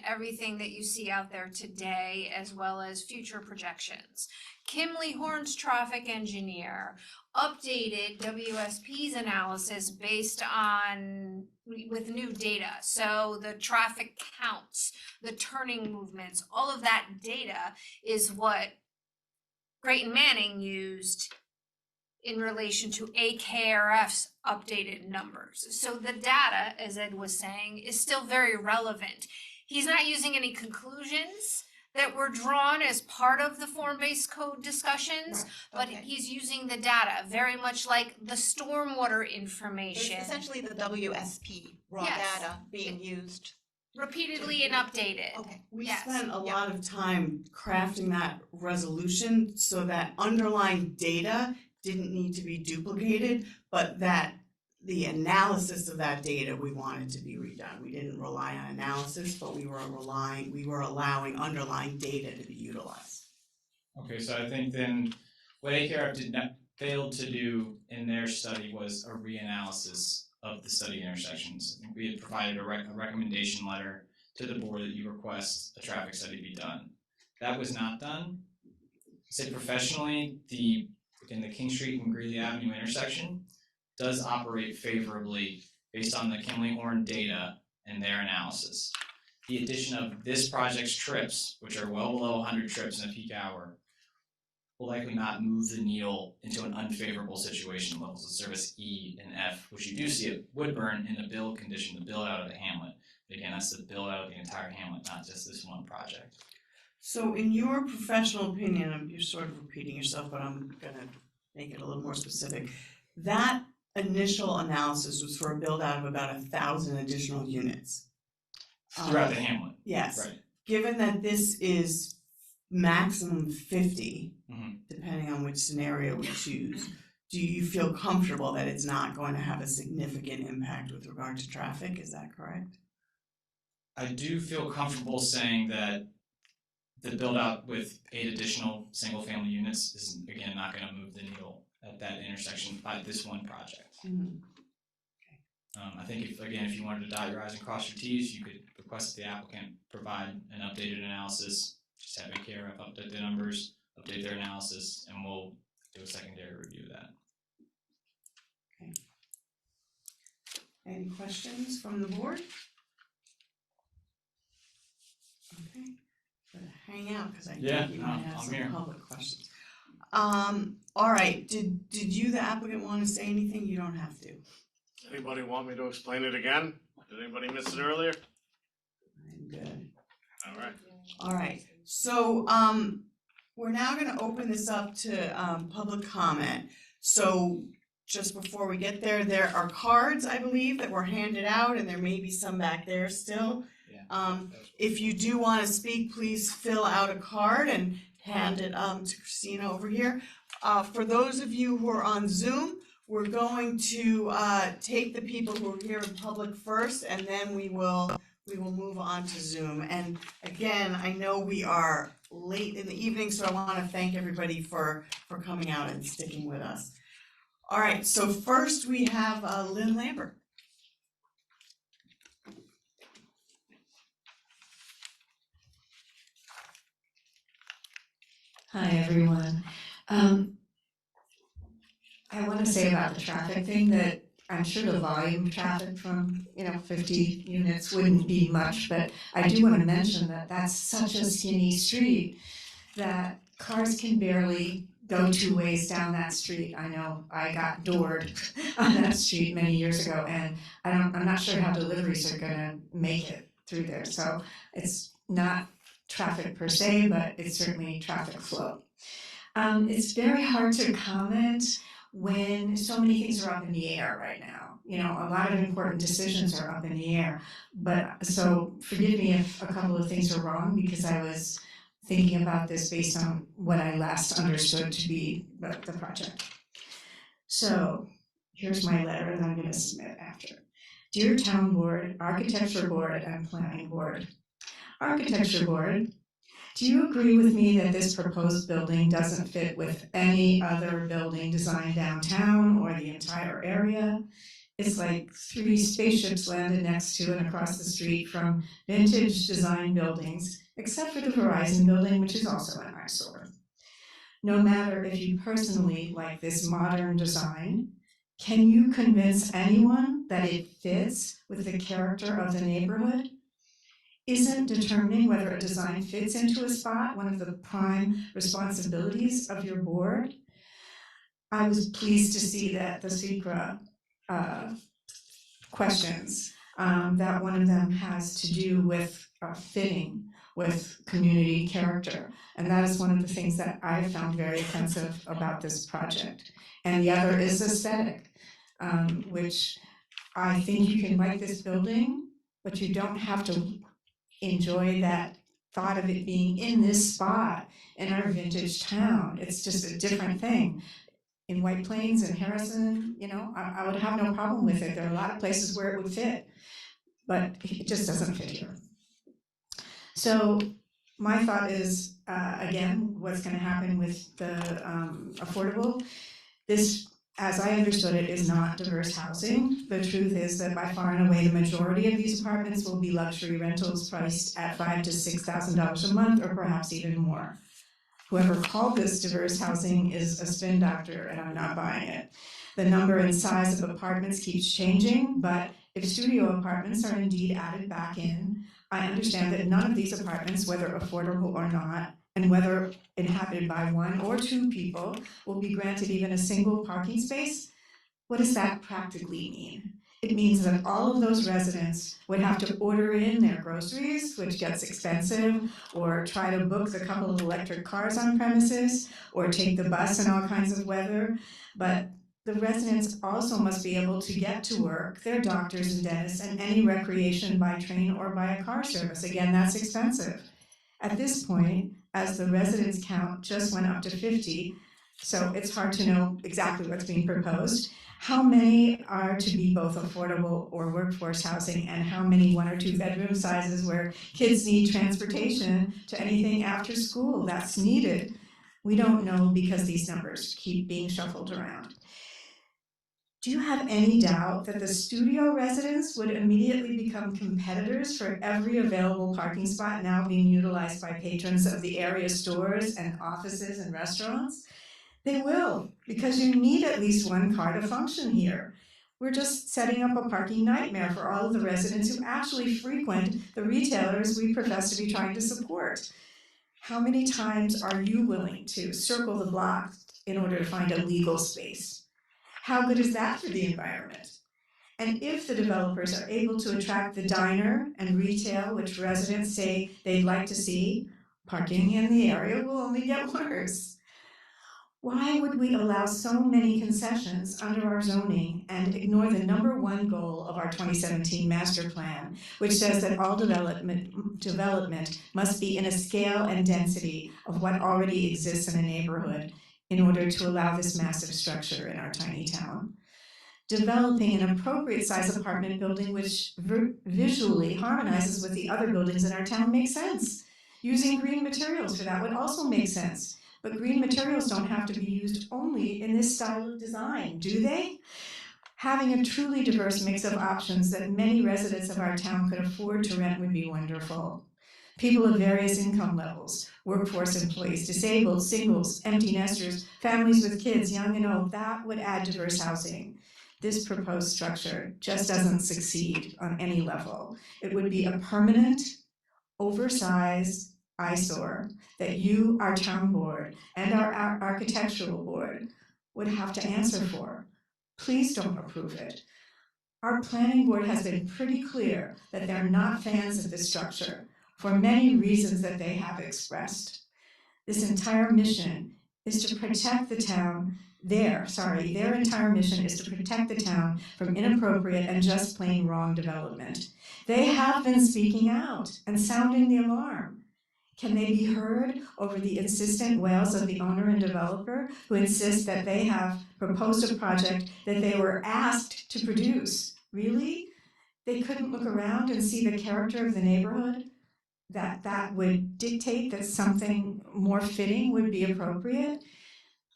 everything that you see out there today, as well as future projections. Kimley Horn's traffic engineer updated WSP's analysis based on with new data. So the traffic counts, the turning movements, all of that data is what Creighton Manning used in relation to AKRF's updated numbers. So the data, as Ed was saying, is still very relevant. He's not using any conclusions that were drawn as part of the form-based code discussions, Right, but okay. he's using the data, very much like the stormwater It's information, essentially the WSP raw Yes. data being used. repeatedly and updated. Okay. We Yes. spent a Yeah. lot of time crafting that resolution so that underlying data didn't need to be duplicated, but that the analysis of that data we wanted to be redone. We didn't rely on analysis, but we were allowing underlying data to be utilized. Okay, so I think then what AKRF failed to do in their study was a reanalysis of the study intersections. I think we had provided a recommendation letter to the board that you request a traffic study be done. That was not done. Say professionally, the King Street and Greeley Avenue intersection does operate favorably based on the Kimley Horn data and their analysis. The addition of this project's trips, which are well below 100 trips in a peak hour, will likely not move the needle into an unfavorable situation in levels of service E and F, which you do see at Woodburn in the build condition, the build out of the hamlet. But again, that's the build out of the entire hamlet, not just this one project. So in your professional opinion, you're sort of repeating yourself, but I'm gonna make it a little more specific. That initial analysis was for a build out of about 1,000 additional units. Throughout the hamlet, Yes. right. Given that this is maximum 50, Mhm. depending on which scenario we choose, do you feel comfortable that it's not going to have a significant impact with regard to traffic? Is that correct? I do feel comfortable saying that the build out with 8 additional single family units is again not gonna move the needle at that intersection by this one project. I think if you wanted to dot your i's and cross your t's, you could request that the applicant provide an updated analysis, just have AKRF update the numbers, update their analysis, and we'll do a secondary review of that. Okay. Any questions from the board? Okay, gonna hang out because I think you might have I'm some here. public questions. All right, did you, the applicant, want to say anything? You don't have to. Anybody want me to explain it again? Did anybody miss it earlier? I'm good. All right. All right, so we're now gonna open this up to public comment. So just before we get there, there are cards, I believe, that were handed out, and there may be some back there still. If you do wanna speak, please fill out a card and hand it to Christina over here. For those of you who are on Zoom, we're going to take the people who are here in public first, and then we will move on to Zoom. And again, I know we are late in the evening, so I want to thank everybody for coming out and sticking with us. All right, so first we have Lynn Lambert. Hi, everyone. I want to say about the traffic thing that I'm sure the volume of traffic from, 50 units wouldn't be much, but I do want to mention that that's such a skinny street that cars can barely go 2 ways down that street. I know I got doored on that street many years ago, and I'm not sure how deliveries are gonna make it through there. So it's not traffic per se, but it's certainly traffic flow. It's very hard to comment when so many things are up in the air right now. A lot of important decisions are up in the air. But so forgive me if a couple of things are wrong, because I was thinking about this based on what I last understood to be the project. So here's my letter that I'm going to submit after. Dear Town Board, Architecture Board, and Planning Board. Architecture Board, do you agree with me that this proposed building doesn't fit with any other building designed downtown or the entire area? It's like 3 spaceships landed next to and across the street from vintage design buildings, except for the Verizon building, which is also an eyesore. No matter if you personally like this modern design, can you convince anyone that it fits with the character of the neighborhood? Isn't determining whether a design fits into a spot one of the prime responsibilities of your board? I was pleased to see that the SECRA questions, that one of them has to do with fitting with community character. And that is one of the things that I have found very offensive about this project. And the other is aesthetic, which I think you can like this building, but you don't have to enjoy that thought of it being in this spot in our vintage town. It's just a different thing. In White Plains and Harrison, I would have no problem with it. There are a lot of places where it would fit, but it just doesn't fit here. So my thought is, again, what's going to happen with the affordable? This, as I understood it, is not diverse housing. The truth is that by far and away the majority of these apartments will be luxury rentals priced at $5,000 to $6,000 a month, or perhaps even more. Whoever called this diverse housing is a spin doctor, and I'm not buying it. The number and size of apartments keeps changing, but if studio apartments are indeed added back in, I understand that none of these apartments, whether affordable or not, and whether inhabited by 1 or 2 people, will be granted even a single parking space. What does that practically mean? It means that all of those residents would have to order in their groceries, which gets expensive, or try to book the couple of electric cars on premises, or take the bus in all kinds of weather. But the residents also must be able to get to work, their doctors and dentists, and any recreation by train or by a car service. Again, that's expensive. At this point, as the residents count just went up to 50, so it's hard to know exactly what's being proposed. How many are to be both affordable or workforce housing, and how many 1 or 2 bedroom sizes where kids need transportation to anything after school that's needed? We don't know because these numbers keep being shuffled around. Do you have any doubt that the studio residents would immediately become competitors for every available parking spot now being utilized by patrons of the area stores and offices and restaurants? They will, because you need at least one car to function here. We're just setting up a parking nightmare for all of the residents who actually frequent the retailers we profess to be trying to support. How many times are you willing to circle the block in order to find a legal space? How good is that for the environment? And if the developers are able to attract the diner and retail, which residents say they'd like to see, parking in the area will only get worse. Why would we allow so many concessions under our zoning and ignore the number one goal of our 2017 master plan, which says that all development must be in a scale and density of what already exists in a neighborhood in order to allow this massive structure in our tiny town? Developing an appropriate size apartment building which visually harmonizes with the other buildings in our town makes sense. Using green materials for that would also make sense. But green materials don't have to be used only in this style of design, do they? Having a truly diverse mix of options that many residents of our town could afford to rent would be wonderful. People of various income levels, workforce employees, disabled, singles, empty nesters, families with kids, young and old, that would add diverse housing. This proposed structure just doesn't succeed on any level. It would be a permanent, oversized eyesore that you, our town board, and our architectural board would have to answer for. Please don't approve it. Our planning board has been pretty clear that they're not fans of this structure for many reasons that they have expressed. This entire mission is to protect the town. Their entire mission is to protect the town from inappropriate and just plain wrong development. They have been speaking out and sounding the alarm. Can they be heard over the insistent wails of the owner and developer who insist that they have proposed a project that they were asked to produce? Really? They couldn't look around and see the character of the neighborhood? That would dictate that something more fitting would be appropriate?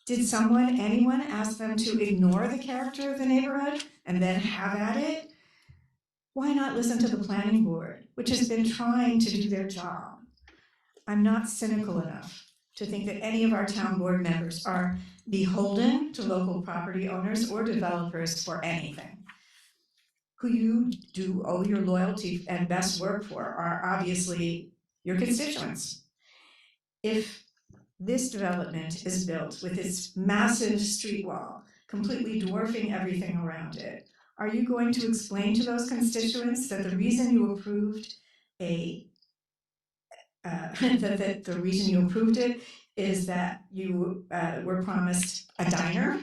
Did anyone ask them to ignore the character of the neighborhood and then have at it? Why not listen to the planning board, which has been trying to do their job? I'm not cynical enough to think that any of our town board members are beholden to local property owners or developers for anything. Who you do owe your loyalty and best work for are obviously your constituents. If this development is built with its massive street wall, completely dwarfing everything around it, are you going to explain to those constituents that the reason you approved that the reason you approved it is that you were promised a diner,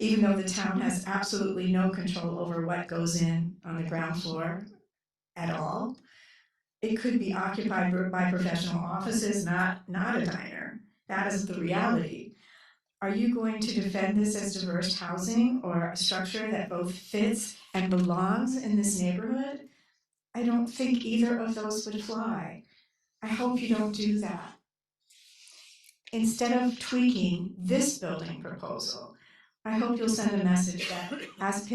even though the town has absolutely no control over what goes in on the ground floor at all? It could be occupied by professional offices, not a diner. That is the reality. Are you going to defend this as diverse housing or a structure that both fits and belongs in this neighborhood? I don't think either of those would fly. I hope you don't do that. Instead of tweaking this building proposal, I hope you'll send a message that has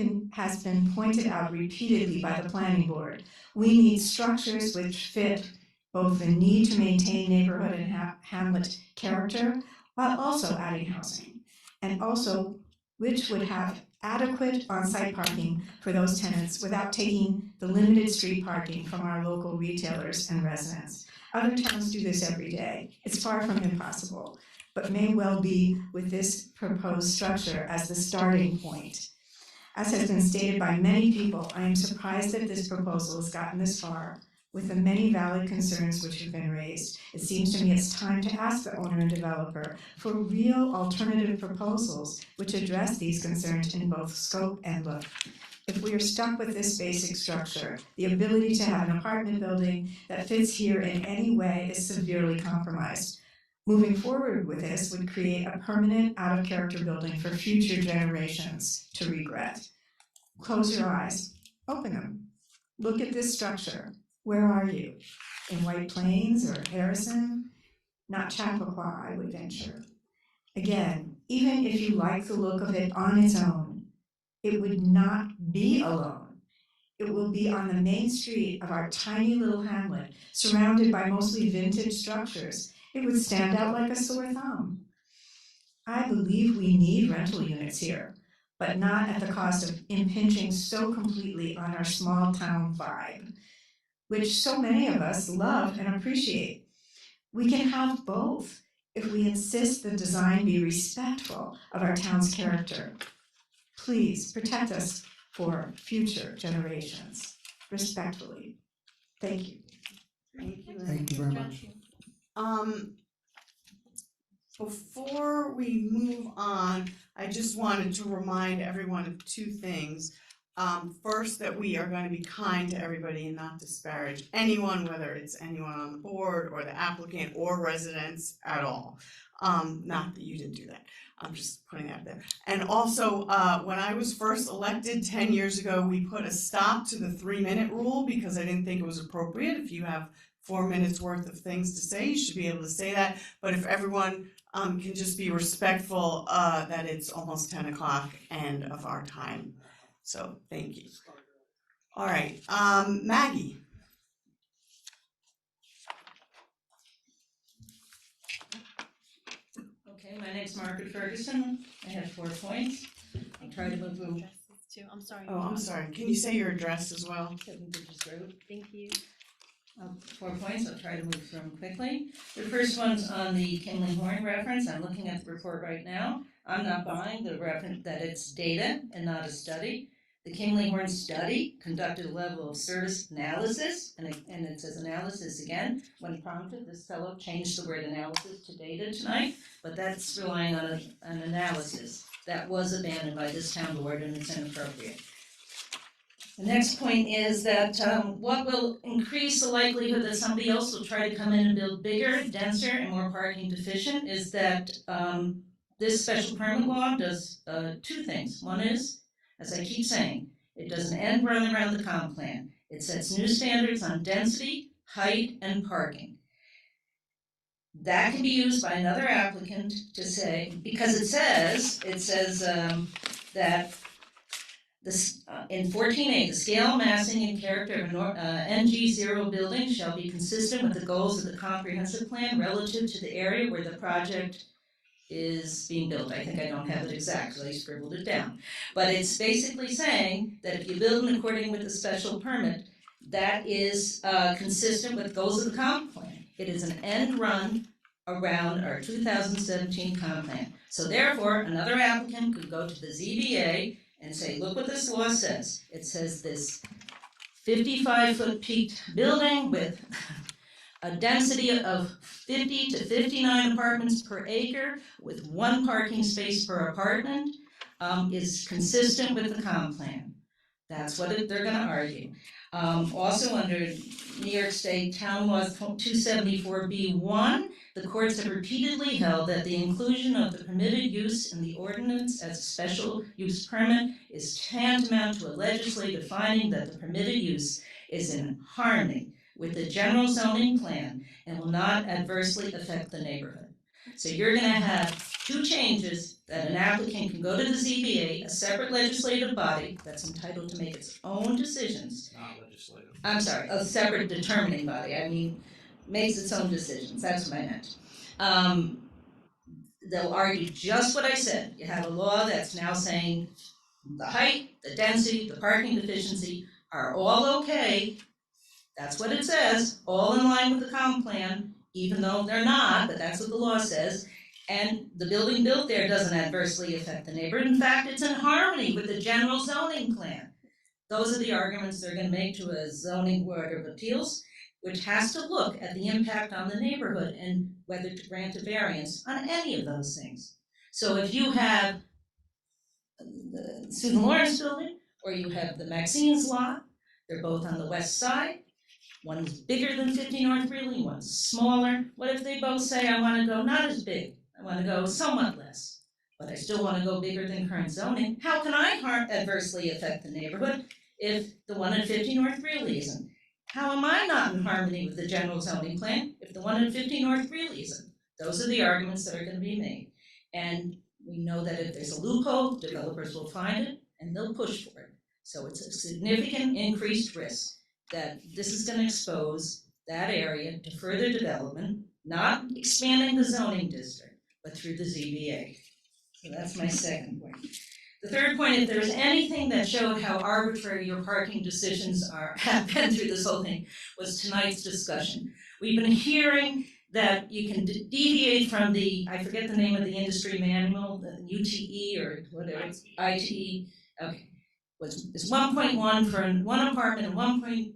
been pointed out repeatedly by the planning board. We need structures which fit both the need to maintain neighborhood and hamlet character while also adding housing, and also which would have adequate on-site parking for those tenants without taking the limited street parking from our local retailers and residents. Other towns do this every day. It's far from impossible, but may well be with this proposed structure as the starting point. As has been stated by many people, I am surprised that this proposal has gotten this far, With the many valid concerns which have been raised, it seems to me it's time to ask the owner and developer for real alternative proposals which address these concerns in both scope and look. If we are stuck with this basic structure, the ability to have an apartment building that fits here in any way is severely compromised. Moving forward with this would create a permanent out-of-character building for future generations to regret. Close your eyes, open them. Look at this structure. Where are you? In White Plains or Harrison? Not Chappaqua, I would venture. Again, even if you like the look of it on its own, it would not be alone. It will be on the main street of our tiny little hamlet, surrounded by mostly vintage structures. It would stand out like a sore thumb. I believe we need rental units here, but not at the cost of impinging so completely on our small town vibe, which so many of us love and appreciate. We can have both if we insist the design be respectful of our town's character. Please protect us for future generations. Respectfully. Thank you. Thank you. Thank you very much. Before we move on, I just wanted to remind everyone of two things. First, that we are going to be kind to everybody and not disparage anyone, whether it's anyone on the board or the applicant or residents at all. Not that you didn't do that. I'm just putting that there. And also, when I was first elected 10 years ago, we put a stop to the 3-minute rule because I didn't think it was appropriate. If you have 4 minutes worth of things to say, you should be able to say that. But if everyone can just be respectful that it's almost 10 o'clock and of our time. So thank you. All right, Maggie. Okay, my name's Margaret Ferguson. I have 4 points. I'll try to move them. I'm sorry. Oh, I'm sorry. Can you say your address as well? 7 Bridges Road. Thank you. 4 points, I'll try to move through them quickly. The first one's on the Kingly Horn reference. I'm looking at the report right now. I'm not buying the reference that it's data and not a study. The Kingly Horn study conducted a level of service analysis, and it says analysis again. When prompted, this fellow changed the word analysis to data tonight, but that's relying on an analysis. That was abandoned by this town board and it's inappropriate. The next point is that what will increase the likelihood that somebody else will try to come in and build bigger, denser, and more parking deficient is that this special permit law does 2 things. One is, as I keep saying, it does an end run around the comp plan. It sets new standards on density, height, and parking. That can be used by another applicant to say, because it says that this, in 14A, the scale, massing, and character of an NG0 building shall be consistent with the goals of the comprehensive plan relative to the area where the project is being built. I think I don't have it exactly, I scribbled it down. But it's basically saying that if you build in according with the special permit, that is consistent with goals of the comp plan. It is an end run around our 2017 comp plan. So therefore, another applicant could go to the ZBA and say, look what this law says. It says this 55-foot peaked building with a density of 50 to 59 apartments per acre with 1 parking space per apartment is consistent with the comp plan. That's what they're going to argue. Also under New York State Town Law 274B1, the courts have repeatedly held that the inclusion of the permitted use in the ordinance as a special use permit is tantamount to a legislative finding that the permitted use is in harmony with the general zoning plan and will not adversely affect the neighborhood. So you're going to have 2 changes that an applicant can go to the ZBA, a separate legislative body that's entitled to make its own decisions. Not legislative. I'm sorry, a separate determining body. I mean, makes its own decisions. That's what I meant. They'll argue just what I said. You have a law that's now saying the height, the density, the parking deficiency are all okay. That's what it says, all in line with the comp plan, even though they're not, but that's what the law says. And the building built there doesn't adversely affect the neighborhood. In fact, it's in harmony with the general zoning plan. Those are the arguments they're going to make to a zoning board of appeals. which has to look at the impact on the neighborhood and whether to grant a variance on any of those things. So if you have the Susan Lawrence building, or you have the Maxine's lot, they're both on the west side. One's bigger than 50 North Greeley, one's smaller. What if they both say, I wanna go not as big, I wanna go somewhat less, but I still wanna go bigger than current zoning? How can I adversely affect the neighborhood if the one at 50 North Greeley isn't? How am I not in harmony with the general zoning plan if the one at 50 North Greeley isn't? Those are the arguments that are gonna be made. And we know that if there's a loophole, developers will find it and they'll push for it. So it's a significant increased risk that this is gonna expose that area to further development, not expanding the zoning district, but through the ZBA. So that's my second point. The third point, if there's anything that showed how arbitrary your parking decisions have been through this whole thing, was tonight's discussion. We've been hearing that you can deviate from the, I forget the name of the industry manual, the UTE or whatever, ITE, okay. It's 1.1 for one apartment and 1.4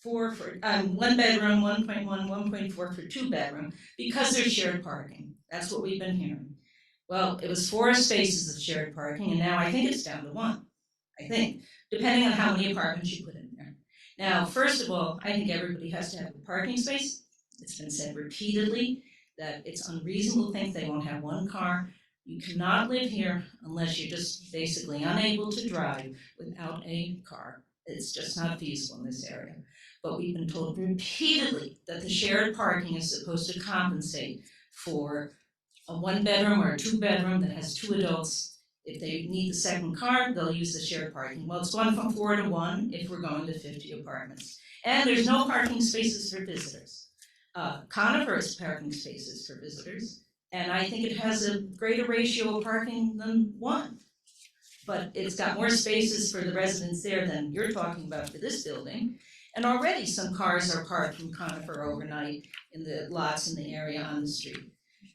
for one bedroom, 1.1, 1.4 for two bedroom, because there's shared parking. That's what we've been hearing. Well, it was 4 spaces of shared parking, and now I think it's down to 1, I think, depending on how many apartments you put in there. Now, first of all, I think everybody has to have a parking space. It's been said repeatedly that it's unreasonable to think they won't have 1 car. You cannot live here unless you're just basically unable to drive without a car. It's just not feasible in this area. But we've been told repeatedly that the shared parking is supposed to compensate for a 1-bedroom or a 2-bedroom that has 2 adults. If they need the second car, they'll use the shared parking. Well, it's gone from 4 to 1 if we're going to 50 apartments. And there's no parking spaces for visitors. Conifer has parking spaces for visitors, and I think it has a greater ratio of parking than 1. But it's got more spaces for the residents there than you're talking about for this building. And already some cars are parked from Conifer overnight in the lots in the area on the street.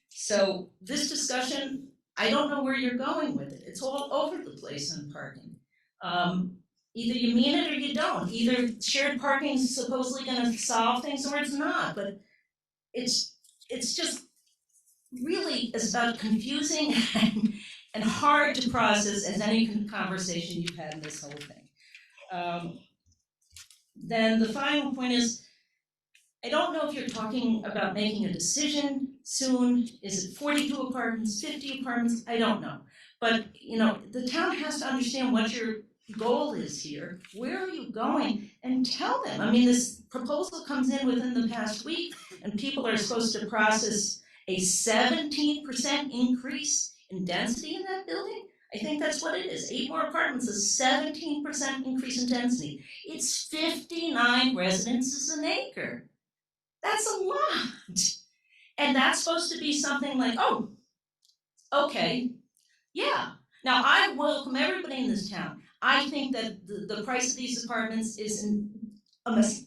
So this discussion, I don't know where you're going with it. It's all over the place on parking. Either you mean it or you don't. Either shared parking is supposedly gonna solve things or it's not, but it's just really as about confusing and hard to process as any conversation you've had in this whole thing. Then the final point is, I don't know if you're talking about making a decision soon. Is it 42 apartments, 50 apartments? I don't know. But, you know, the town has to understand what your goal is here. Where are you going? And tell them. I mean, this proposal comes in within the past week, and people are supposed to process a 17% increase in density in that building. I think that's what it is. 8 more apartments, a 17% increase in density. It's 59 residences an acre. That's a lot. And that's supposed to be something like, oh, okay, yeah. Now, I welcome everybody in this town. I think that the price of these apartments is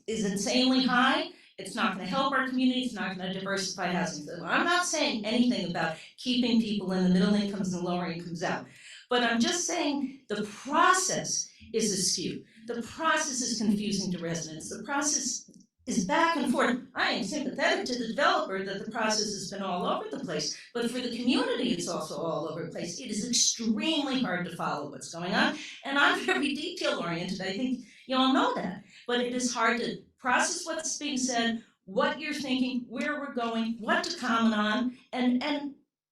insanely high. It's not gonna help our community, it's not gonna diversify housing. So I'm not saying anything about keeping people in the middle incomes and lower incomes out. But I'm just saying the process is askew. The process is confusing to residents. The process is back and forth. I am sympathetic to the developer that the process has been all over the place, but for the community, it's also all over the place. It is extremely hard to follow what's going on, and I'm very detail oriented. I think you all know that, but it is hard to process what's being said, what you're thinking, where we're going, what to comment on, and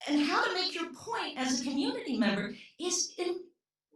how to make your point as a community member is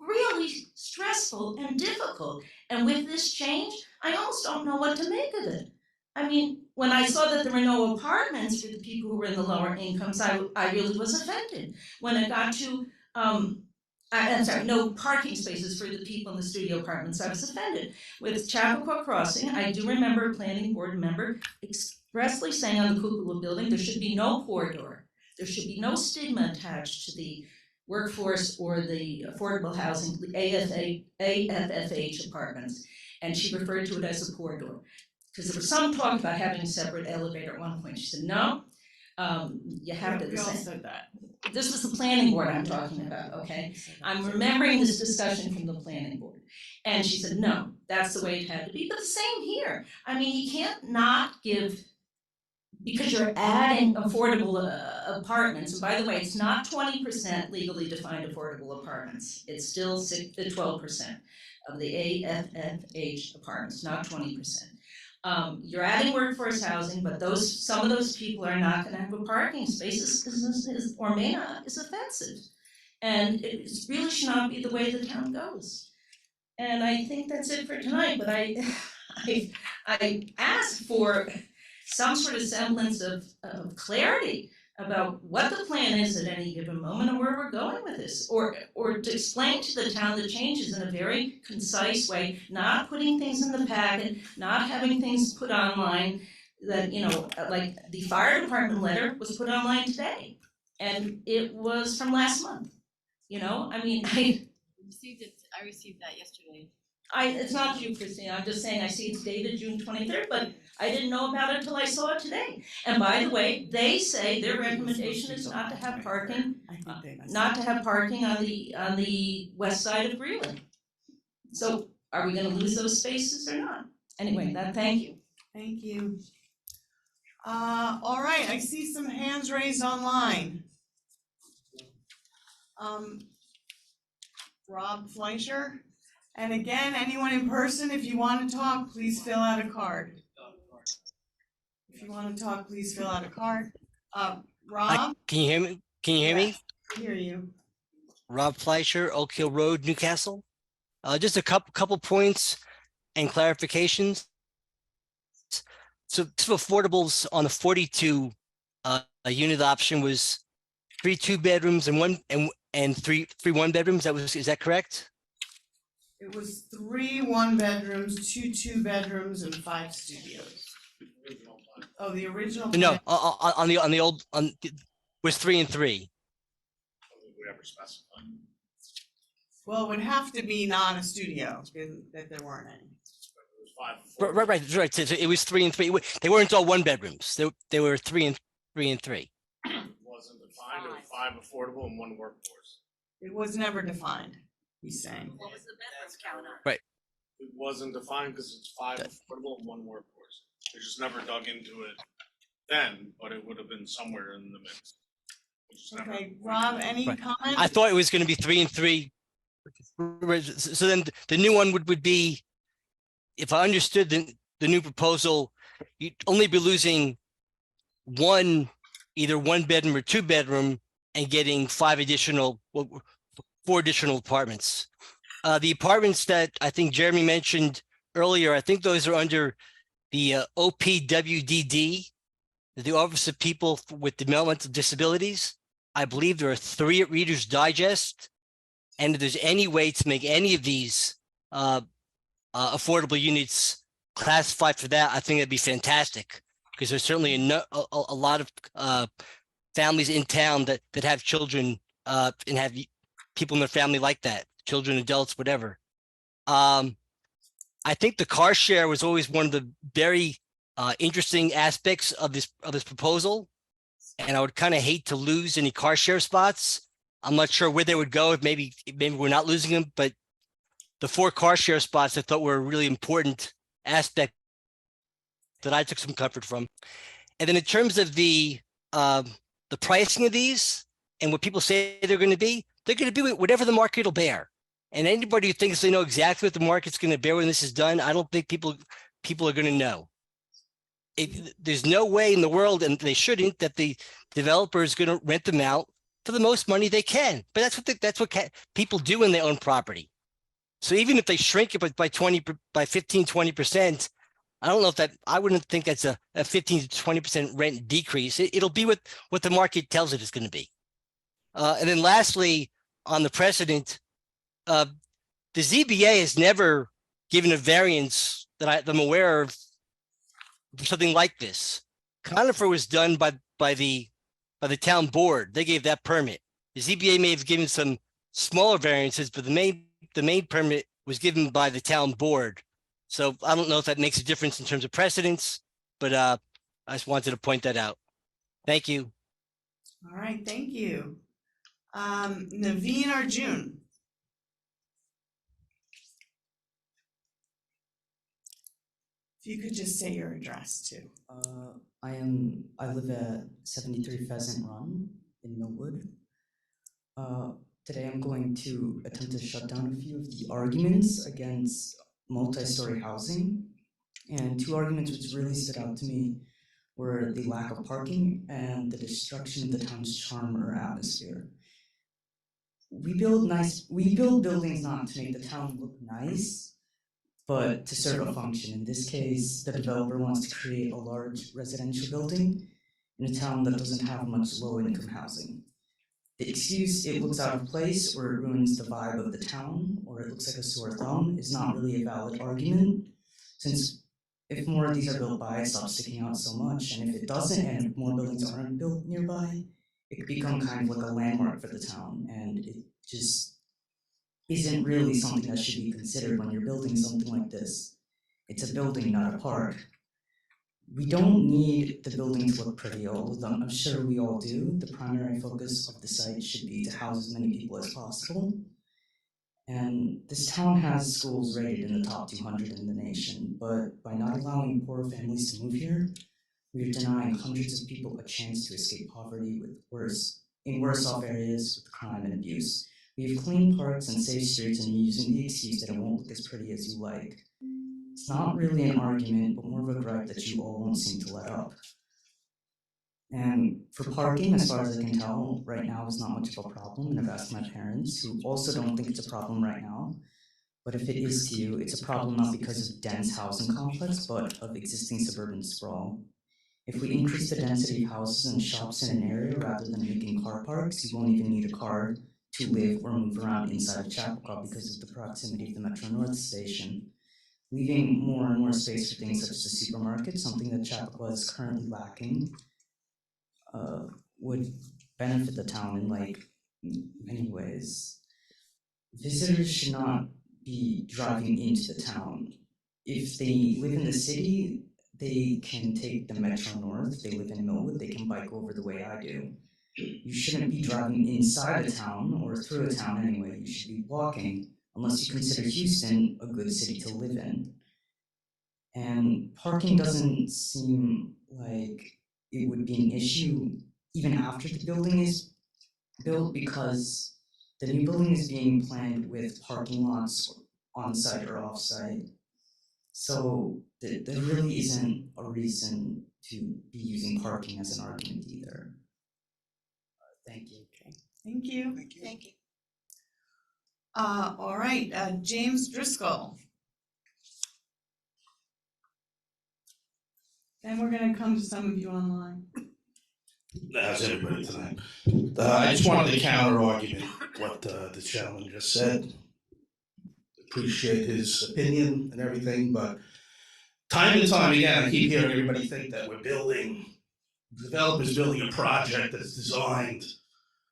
really stressful and difficult. And with this change, I almost don't know what to make of it. I mean, when I saw that there were no apartments for the people who were in the lower incomes, I really was offended. When it got to, I'm sorry, no parking spaces for the people in the studio apartments, I was offended. With Chappaqua Crossing, I do remember a planning board member expressly saying on the Hochul building, there should be no corridor. There should be no stigma attached to the workforce or the affordable housing, the AFFH apartments. And she referred to it as a corridor. Because there was some talk about having a separate elevator at one point. She said, no, you have to. We all said that. This was the planning board I'm talking about, okay? I'm remembering this discussion from the planning board. And she said, no, that's the way it had to be, but the same here. I mean, you can't not give, because you're adding affordable apartments, and by the way, it's not 20% legally defined affordable apartments. It's still 12% of the AFFH apartments, not 20%. You're adding workforce housing, but some of those people are not gonna have a parking space, or may not, is offensive. And it really should not be the way the town goes. And I think that's it for tonight, but I asked for some sort of semblance of clarity about what the plan is at any given moment and where we're going with this, or to explain to the town the changes in a very concise way, not putting things in the packet, not having things put online that, you know, like the fire department letter was put online today, and it was from last month. You know, I mean, I received that yesterday. It's not you, Christine, I'm just saying I see it's dated June 23rd, but I didn't know about it until I saw it today. And by the way, they say their recommendation is not to have parking, on the west side of Greeley. So are we gonna lose those spaces or not? Anyway, thank you. Thank you. All right, I see some hands raised online. Rob Fleischer. And again, anyone in person, if you want to talk, please fill out a card. If you want to talk, please fill out a card. Rob? Can you hear me? Can you hear me? I hear you. Rob Fleischer, Oak Hill Road, Newcastle. Just a couple points and clarifications. So affordables on the 42 unit option was 3 2-bedrooms and 3 1-bedrooms. Is that correct? It was 3 1-bedrooms, 2 2-bedrooms, and 5 studios. Oh, the original plan? No, on the old was 3 and 3. I don't think we ever specified. Well, it would have to be not a studio, given that there weren't any. Right. So it was 3 and 3. They weren't all 1-bedrooms. They were 3 and 3. It wasn't defined. It was 5 affordable and 1 workforce. It was never defined, he's saying. What was the bedrooms count on? Right. It wasn't defined because it's 5 affordable and 1 workforce. They just never dug into it then, but it would have been somewhere in the mix. Okay, Rob, any comment? I thought it was going to be 3 and 3. So then the new one would be, if I understood the new proposal, you'd only be losing either 1-bedroom or 2-bedroom, and getting 4 additional apartments. The apartments that I think Jeremy mentioned earlier, I think those are under the OPWDD, the Office of People with Developmental Disabilities. I believe there are 3 at Reader's Digest. And if there's any way to make any of these affordable units classified for that, I think that'd be fantastic, because there's certainly a lot of families in town that have children and have people in their family like that, children, adults, whatever. I think the car share was always one of the very interesting aspects of this proposal, and I would kind of hate to lose any car share spots. I'm not sure where they would go. If maybe we're not losing them, but the 4 car share spots I thought were a really important aspect that I took some comfort from. And then in terms of the pricing of these and what people say they're going to be whatever the market will bear. And anybody who thinks they know exactly what the market's going to bear when this is done, I don't think people are going to know. There's no way in the world, and they shouldn't, that the developer is going to rent them out for the most money they can. But that's what people do when they own property. So even if they shrink it by 15, 20%, I wouldn't think that's a 15 to 20% rent decrease. It'll be what the market tells it is going to be. And then lastly, on the precedent, the ZBA has never given a variance that I'm aware of for something like this. Conifer was done by the town board. They gave that permit. The ZBA may have given some smaller variances, but the main permit was given by the town board. So I don't know if that makes a difference in terms of precedence, but I just wanted to point that out. Thank you. All right, thank you. Naveen Arjun. If you could just say your address too. I live at 73 Pheasant Run in Millwood. Today I'm going to attempt to shut down a few of the arguments against multi-story housing. And two arguments which really stood out to me were the lack of parking and the destruction of the town's charm or atmosphere. We build buildings not to make the town look nice, but to serve a function. In this case, the developer wants to create a large residential building in a town that doesn't have much low-income housing. The excuse it looks out of place or it ruins the vibe of the town or it looks like a sore thumb is not really a valid argument, since if more of these are built by, it stops sticking out so much, and if it doesn't and if more buildings aren't built nearby, it could become kind of like a landmark for the town, and it just isn't really something that should be considered when you're building something like this. It's a building, not a park. We don't need the building to look pretty, although I'm sure we all do. The primary focus of the site should be to house as many people as possible. And this town has schools rated in the top 200 in the nation, but by not allowing poor families to move here, we are denying hundreds of people a chance to escape poverty in worse off areas with crime and abuse. We have clean parks and safe streets, and you're using the excuse that it won't look as pretty as you like. It's not really an argument, but more of a gripe that you all won't seem to let up. And for parking, as far as I can tell, right now is not much of a problem, and I've asked my parents, who also don't think it's a problem right now. But if it is to you, it's a problem not because of dense housing complex, but of existing suburban sprawl. If we increase the density of houses and shops in an area rather than making car parks, you won't even need a car to live or move around inside of Chappaqua because of the proximity of the Metro North station, leaving more and more space for things such as the supermarket, something that Chappaqua is currently lacking. Would benefit the town in many ways. Visitors should not be driving into the town. If they live in the city, they can take the Metro North. If they live in Millwood, they can bike over the way I do. You shouldn't be driving inside a town or through a town anyway. You should be walking, unless you consider Houston a good city to live in. And parking doesn't seem like it would be an issue even after the building is built, because the new building is being planned with parking lots on-site or off-site. So there really isn't a reason to be using parking as an argument either. Thank you. Okay, thank you. Thank you. Thank you. All right, James Driscoll. Then we're gonna come to some of you online. How's everybody tonight? I just wanted to counter argument what the gentleman just said. Appreciate his opinion and everything, but time and time again, I keep hearing everybody think that we're building, the developer's building a project that's designed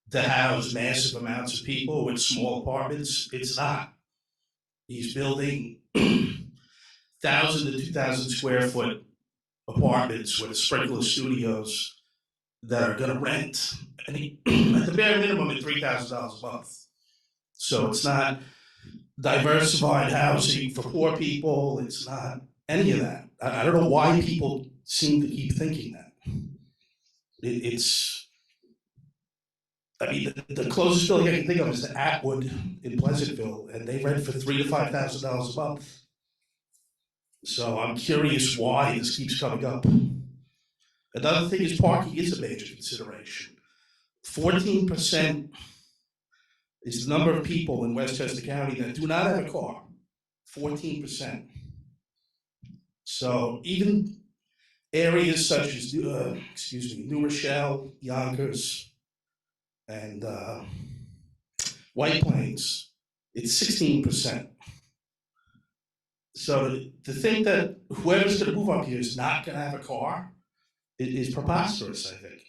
to house massive amounts of people with small apartments. It's not. He's building 1,000 to 2,000 square foot apartments with sprinkler studios that are going to rent at the bare minimum at $3,000 a month. So it's not diversified housing for poor people. It's not any of that. I don't know why people seem to keep thinking that. The closest building I can think of is the Atwood in Pleasantville, and they rent for $3,000 to $5,000 a month. So I'm curious why this keeps coming up. Another thing is parking is a major consideration. 14% is the number of people in Westchester County that do not have a car. 14%. So even areas such as New Rochelle, Yonkers, and White Plains, it's 16%. So to think that whoever's going to move up here is not going to have a car is preposterous, I think.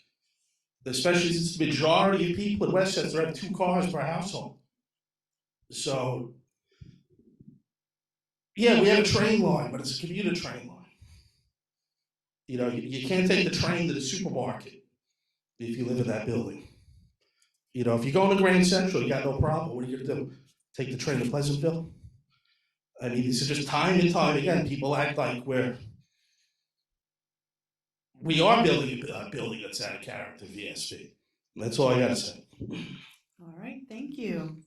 Especially since the majority of people in Westchester have 2 cars per household. So, yeah, we have a train line, but it's a commuter train line. You know, you can't take the train to the supermarket if you live in that building. You know, if you go into Grand Central, you got no problem. What are you going to do? Take the train to Pleasantville? I mean, it's just time and time again, people act like we're we are building a building that's out of character VSB. That's all I gotta say. All right, thank you.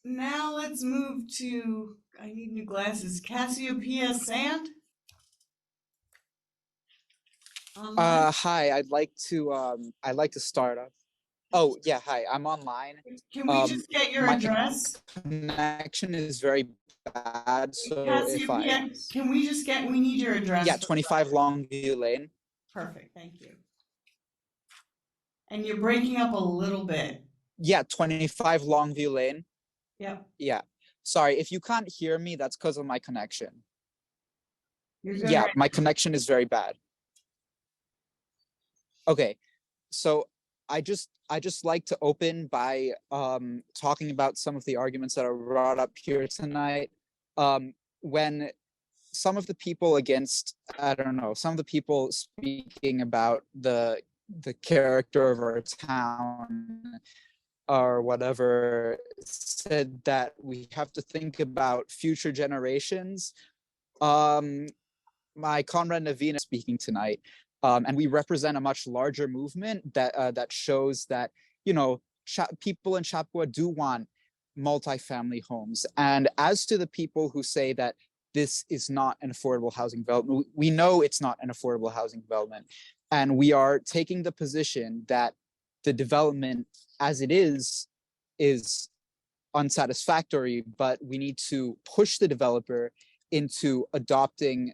Now let's move to, I need new glasses, Cassiopeia Sand? Online? Hi, I'd like to start up. Oh, yeah, hi, I'm online. Can we just get your My address? connection is very bad, so if Cassiopeia, can we just get, we need your address. yeah, for the 25 record. Longview Lane. Perfect, thank you. And you're breaking up a little bit. Yeah, 25 Longview Lane. Yep, Yeah. Sorry, if you can't hear me, that's because of my connection. you're good. Yeah, right my now. connection is very bad. Okay, so I just like to open by talking about some of the arguments that are brought up here tonight. When some of the people against, I don't know, some of the people speaking about the character of our town or whatever said that we have to think about future generations. My comrade Navina is speaking tonight, and we represent a much larger movement that shows that, you know, people in Chapua do want multifamily homes. And as to the people who say that this is not an affordable housing development, we know it's not an affordable housing development, and we are taking the position that the development as it is unsatisfactory, but we need to push the developer into adopting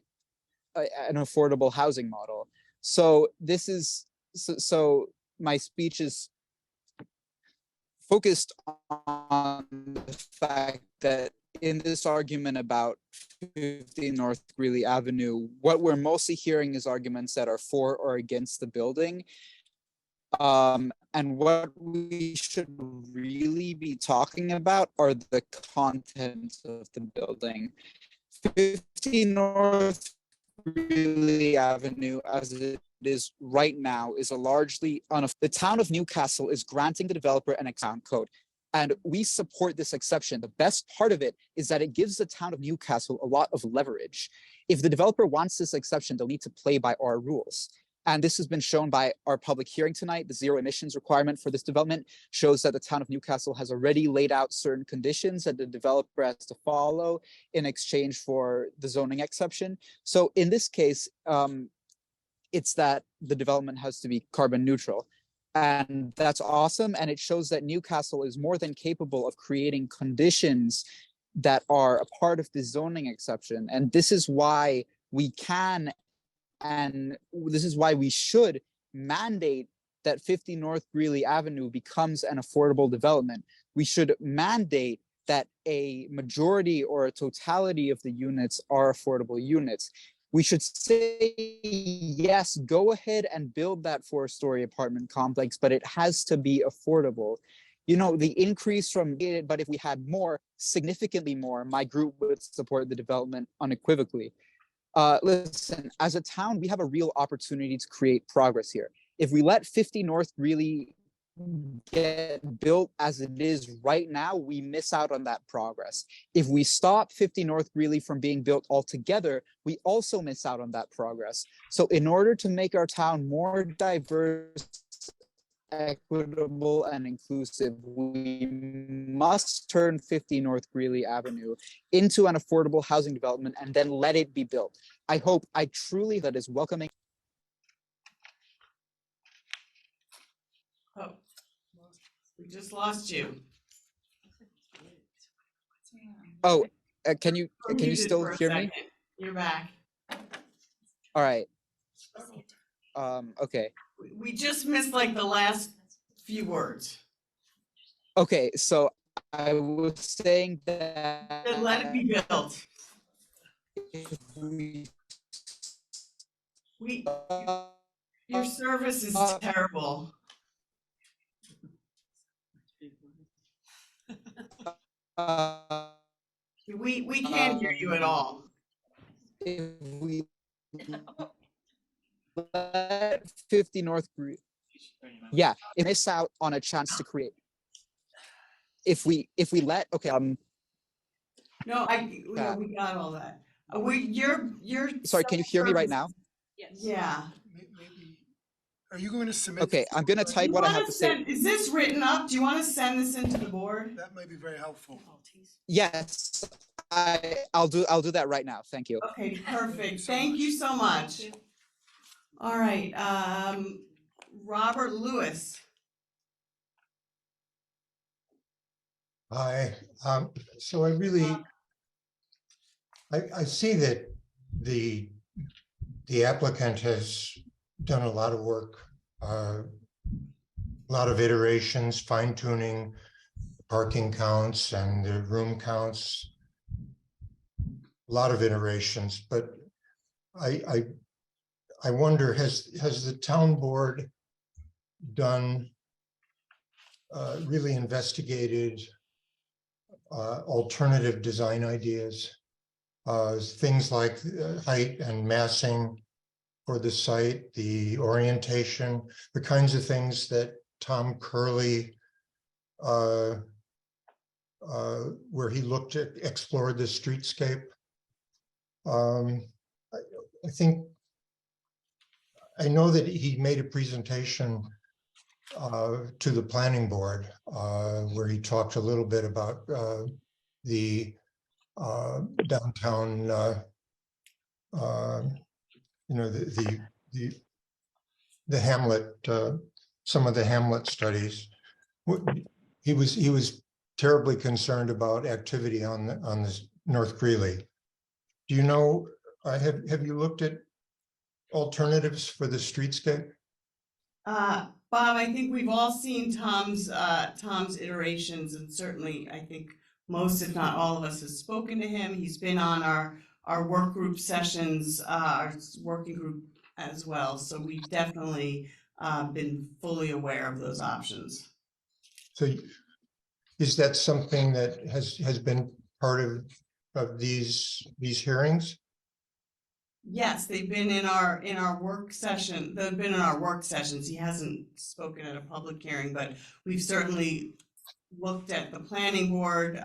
an affordable housing model. So this is so my speech is focused on the fact that in this argument about 50 North Greeley Avenue, what we're mostly hearing is arguments that are for or against the building. And what we should really be talking about are the contents of the building. 50 North Greeley Avenue, as it is right now, is a largely the town of Newcastle is granting the developer an exception code, and we support this exception. The best part of it is that it gives the town of Newcastle a lot of leverage. If the developer wants this exception, they'll need to play by our rules. And this has been shown by our public hearing tonight. The zero emissions requirement for this development shows that the town of Newcastle has already laid out certain conditions that the developer has to follow in exchange for the zoning exception. So in this case, it's that the development has to be carbon neutral. And that's awesome. And it shows that Newcastle is more than capable of creating conditions that are a part of the zoning exception. And this is why we can, and this is why we should mandate that 50 North Greeley Avenue becomes an affordable development. We should mandate that a majority or a totality of the units are affordable units. We should say, yes, go ahead and build that 4-story apartment complex, but it has to be affordable. You know, the increase from it, but if we had more, significantly more, my group would support the development unequivocally. Listen, as a town, we have a real opportunity to create progress here. If we let 50 North Greeley get built as it is right now, we miss out on that progress. If we stop 50 North Greeley from being built altogether, we also miss out on that progress. So in order to make our town more diverse, equitable, and inclusive, we must turn 50 North Greeley Avenue into an affordable housing development and then let it be built. I truly that is welcoming. Oh, we just lost you. Oh, can you Muted still for a hear me? second. You're back. All right. Okay. We just missed like the last few words. Okay, so I was saying that Then let it be built. if Your service is terrible. We can't hear you at all. If we let 50 North Greeley, yeah, it miss out on a chance to create. If we let, okay, No, we got all that. You're sorry, can you hear me right now? Yeah. Maybe, are you going to submit? Okay, I'm gonna Do type you what I wanna have to say. send, is this written up? Do you wanna send this into the board? That might be very helpful. Yes, I'll do that right now. Thank you. Okay, perfect. Thank you so much. All right, Robert Lewis. Hi, so I see that the applicant has done a lot of work, a lot of iterations, fine tuning parking counts and the room counts, a lot of iterations, but I wonder, has the town board done, really investigated alternative design ideas? Things like height and massing for the site, the orientation, the kinds of things that Tom Curley, where he looked at, explored the streetscape. I think, I know that he made a presentation to the planning board where he talked a little bit about the downtown, the Hamlet, some of the Hamlet studies. He was terribly concerned about activity on the North Greeley. Do you know? Have you looked at alternatives for the streetscape? Bob, I think we've all seen Tom's iterations, and certainly I think most, if not all of us, have spoken to him. He's been on our work group sessions, our working group as well. So we've definitely been fully aware of those options. So is that something that has been part of these hearings? Yes, they've been in our work session. They've been in our work sessions. He hasn't spoken at a public hearing, but we've certainly looked at the planning board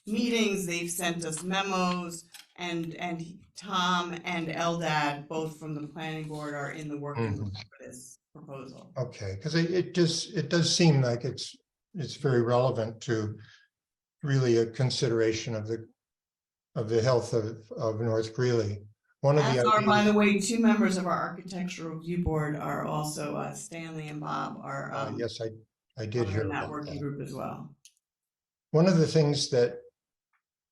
meetings. They've sent us memos, and Tom and Eldad, both from the planning board, are in the working group for this proposal. Okay, because it does seem like it's very relevant to really a consideration of the health of North Greeley. One of As the are, ideas, by the way, two members of our architectural review board are also Stanley and Bob are yes, I did hear in that about working that. group as well. One of the things that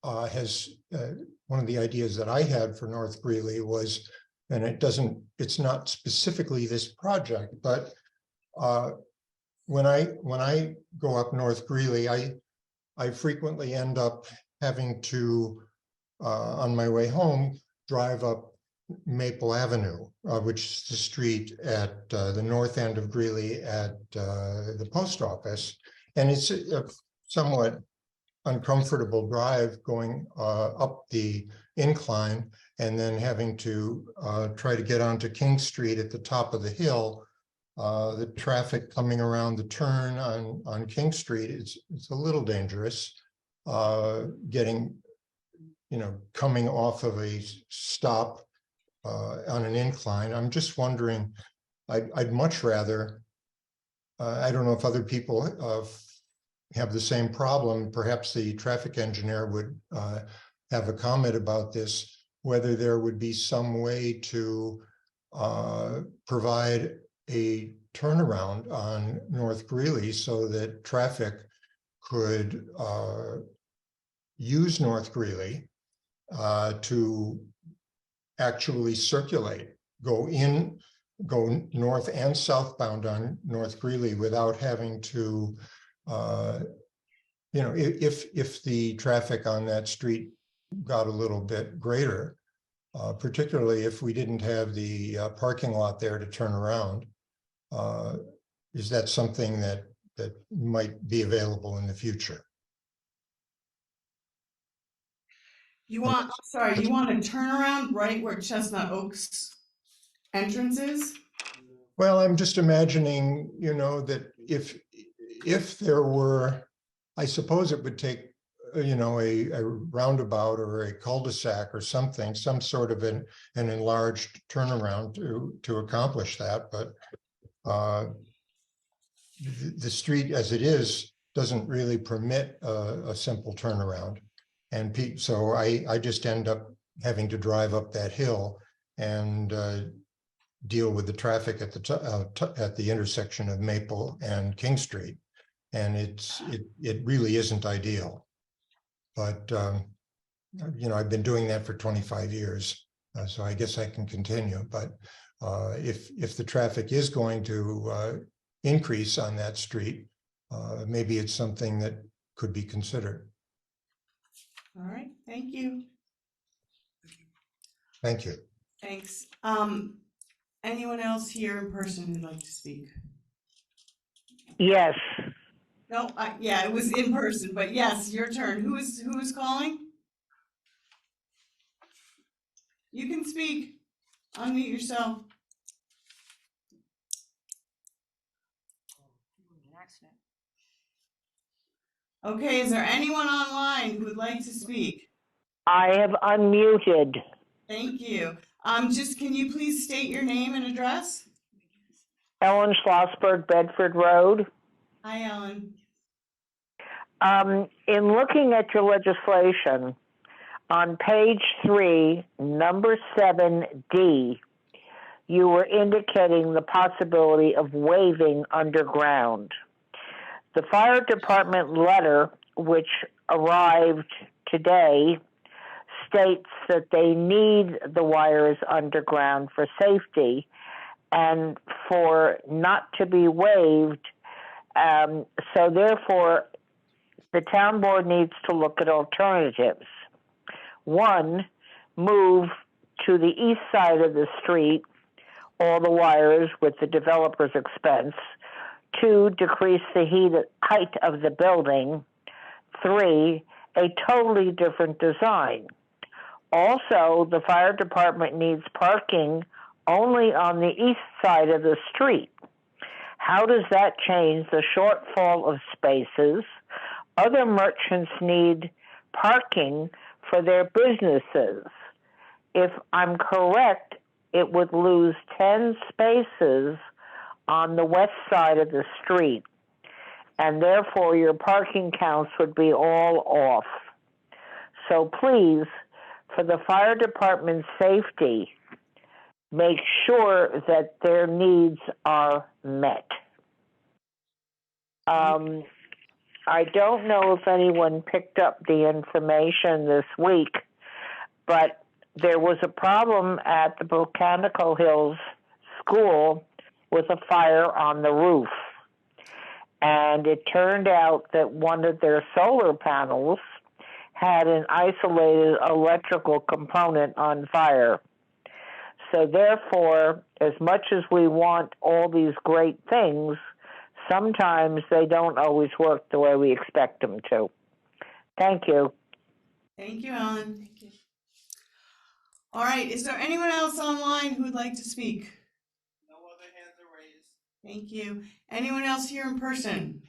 one of the ideas that I had for North Greeley was, and it's not specifically this project, but when I go up North Greeley, I frequently end up having to, on my way home, drive up Maple Avenue, which is the street at the north end of Greeley at the post office. And it's a somewhat uncomfortable drive going up the incline and then having to try to get onto King Street at the top of the hill. The traffic coming around the turn on King Street, it's a little dangerous. Getting, coming off of a stop on an incline. I'm just wondering, I'd much rather, I don't know if other people have the same problem. Perhaps the traffic engineer would have a comment about this, whether there would be some way to provide a turnaround on North Greeley so that traffic could use North Greeley to actually circulate, go north and southbound on North Greeley without having to, if the traffic on that street got a little bit greater, particularly if we didn't have the parking lot there to turn around. Is that something that might be available in the future? You want a turnaround right where Chestnut Oaks entrance is? Well, I'm just imagining, that if there were, I suppose it would take a roundabout or a cul-de-sac or something, some sort of an enlarged turnaround to accomplish that. But the street as it is doesn't really permit a simple turnaround. And so I just end up having to drive up that hill and deal with the traffic at the intersection of Maple and King Street. And it really isn't ideal. But I've been doing that for 25 years, so I guess I can continue. But if the traffic is going to increase on that street, maybe it's something that could be considered. All right, thank you. Thank you. Thanks. Anyone else here in person who'd like to speak? Yes, No, yeah, it was in person, but yes, your turn. Who is calling? You can speak. Unmute yourself. Okay, is there anyone online who would like to speak? I have unmuted. Thank you. Can you please state your name and address? Ellen Schlossberg, Bedford Road. Hi, Ellen. In looking at your legislation, on page 3, number 7D, you were indicating the possibility of waiving underground. The fire department letter, which arrived today, states that they need the wires underground for safety and for not to be waived. So therefore, the town board needs to look at alternatives. 1, move to the east side of the street all the wires with the developer's expense. 2, decrease the height of the building. 3, a totally different design. Also, the fire department needs parking only on the east side of the street. How does that change the shortfall of spaces? Other merchants need parking for their businesses. If I'm correct, it would lose 10 spaces on the west side of the street, and therefore your parking counts would be all off. So please, for the fire department's safety, make sure that their needs are met. I don't know if anyone picked up the information this week, but there was a problem at the Botanical Hills School with a fire on the roof. And it turned out that one of their solar panels had an isolated electrical component on fire. So therefore, as much as we want all these great things, sometimes they don't always work the way we expect them to. Thank you. Thank you, Ellen. Thank you. All right, is there anyone else online who would like to speak? No other hands are raised. Thank you. Anyone else here in person?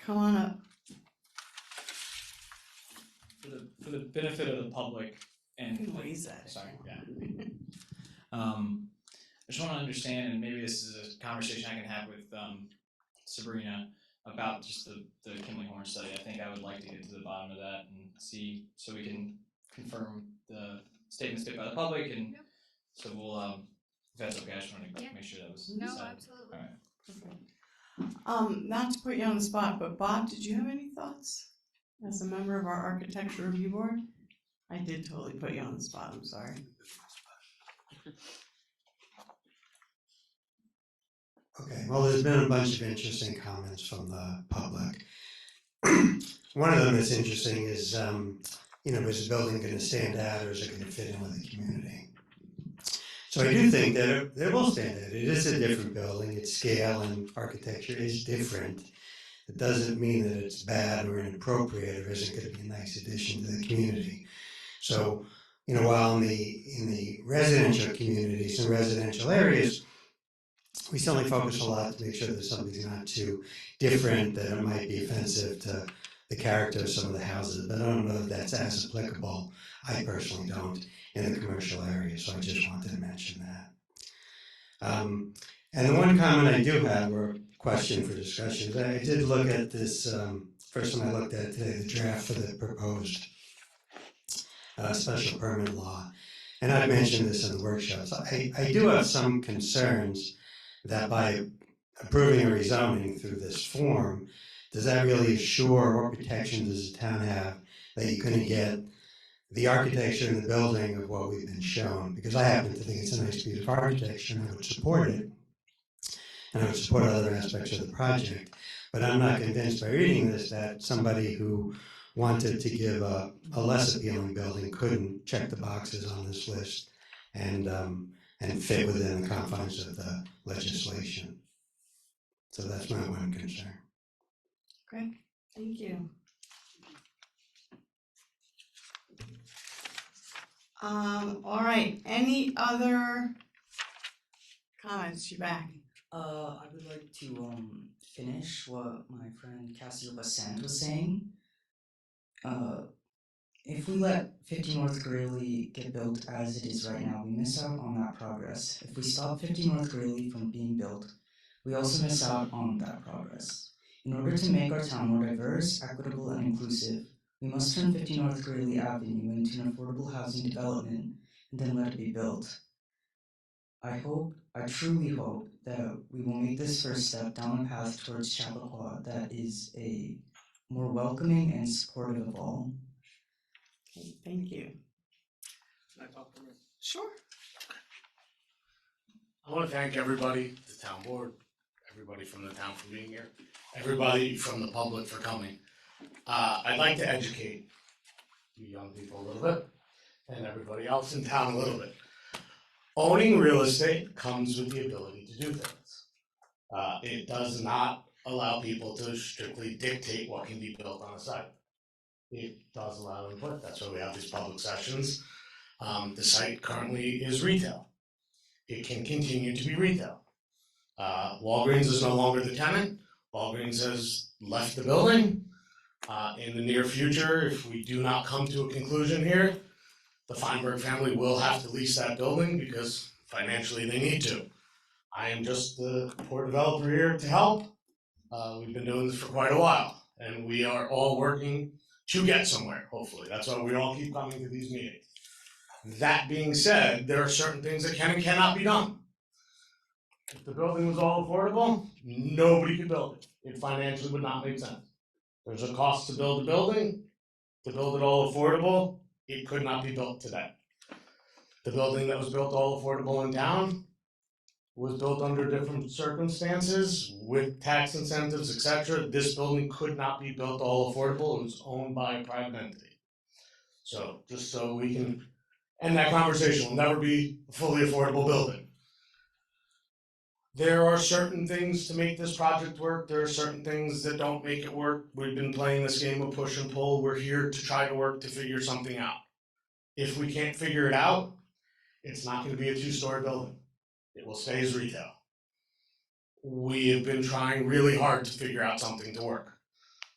Come on up. For the benefit of the public and You can raise that. sorry, yeah. I just want to understand, and maybe this is a conversation I can have with Sabrina about just the Kimley Horn study. I think I would like to get to the bottom of that and see, so we can confirm the statements made by the public, and Yep. so we'll, if that's okay, I just want to Yeah. make sure that was No, said. absolutely. All right. Not to put you on the spot, but Bob, did you have any thoughts as a member of our architecture review board? I did totally put you on the spot, I'm sorry. Okay, well, there's been a bunch of interesting comments from the public. One of them that's interesting is, is the building going to stand out or is it going to fit in with the community? So I do think that it will stand out. It is a different building. Its scale and architecture is different. It doesn't mean that it's bad or inappropriate or isn't going to be a nice addition to the community. So, while in the residential communities and residential areas, we certainly focus a lot to make sure that something's not too different, that it might be offensive to the character of some of the houses, but I don't know if that's as applicable. I personally don't in the commercial area, so I just wanted to mention that. And the one comment I do have, or question for discussion, is I did look at this, first time I looked at it today, the draft for the proposed special permit law. And I've mentioned this in the workshops. I do have some concerns that by approving a rezoning through this form, does that really assure what protections does the town have that you couldn't get the architecture and the building of what we've been shown? Because I happen to think it's a nice piece of architecture and I would support it. And I would support other aspects of the project. But I'm not convinced by reading this that somebody who wanted to give a less appealing building couldn't check the boxes on this list and fit within the confines of the legislation. So that's my one concern. Great, thank you. All right, any other comments? You're back. I would like to finish what my friend Cassio Bassant was saying. If we let 50 North Greeley get built as it is right now, we miss out on that progress. If we stop 50 North Greeley from being built, we also miss out on that progress. In order to make our town more diverse, equitable, and inclusive, we must turn 50 North Greeley Avenue into an affordable housing development and then let it be built. I truly hope that we will make this first step down a path towards Chappaqua that is a more welcoming and supportive of all. Okay, thank you. Can I talk for a minute? Sure. I want to thank everybody, the town board, everybody from the town for being here, everybody from the public for coming. I'd like to educate you young people a little bit and everybody else in town a little bit. Owning real estate comes with the ability to do things. It does not allow people to strictly dictate what can be built on a site. It does allow input, that's why we have these public sessions. The site currently is retail. It can continue to be retail. Walgreens is no longer the tenant. Walgreens has left the building. In the near future, if we do not come to a conclusion here, the Feinberg family will have to lease that building because financially they need to. I am just the poor developer here to help. We've been doing this for quite a while, and we are all working to get somewhere, hopefully. That's why we all keep coming to these meetings. That being said, there are certain things that can and cannot be done. If the building was all affordable, nobody could build it. It financially would not make sense. There's a cost to build a building. To build it all affordable, it could not be built today. The building that was built all affordable in town was built under different circumstances with tax incentives, etc. This building could not be built all affordable. It was owned by a private entity. So just so we can end that conversation, will never be a fully affordable building. There are certain things to make this project work. There are certain things that don't make it work. We've been playing this game of push and pull. We're here to try to work to figure something out. If we can't figure it out, it's not going to be a two-story building. It will stay as retail. We have been trying really hard to figure out something to work.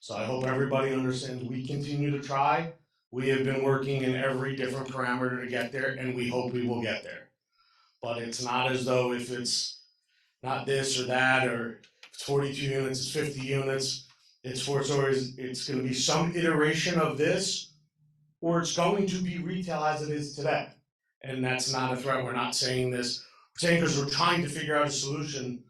So I hope everybody understands we continue to try. We have been working in every different parameter to get there, and we hope we will get there. But it's not as though if it's not this or that, or it's 42 units, it's 50 units, it's 4 stories, it's going to be some iteration of this, or it's going to be retail as it is today. And that's not a threat. We're not saying this. We're saying because we're trying to figure out a solution,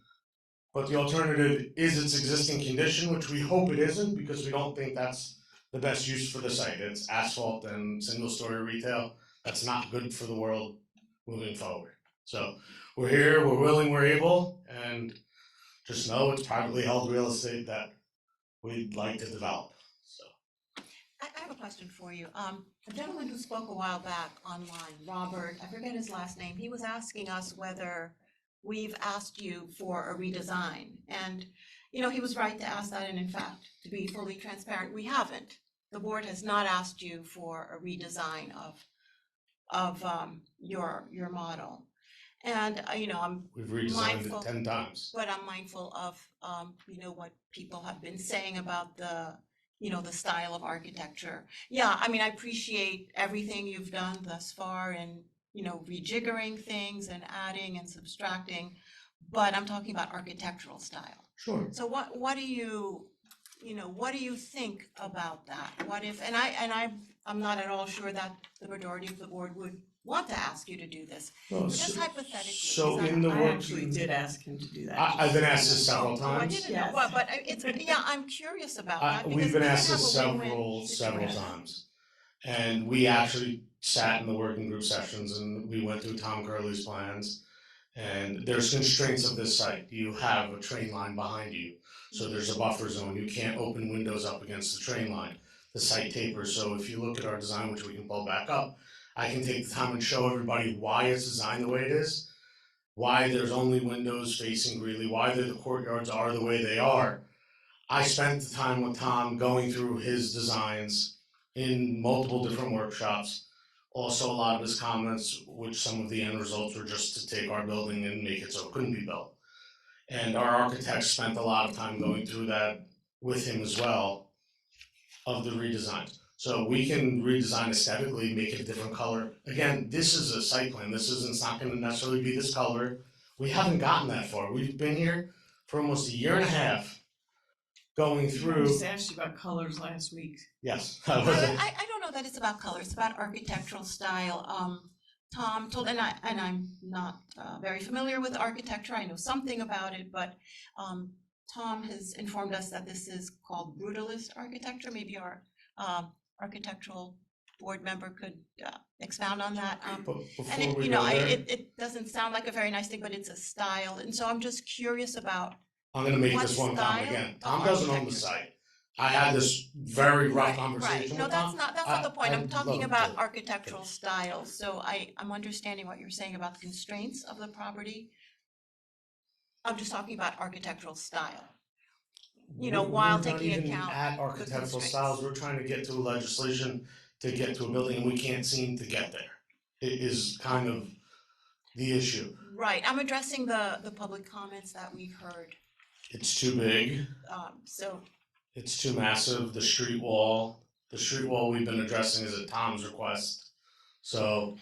but the alternative is its existing condition, which we hope it isn't, because we don't think that's the best use for the site. It's asphalt and single-story retail. That's not good for the world moving forward. So we're here, we're willing, we're able, and just know it's privately held real estate that we'd like to develop. So I have a question for you. A gentleman who spoke a while back online, Robert, I forget his last name, he was asking us whether we've asked you for a redesign. And, you know, he was right to ask that, and in fact, to be fully transparent, we haven't. The board has not asked you for a redesign of your model. And, I'm We've redesigned mindful, it 10 times. but I'm mindful of, what people have been saying about the style of architecture. Yeah, I mean, I appreciate everything you've done thus far and, rejiggering things and adding and subtracting, but I'm talking about architectural style. Sure. So what do you, what do you think about that? What if, I'm not at all sure that the majority of the board would want to ask you to do this. Well, But just hypothetically. so is that- in the I work, actually did ask him to do that. I've been asked this several Oh, I times. didn't know, Yes. but it's, yeah, I'm curious about that because We've been we asked have this a win-win several situation. times. And we actually sat in the working group sessions and we went through Tom Curley's plans. And there's constraints of this site. You have a train line behind you. So there's a buffer zone. You can't open windows up against the train line. The site tapers. So if you look at our design, which we can pull back up, I can take the time and show everybody why it's designed the way it is, why there's only windows facing Greeley, why the courtyards are the way they are. I spent the time with Tom going through his designs in multiple different workshops. Also, a lot of his comments, which some of the end results were just to take our building and make it so it couldn't be built. And our architects spent a lot of time going through that with him as well of the redesigns. So we can redesign aesthetically, make it a different color. Again, this is a site plan. It's not gonna necessarily be this color. We haven't gotten that far. We've been here for almost a year and a half going I through. just asked you about colors last week. Yes. I don't know that it's about color, it's about architectural style. Tom told, and I'm not very familiar with architecture, I know something about it, but Tom has informed us that this is called brutalist architecture. Maybe our architectural board member could expound on that. But And before we go there, it doesn't sound like a very nice thing, but it's a style, and so I'm just curious about. I'm gonna make What this one style comment again. of Tom doesn't own the architecture? site. I had this very rough Right, conversation no, with that's Tom. not the point, I'm I'd talking love about to architectural finish. styles, so I'm understanding what you're saying about the constraints of the property. I'm just talking about architectural style. While taking account We're not even at the architectural constraints. styles, we're trying to get to legislation to get to a building, and we can't seem to get there. It is kind of the issue. Right, I'm addressing the public comments that we've heard, It's too big, so, it's too massive, the street wall we've been addressing is at Tom's request. So,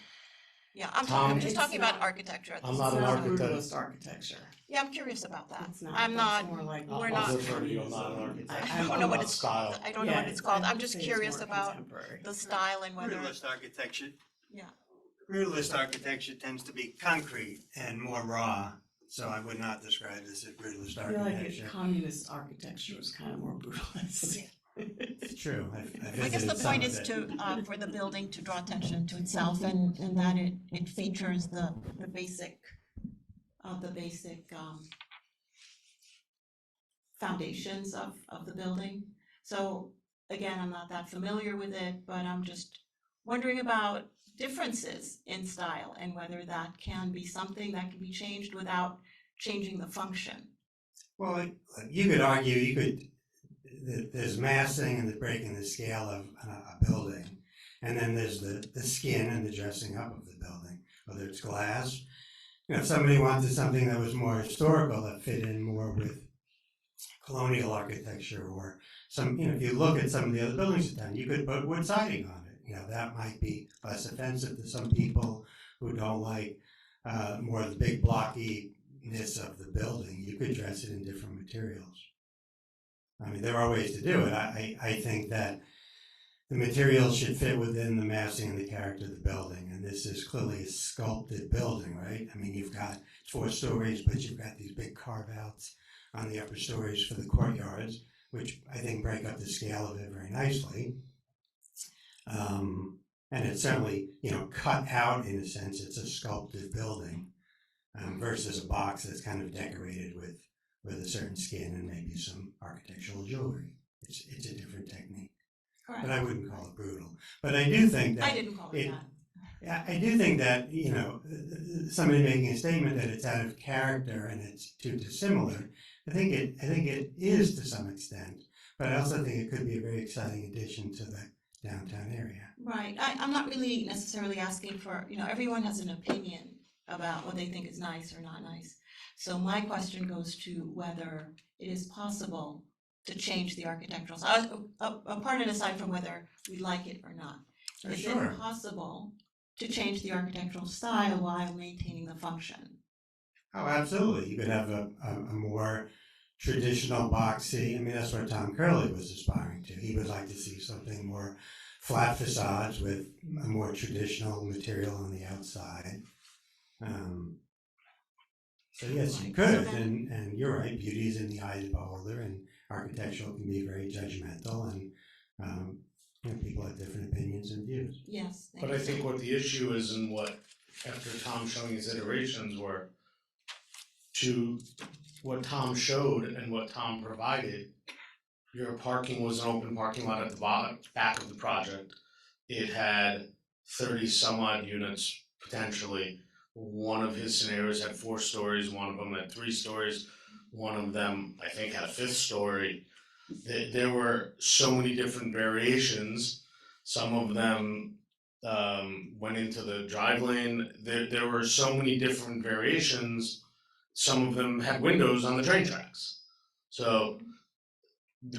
yeah, I'm Tom- just talking about architecture. I'm not an architect. Brutalist architecture. Yeah, I'm curious about that. It's not, I'm that's not, more like. we're I'll not, defer to you, I'm not an architect. I don't know what I'm it's style. called, I don't know what it's called, I'm just curious about the style and whether. Brutalist architecture. Yeah. Brutalist architecture tends to be concrete and more raw, so I would not describe this as brutalist I feel like architecture. communist architecture is kind of more brutalist. It's true. I I guess the visited some point of is it. to, for the building to draw attention to itself and that it features the basic, foundations of the building. So again, I'm not that familiar with it, but I'm just wondering about differences in style and whether that can be something that can be changed without changing the function. Well, you could argue, there's massing and the breaking the scale of a building. And then there's the skin and the dressing up of the building, whether it's glass. If somebody wanted something that was more historical, that fit in more with colonial architecture or some, if you look at some of the other buildings in town, you could put wood siding on it. That might be less offensive to some people who don't like more of the big blockiness of the building. You could dress it in different materials. I mean, there are ways to do it. I think that the materials should fit within the massing and the character of the building. And this is clearly a sculpted building, right? I mean, you've got 4 stories, but you've got these big carve outs on the upper stories for the courtyards, which I think break up the scale of it very nicely. And it's certainly, cut out in a sense. It's a sculpted building versus a box that's kind of decorated with a certain skin and maybe some architectural jewelry. It's a different technique. Correct. But I wouldn't call it brutal. But I do think that I didn't call it that. Yeah, I do think that, somebody making a statement that it's out of character and it's too dissimilar, I think it is to some extent. But I also think it could be a very exciting addition to the downtown area. Right, I'm not really necessarily asking for, everyone has an opinion about what they think is nice or not nice. So my question goes to whether it is possible to change the architectural style, apart and aside from whether we like it or not. Is Sure. it possible to change the architectural style while maintaining the function? Oh, absolutely. You could have a more traditional boxy. I mean, that's what Tom Curley was aspiring to. He would like to see something more flat facades with a more traditional material on the outside. So yes, you could, and you're right. Beauty is in the eye of the beholder, and architectural can be very judgmental, and you know, people have different opinions and views. Yes. But I think what the issue is, and what, after Tom showing his iterations, were to what Tom showed and what Tom provided. Your parking was an open parking lot at the back of the project. It had 30 some odd units potentially. One of his scenarios had 4 stories, one of them had 3 stories, one of them I think had a 5th story. There were so many different variations. Some of them went into the drive lane. There were so many different variations. Some of them had windows on the train tracks. So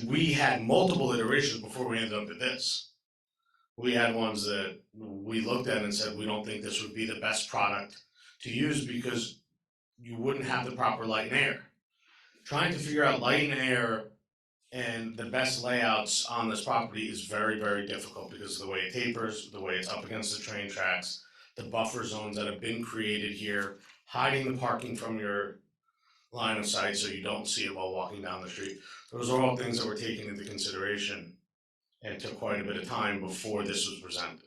we had multiple iterations before we ended up at this. We had ones that we looked at and said, we don't think this would be the best product to use because you wouldn't have the proper light and air. Trying to figure out light and air and the best layouts on this property is very, very difficult because of the way it tapers, the way it's up against the train tracks, the buffer zones that have been created here, hiding the parking from your line of sight so you don't see it while walking down the street. Those are all things that were taken into consideration and took quite a bit of time before this was presented.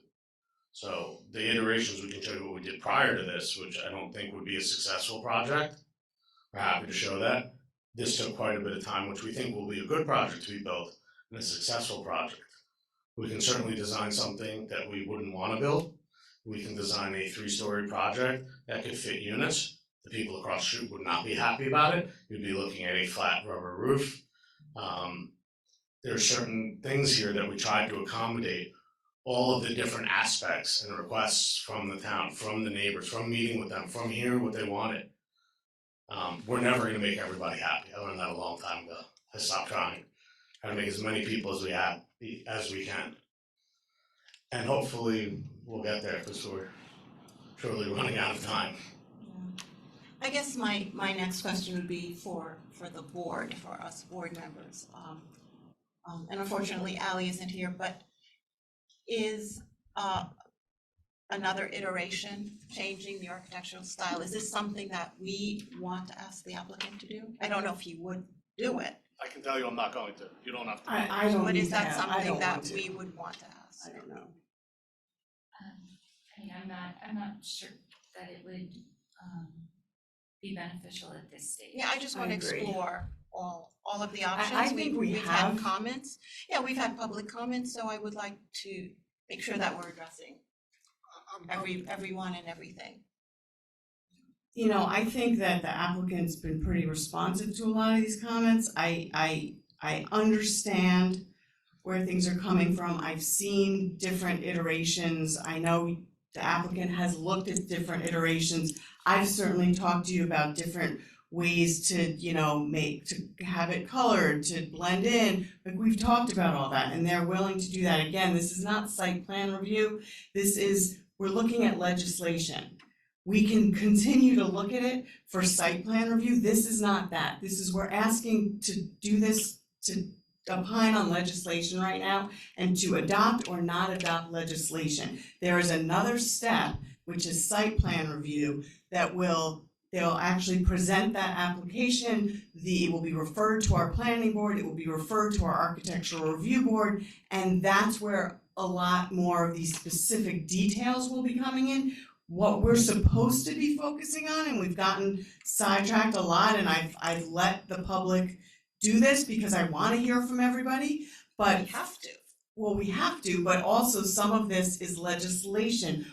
So the iterations, we can show you what we did prior to this, which I don't think would be a successful project. We're happy to show that. This took quite a bit of time, which we think will be a good project to be built and a successful project. We can certainly design something that we wouldn't want to build. We can design a 3-story project that could fit units. The people across the street would not be happy about it. You'd be looking at a flat rubber roof. There are certain things here that we tried to accommodate all of the different aspects and requests from the town, from the neighbors, from meeting with them, from hearing what they wanted. We're never going to make everybody happy. I learned that a long time ago. I stopped trying. Try to make as many people as we can. And hopefully we'll get there because we're truly running out of time. I guess my next question would be for the board, for us board members. And unfortunately, Ally isn't here, but is another iteration changing the architectural style? Is this something that we want to ask the applicant to do? I don't know if he would do it. I can tell you I'm not going to. You don't have to. I don't But is need that to. I something don't that want to. we would want to ask? I don't know. I mean, I'm not sure that it would be beneficial at this stage. Yeah, I just want to agree. explore all of the options. I think we've had have. comments. Yeah, we've had public comments, so I would like to make sure that we're addressing everyone and everything. You know, I think that the applicant's been pretty responsive to a lot of these comments. I understand where things are coming from. I've seen different iterations. I know the applicant has looked at different iterations. I've certainly talked to you about different ways to, you know, to have it colored, to blend in. Like, we've talked about all that, and they're willing to do that. Again, this is not site plan review. We're looking at legislation. We can continue to look at it for site plan review. This is not that. We're asking to do this, to opine on legislation right now, and to adopt or not adopt legislation. There is another step, which is site plan review, that they'll actually present that application. It will be referred to our planning board, it will be referred to our architectural review board, and that's where a lot more of these specific details will be coming in. What we're supposed to be focusing on, and we've gotten sidetracked a lot, and I've let the public do this because I want to hear from everybody, but We have to. well, we have to, but also some of this is legislation.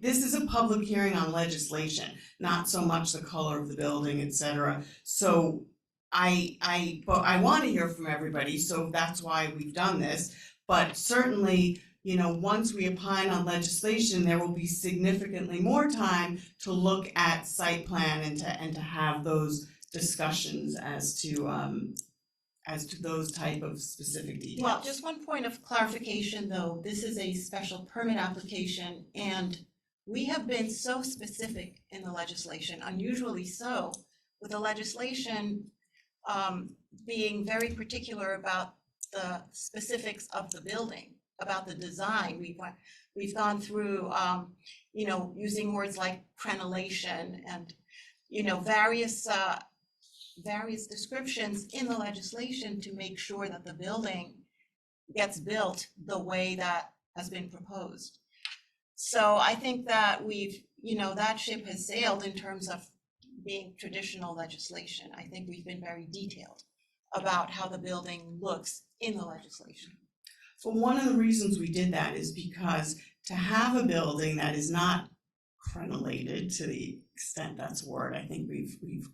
This is a public hearing on legislation, not so much the color of the building, et cetera. So but I want to hear from everybody, so that's why we've done this. But certainly, once we opine on legislation, there will be significantly more time to look at site plan and to have those discussions as to those type of specific details. Well, just one point of clarification though, this is a special permit application and we have been so specific in the legislation, unusually so, with the legislation being very particular about the specifics of the building, about the design. We've gone through using words like crenellation and various descriptions in the legislation to make sure that the building gets built the way that has been proposed. So I think that that ship has sailed in terms of being traditional legislation. I think we've been very detailed about how the building looks in the legislation. So one of the reasons we did that is because to have a building that is not crenellated, to the extent that's a word, I think we've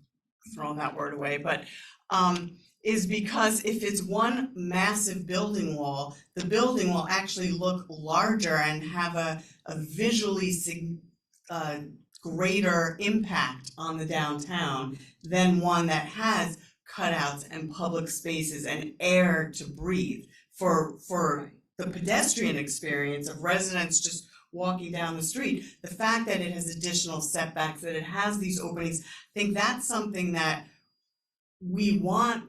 thrown that word away, but is because if it's one massive building wall, the building will actually look larger and have a visually greater impact on the downtown than one that has cutouts and public spaces and air to breathe. For the pedestrian experience of residents just walking down the street, the fact that it has additional setbacks, that it has these openings, I think that's something that we want,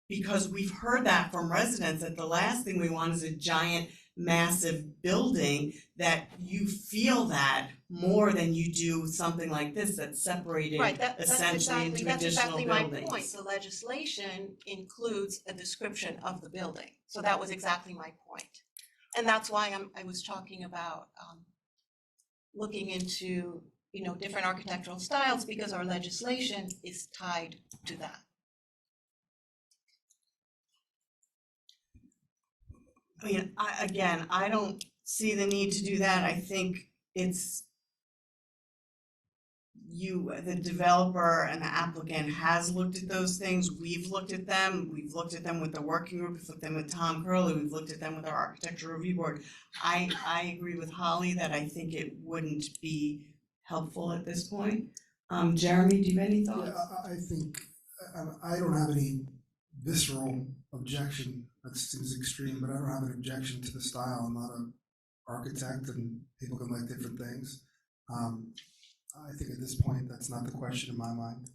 because we've heard that from residents, that the last thing we want is a giant, massive building, that you feel that more than you do something like this that's separated essentially into additional buildings. That's exactly my point. The legislation includes a description of the building. So that was exactly my point. And that's why I was talking about looking into different architectural styles, because our legislation is tied to that. I mean, I don't see the need to do that. I think it's the developer and the applicant has looked at those things. We've looked at them. We've looked at them with the working group. We've looked at them with Tom Curley. We've looked at them with our architecture review board. I agree with Holly that I think it wouldn't be helpful at this point. Jeremy, do you have any thoughts? Yeah, I think I don't have any visceral objection. That seems extreme, but I don't have an objection to the style. I'm not an architect, and people can like different things. I think at this point, that's not the question in my mind.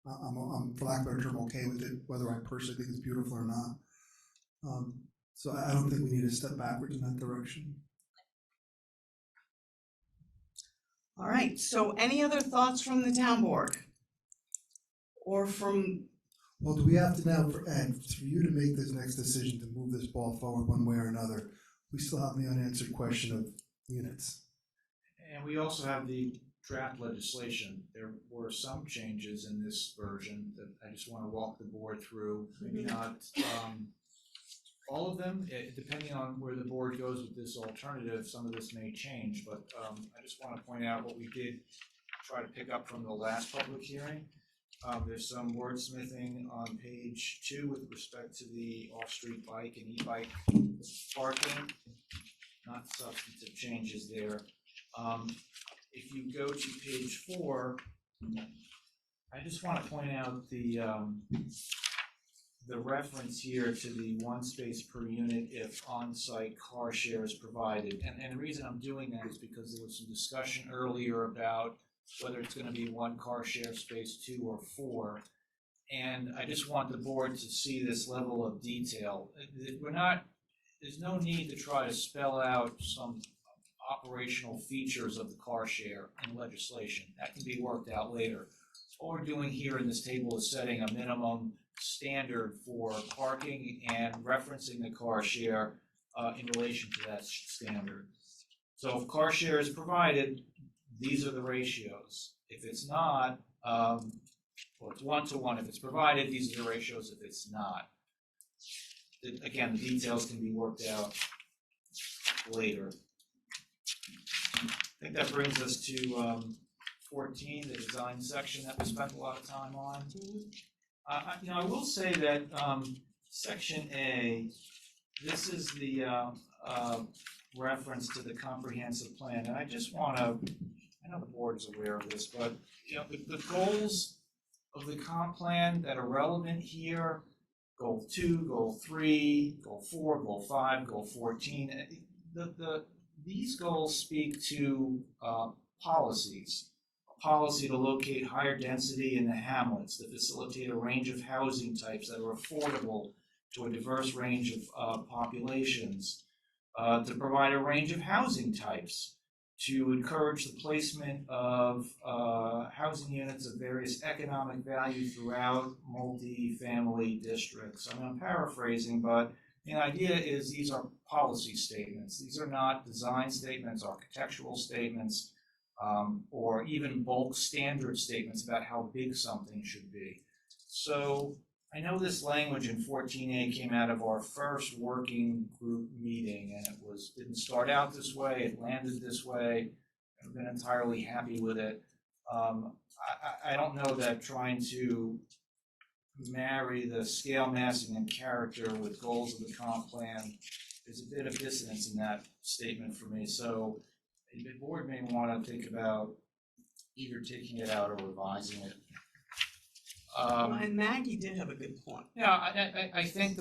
I'm, for lack of a better term, okay with it, whether I personally think it's beautiful or not. So I don't think we need to step backwards in that direction. All right, so any other thoughts from the town board? Or from? Well, do we have to now, for Ed, for you to make this next decision to move this ball forward one way or another, we still have the unanswered question of units. And we also have the draft legislation. There were some changes in this version that I just want to walk the board through. Maybe not all of them, depending on where the board goes with this alternative, some of this may change, but I just want to point out what we did try to pick up from the last public hearing. There's some wordsmithing on page 2 with respect to the off-street bike and e-bike parking, not substantive changes there. If you go to page 4, I just want to point out the reference here to the 1 space per unit if on-site car share is provided. And the reason I'm doing that is because there was some discussion earlier about whether it's going to be 1 car share space, 2 or 4. And I just want the board to see this level of detail. There's no need to try to spell out some operational features of the car share in legislation. That can be worked out later. What we're doing here in this table is setting a minimum standard for parking and referencing the car share in relation to that standard. So if car share is provided, these are the ratios. If it's not, well, it's 1-to-1. If it's provided, these are the ratios. If it's not, again, the details can be worked out later. I think that brings us to 14, the design section that we spent a lot of time on. I will say that section A, this is the reference to the comprehensive plan, and I just wanna, I know the board is aware of this, but, you know, the goals of the comp plan that are relevant here, goal 2, goal 3, goal 4, goal 5, goal 14, these goals speak to policies. A policy to locate higher density in the hamlets, to facilitate a range of housing types that are affordable to a diverse range of populations, to provide a range of housing types, to encourage the placement of housing units of various economic value throughout multi-family districts. I mean, I'm paraphrasing, but the idea is these are policy statements. These are not design statements, architectural statements, or even bulk standard statements about how big something should be. So I know this language in 14A came out of our first working group meeting, and it didn't start out this way, it landed this way. I've been entirely happy with it. I don't know that trying to marry the scale, massing, and character with goals of the comp plan is a bit of dissonance in that statement for me. So the board may want to think about either taking it out or revising it. And Maggie did have a good point. Yeah, I think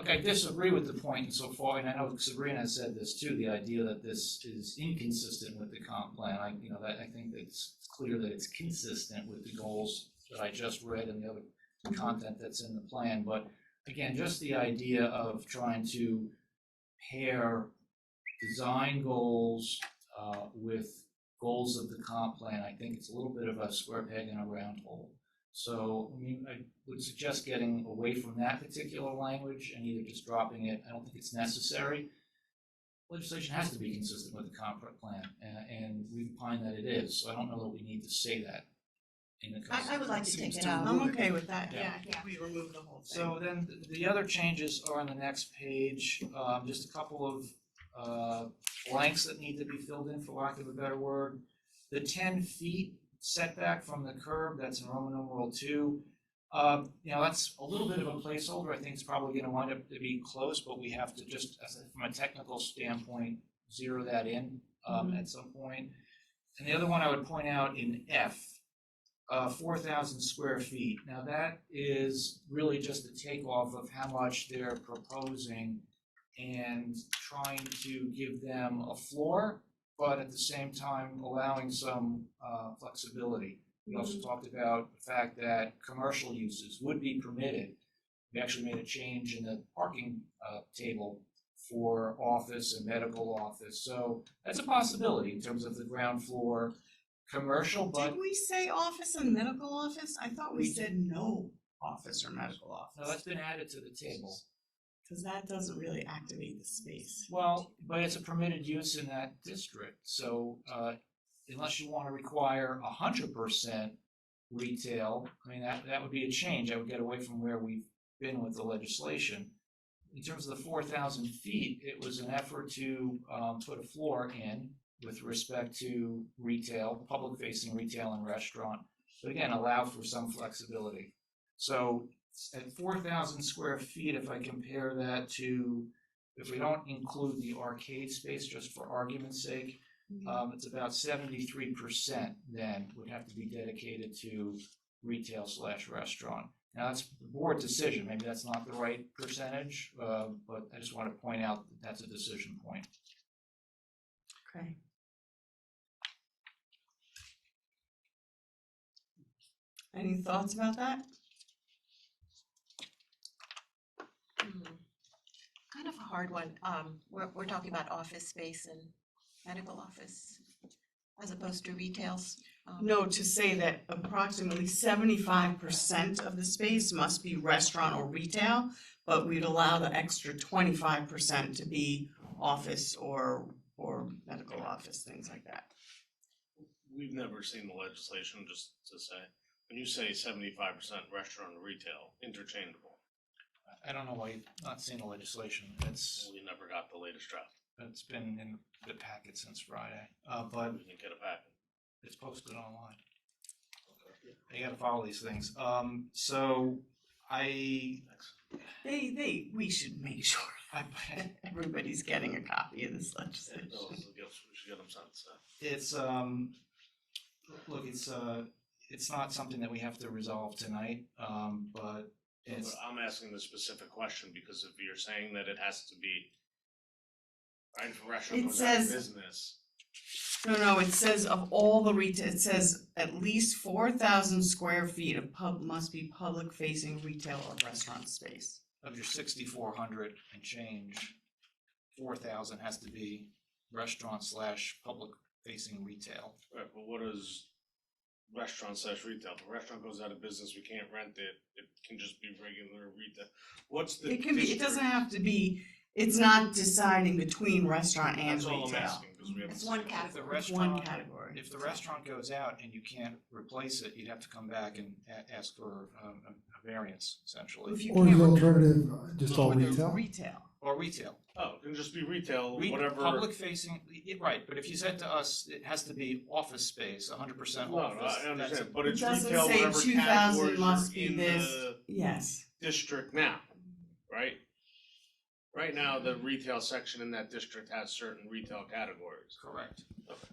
I disagree with the point insofar, and I know Sabrina has said this too, the idea that this is inconsistent with the comp plan. I think that it's clear that it's consistent with the goals that I just read and the other content that's in the plan. But again, just the idea of trying to pair design goals with goals of the comp plan, I think it's a little bit of a square peg in a round hole. So, I mean, I would suggest getting away from that particular language and either just dropping it. I don't think it's necessary. Legislation has to be consistent with the comp plan, and we find that it is. So I don't know that we need to say that in the I would like to take it out. I'm okay with that, Yeah. yeah, we remove the whole thing. So then the other changes are on the next page, just a couple of blanks that need to be filled in, for lack of a better word. The 10 feet setback from the curb, that's in Roman numeral 2. That's a little bit of a placeholder. I think it's probably going to wind up to be close, but we have to just, from a technical standpoint, zero that in at some point. And the other one I would point out in F, 4,000 square feet. Now that is really just a takeoff of how much they're proposing and trying to give them a floor, but at the same time allowing some flexibility. We also talked about the fact that commercial uses would be permitted. We actually made a change in the parking table for office and medical office. So that's a possibility in terms of the ground floor commercial, but Did we say office and medical office? I thought we said no office or medical office. no, that's been added to the table. Because that doesn't really activate the space. Well, but it's a permitted use in that district, so unless you want to require 100% retail, I mean, that would be a change. I would get away from where we've been with the legislation. In terms of the 4,000 feet, it was an effort to put a floor in with respect to retail, public-facing retail and restaurant, but again, allow for some flexibility. So at 4,000 square feet, if I compare that to, if we don't include the arcade space, just for argument's sake, it's about 73% then would have to be dedicated to retail/restaurant. Now that's the board decision. Maybe that's not the right percentage, but I just want to point out that that's a decision point. Okay. Any thoughts about that? Kind of a hard one. We're talking about office space and medical office as opposed to retails. No, to say that approximately 75% of the space must be restaurant or retail, but we'd allow the extra 25% to be office or medical office, things like that. We've never seen the legislation, just to say, when you say 75% restaurant and retail, interchangeable. I don't know why you've not seen the legislation. We never got the latest draft. It's been in the packet since Friday, but We didn't get a packet. it's posted online. You gotta follow these things. So We should make sure Everybody's getting a copy of this legislation. We should get them sent, so. It's, look, it's not something that we have to resolve tonight, but it's, But I'm asking the specific question because if you're saying that it has to be, right, if a restaurant It goes out of says- business, No, it says of all the retail, it says at least 4,000 square feet of must be public facing retail or restaurant space. of your 6,400 and change, 4,000 has to be restaurant / public facing retail. right, but what is restaurant / retail? If a restaurant goes out of business, we can't rent it, it can just be regular retail. What's the It can be, it district? doesn't have to be, it's not deciding between restaurant and That's all I'm retail. asking, because we have. It's one If the category. It's one restaurant, category. if the restaurant goes out and you can't replace it, you'd have to come back and ask for a variance, essentially. If you Or can't the replace alternative, just all with the retail? Retail. Or retail. Oh, it can just be retail, Re- whatever. Public facing, right, but if you said to us, it has to be office space, 100% No, office. I understand, that's but It it's doesn't retail, say whatever 2,000 categories must are be in this. the Yes. district now, right? Right now, the retail section in that district has certain retail categories. correct.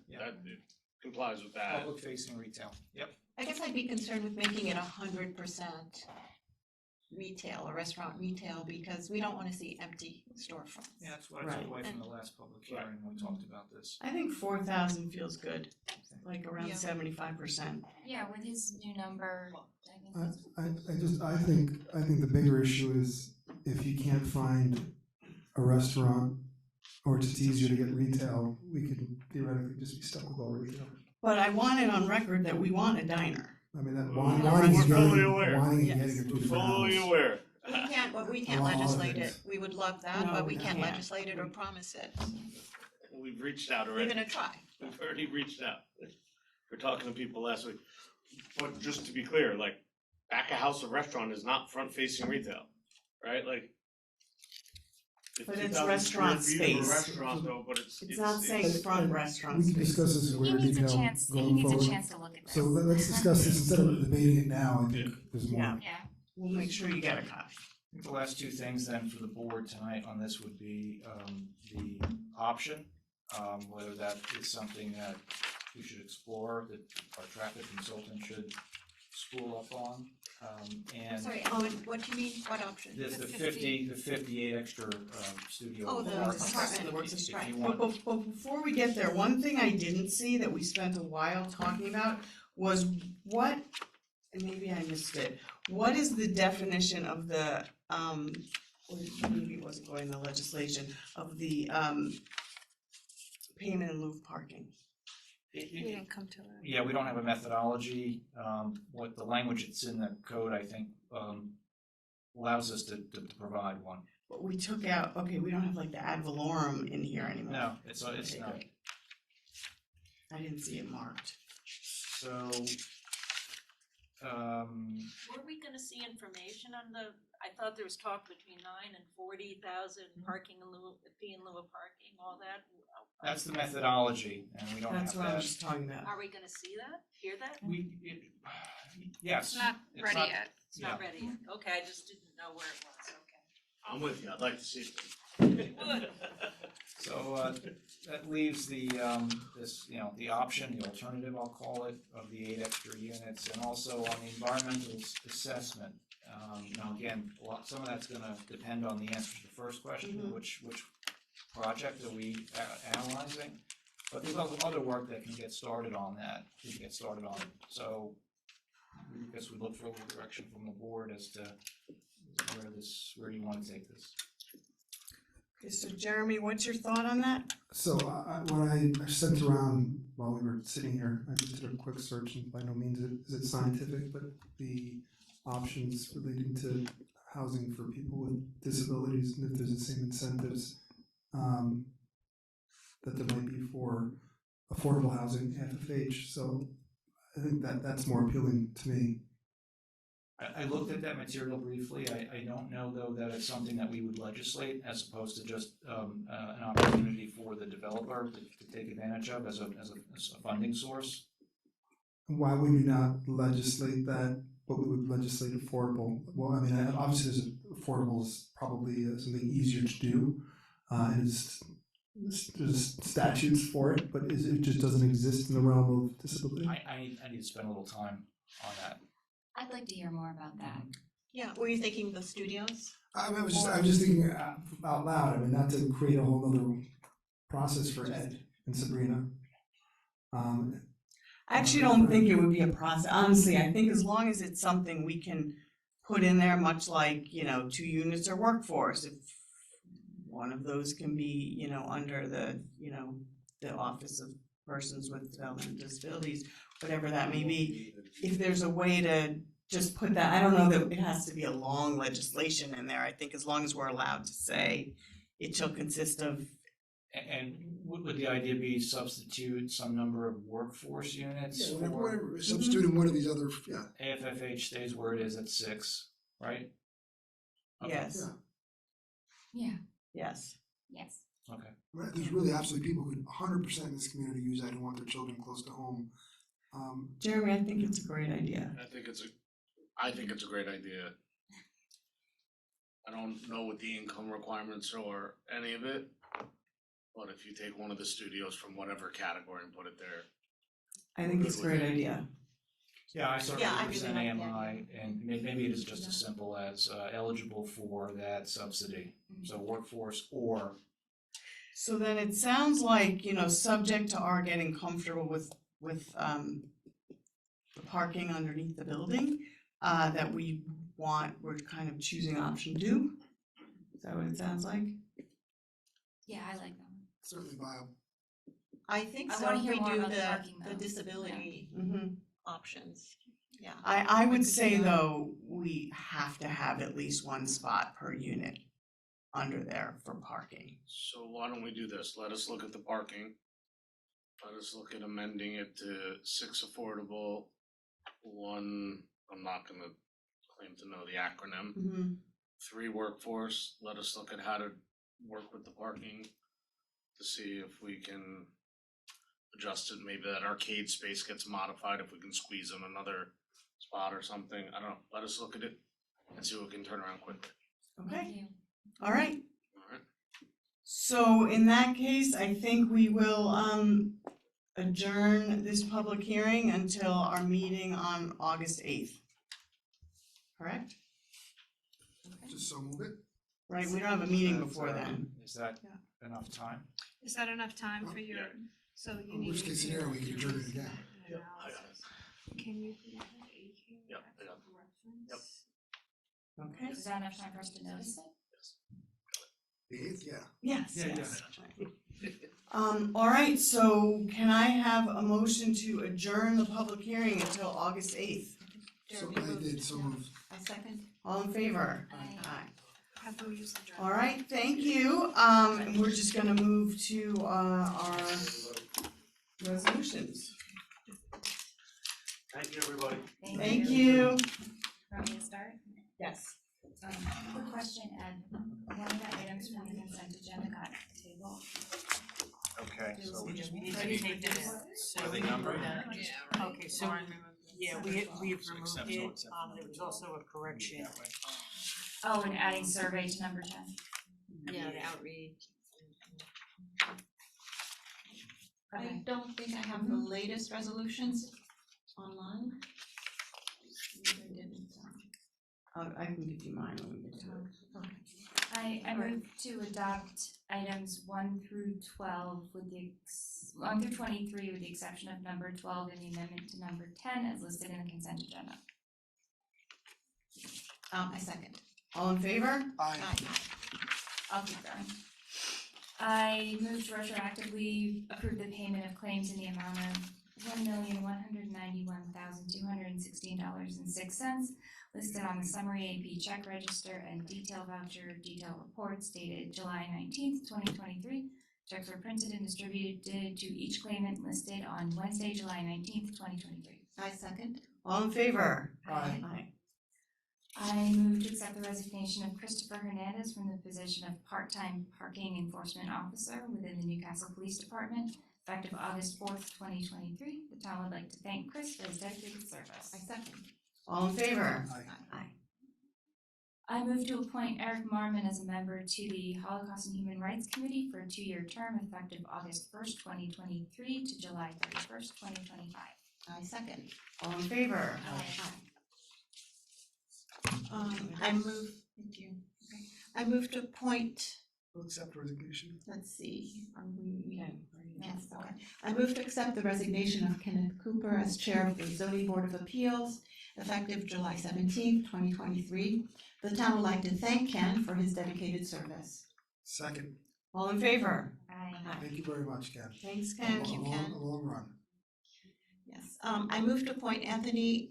Yeah. That it complies with that. Public facing retail, yep. I guess I'd be concerned with making it 100% retail or restaurant retail because we don't wanna see empty storefronts. Yeah, that's what I Right. took away from the last public hearing when we talked about this. I think 4,000 feels good, like around Yeah. 75%. Yeah, with his new number, I think I, that's. I think the bigger issue is if you can't find a restaurant or it's easier to get retail, we could theoretically just be stuck with all retail. But I want it on record that we want a diner. I mean, that We're wanting is fully getting, aware. wanting and Yes. getting are two different Fully animals. aware. We can't All of legislate it. it, we would love that, No, but we we can't can't. legislate it or promise it. We've reached out We're already. gonna try. We've already reached out. We're talking to people last week. But just to be clear, like, back of house of restaurant is not front facing retail, right? Like. But it's 2,000 restaurant square feet of a space. Restaurant though, but it's. It's not saying front restaurant We can space. discuss this in He greater needs a detail chance, he going needs a forward. chance to look at this. So let's discuss this instead of debating it now. I think there's more. Yeah. Yeah, We'll make sure you get a copy. I think the last two things then for the board tonight on this would be the option, whether that is something that we should explore, that our traffic consultant should spool up on. And Sorry, what do you mean, what option? the 58 extra studio Oh, the apartments. apartment, If works you right. want. But before we get there, one thing I didn't see that we spent a while talking about was what, and maybe I missed it, what is the definition of the, or maybe it wasn't going in the legislation, of the, payment in lieu of parking? We didn't come to it. Yeah, we don't have a methodology. What the language that's in the code, I think, allows us to provide one. But we took out, okay, we don't have like the ad valorem in here anymore. No, it's Okay, not. good. I didn't see it marked. So, Were we gonna see information on the, I thought there was talk between 9 and 40,000 parking in lieu, fee in lieu of parking, all that. that's the methodology, and we don't have That's what I was that. just talking about. Are we gonna see that, hear that? Yes. It's not ready yet. It's not ready yet. Okay, I just didn't know where it was, okay. I'm with you, I'd like to see it. So, that leaves the, this, the option, the alternative, I'll call it, of the 8 extra units, and also on the environmental assessment. Again, some of that's gonna depend on the answer to the first question, Mhm. which project are we analyzing? But there's other work that can get started on that, So, I guess we look for a little direction from the board as to where you wanna take this. Okay, so Jeremy, what's your thought on that? So when I sent around while we were sitting here, I just did a quick search, and by no means is it scientific, but the options relating to housing for people with disabilities, and if there's the same incentives that there might be for affordable housing, FFH. So I think that's more appealing to me. I looked at that material briefly. I don't know, though, that it's something that we would legislate as opposed to just an opportunity for the developer to take advantage of as a funding source. Why would you not legislate that but we would legislate affordable. Well, I mean, obviously, affordable is probably something easier to do, and there's statutes for it, but it just doesn't exist in the realm of disability. I need to spend a little time on that. I'd like to hear more about that. Yeah, were you thinking the studios? I was just thinking out loud. I mean, not to create a whole other process for Ed and Sabrina. I actually don't think it would be a process. Honestly, I think as long as it's something we can put in there, much like, 2 units or workforce, if one of those can be, under the, the Office of Persons with Developmental Disabilities, whatever that may be, if there's a way to just put that, I don't know that it has to be a long legislation in there. I think as long as we're allowed to say it shall consist of. And would the idea be substitute some number of workforce units? Yeah, for whatever, substituting one of these other, AFFH stays where it is at 6, right? Okay. Yes. Yeah. Yes. Yes. Okay. Right, there's really absolutely people who 100% in this community use that and want their children close to home. Jeremy, I think it's a great idea. I think it's a great idea. I don't know what the income requirements are or any of it, but if you take one of the studios from whatever category and put it there. I think it's a great idea. Yeah, I saw Yeah, I 50% really like the AMI, and maybe it is just as simple as eligible for that subsidy. So workforce or. So then it sounds like, subject to our getting comfortable with the parking underneath the building, that we're kind of choosing option 2. Is that what it sounds like? Yeah, I like that one. Certainly viable. I think I so, wanna if hear we more do about the parking, the though. disability Mm-hmm. options, yeah. I would could say see that. though, we have to have at least 1 spot per unit under there for parking. So why don't we do this? Let us look at the parking. Let us look at amending it to 6 affordable, 1, I'm not gonna claim to know the acronym, Mm-hmm. 3 workforce. Let us look at how to work with the parking to see if we can adjust it. Maybe that arcade space gets modified if we can squeeze in another spot or something. I don't know. Let us look at it and see what we can turn around quickly. Okay, Thank you. all right. All right. So in that case, I think we will adjourn this public hearing until our meeting on August 8th. Correct? Just so move it. Right, we don't have a meeting before then. Is that enough time? Is that enough time for your, so you need. Worst case scenario, we can adjourn it again. Can you? Yep, I got it. Yep. Okay. Is that enough time for us to notice it? The 8th, yeah. Yes, Yeah, yes. All right, so can I have a motion to adjourn the public hearing until August 8th? So Jeremy I moved. did, so moved. I second. All in favor? Aye. Have them use the drive. All right, thank you. And we're just gonna move to our resolutions. Thank you, everybody. Thank you. Want me to start? Yes. Quick question, Ed. One of the items from the consent agenda got tabled. Okay, so we just. Are they numbered? Okay, so, yeah, we've removed Accept, it, so accept. there was also a correction. Oh, and adding survey to number 10. Yeah, the outreach. Okay. I don't think I have the latest resolutions online. Maybe I didn't, I can give you mine when we get to it. I move to adopt items 1 through 12 with 1 through 23 with the exception of number 12 and the amendment to number 10 as listed in the consent agenda. I second. All in favor? Aye. I'll keep going. I move to retroactively approve the payment of claims in the amount of $1,191,216.06 listed on the summary AP check register and detail voucher detail reports dated July 19th, 2023. Checks were printed and distributed to each claimant listed on Wednesday, July 19th, 2023. I second. All in favor? Aye. Aye. I move to accept the resignation of Christopher Hernandez from the position of part-time parking enforcement officer within the Newcastle Police Department, effective August 4th, 2023. The town would like to thank Chris for his dedicated service. I second. All in favor? Aye. I move to appoint Eric Marmon as a member to the Holocaust and Human Rights Committee for a 2-year term effective August 1st, 2023 to July 31st, 2025. I second. All in favor? I move, thank you. Okay. I move to appoint, We'll accept resignation. let's see, are we? Yes, okay. I move to accept the resignation of Kenneth Cooper as Chair of the Zoning Board of Appeals, effective July 17th, 2023. The town would like to thank Ken for his dedicated service. Second. All in favor? Aye. Thank you very much, Ken. Thanks, Ken. A long run. Yes, I move to appoint Anthony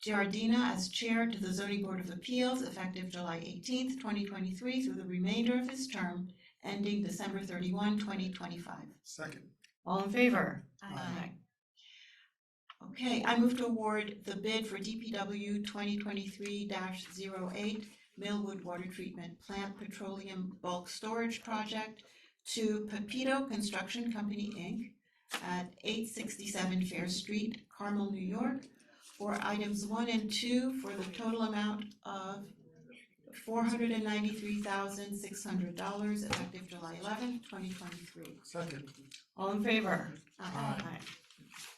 Giardina as Chair to the Zoning Board of Appeals, effective July 18th, 2023, through the remainder of his term, ending December 31, 2025. Second. All in favor? Aye. Okay, I move to award the bid for DPW 2023-08 Millwood Water Treatment Plant Petroleum Bulk Storage Project to Pepito Construction Company, Inc. at 867 Fair Street, Carmel, New York, for items 1 and 2 for the total amount of $493,600, effective July 11th, 2023. Second. All in favor?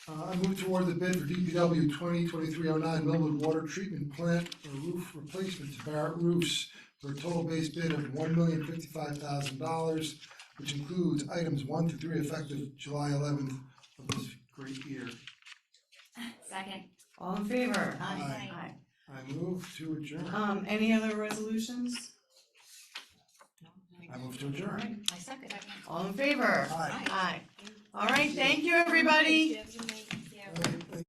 I move toward the bid for DPW 2023-09 Millwood Water Treatment Plant roof replacement to Barrett Roofs for a total base bid of $1,055,000, which includes items 1 to 3 effective July 11th of this great year. Second. All in favor? Aye. I move to adjourn. Any other resolutions? I move to adjourn. I second. All in favor? Aye. All right, thank you, everybody. Thank you. Thank